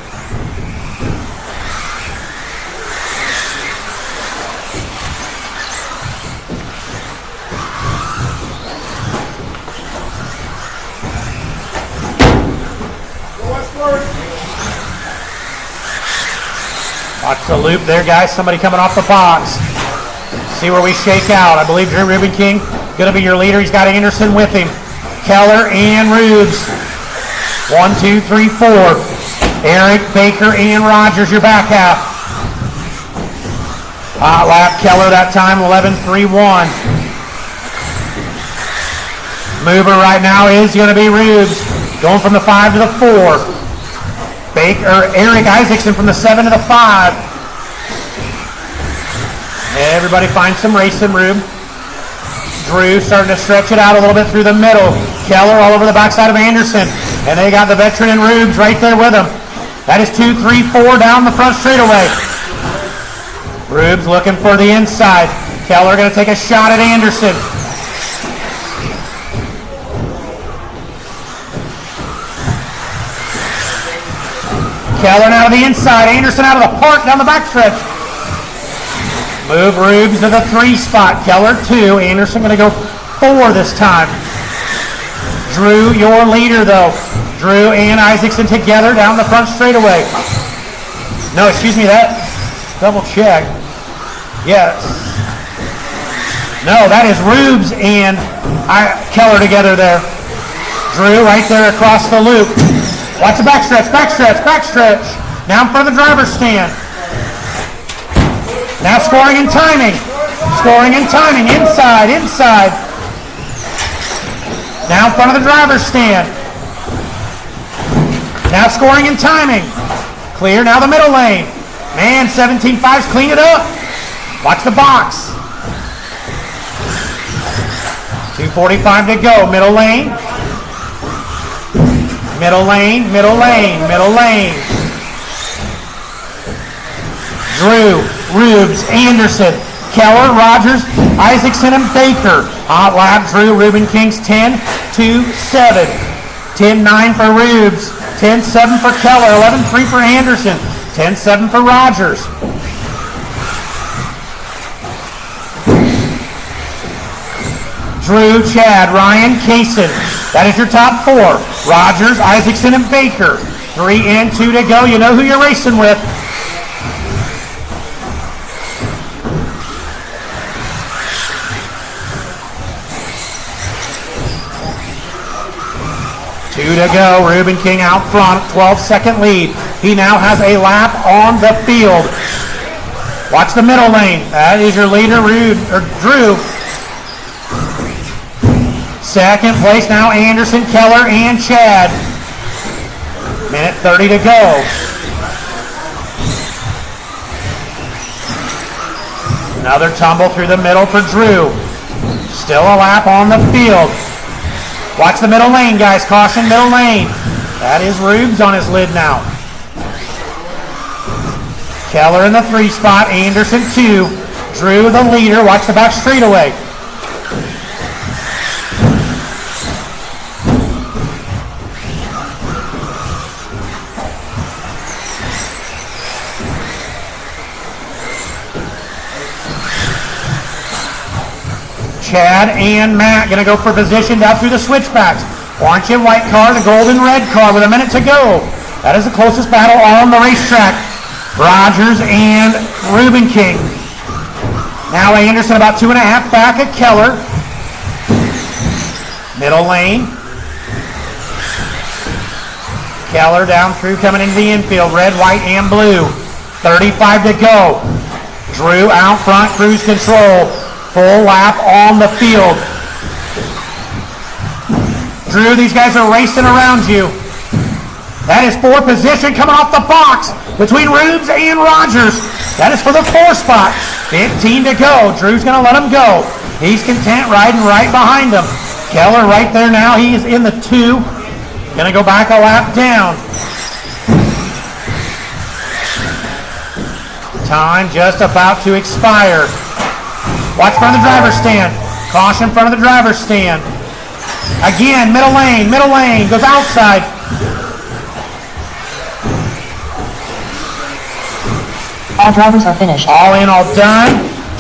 A: Watch the loop there, guys. Somebody coming off the box. See where we shake out. I believe Drew Ruben King going to be your leader. He's got Anderson with him. Keller and Rubes. 1, 2, 3, 4. Eric, Baker, and Rogers, your back half. Hot lap, Keller that time, 11.31. Mover right now is going to be Rubes. Going from the 5 to the 4. Eric Isaacson from the 7 to the 5. Everybody find some racing room. Drew starting to stretch it out a little bit through the middle. Keller all over the backside of Anderson. And they got the veteran and Rubes right there with him. That is 2, 3, 4 down the front straightaway. Rubes looking for the inside. Keller going to take a shot at Anderson. Keller now to the inside. Anderson out of the park down the backstretch. Move Rubes to the 3 spot. Keller 2. Anderson going to go 4 this time. Drew, your leader though. Drew and Isaacson together down the front straightaway. No, excuse me, that. Double check. Yes. No, that is Rubes and Keller together there. Drew right there across the loop. Watch the backstretch, backstretch, backstretch. Now in front of the driver's stand. Now scoring and timing. Scoring and timing. Inside, inside. Now in front of the driver's stand. Now scoring and timing. Clear, now the middle lane. Man, 17.5's clean it up. Watch the box. 2:45 to go. Middle lane. Middle lane, middle lane, middle lane. Drew, Rubes, Anderson, Keller, Rogers, Isaacson, and Baker. Hot lap, Drew, Ruben Kings, 10, 2, 7. 10, 9 for Rubes. 10, 7 for Keller. 11, 3 for Anderson. 10, 7 for Rogers. Drew, Chad, Ryan, Kaysen. That is your top 4. Rogers, Isaacson, and Baker. 3 and 2 to go. You know who you're racing with. Two to go. Ruben King out front. 12-second lead. He now has a lap on the field. Watch the middle lane. That is your leader, Drew. Second place now, Anderson, Keller, and Chad. Minute 30 to go. Another tumble through the middle for Drew. Still a lap on the field. Watch the middle lane, guys. Caution, middle lane. That is Rubes on his lid now. Keller in the 3 spot. Anderson 2. Drew the leader. Watch the back straightaway. Chad and Matt going to go for position down through the switchbacks. Orange and white car, the gold and red car with a minute to go. That is the closest battle on the racetrack. Rogers and Ruben King. Now Anderson about 2.5 back at Keller. Middle lane. Keller down through coming into the infield. Red, white, and blue. 35 to go. Drew out front, cruise control. Full lap on the field. Drew, these guys are racing around you. That is for position coming off the box between Rubes and Rogers. That is for the 4 spot. 15 to go. Drew's going to let him go. He's content riding right behind him. Keller right there now. He is in the 2. Going to go back a lap down. Time just about to expire. Watch front of the driver's stand. Caution front of the driver's stand. Again, middle lane, goes outside.
B: All drivers are finished.
A: All in, all done.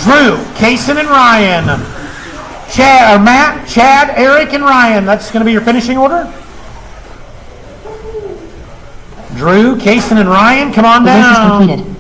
A: Drew, Kaysen, and Ryan. Matt, Chad, Eric, and Ryan. That's going to be your finishing order. Drew, Kaysen, and Ryan, come on
B: The race is
A: down.
B: completed.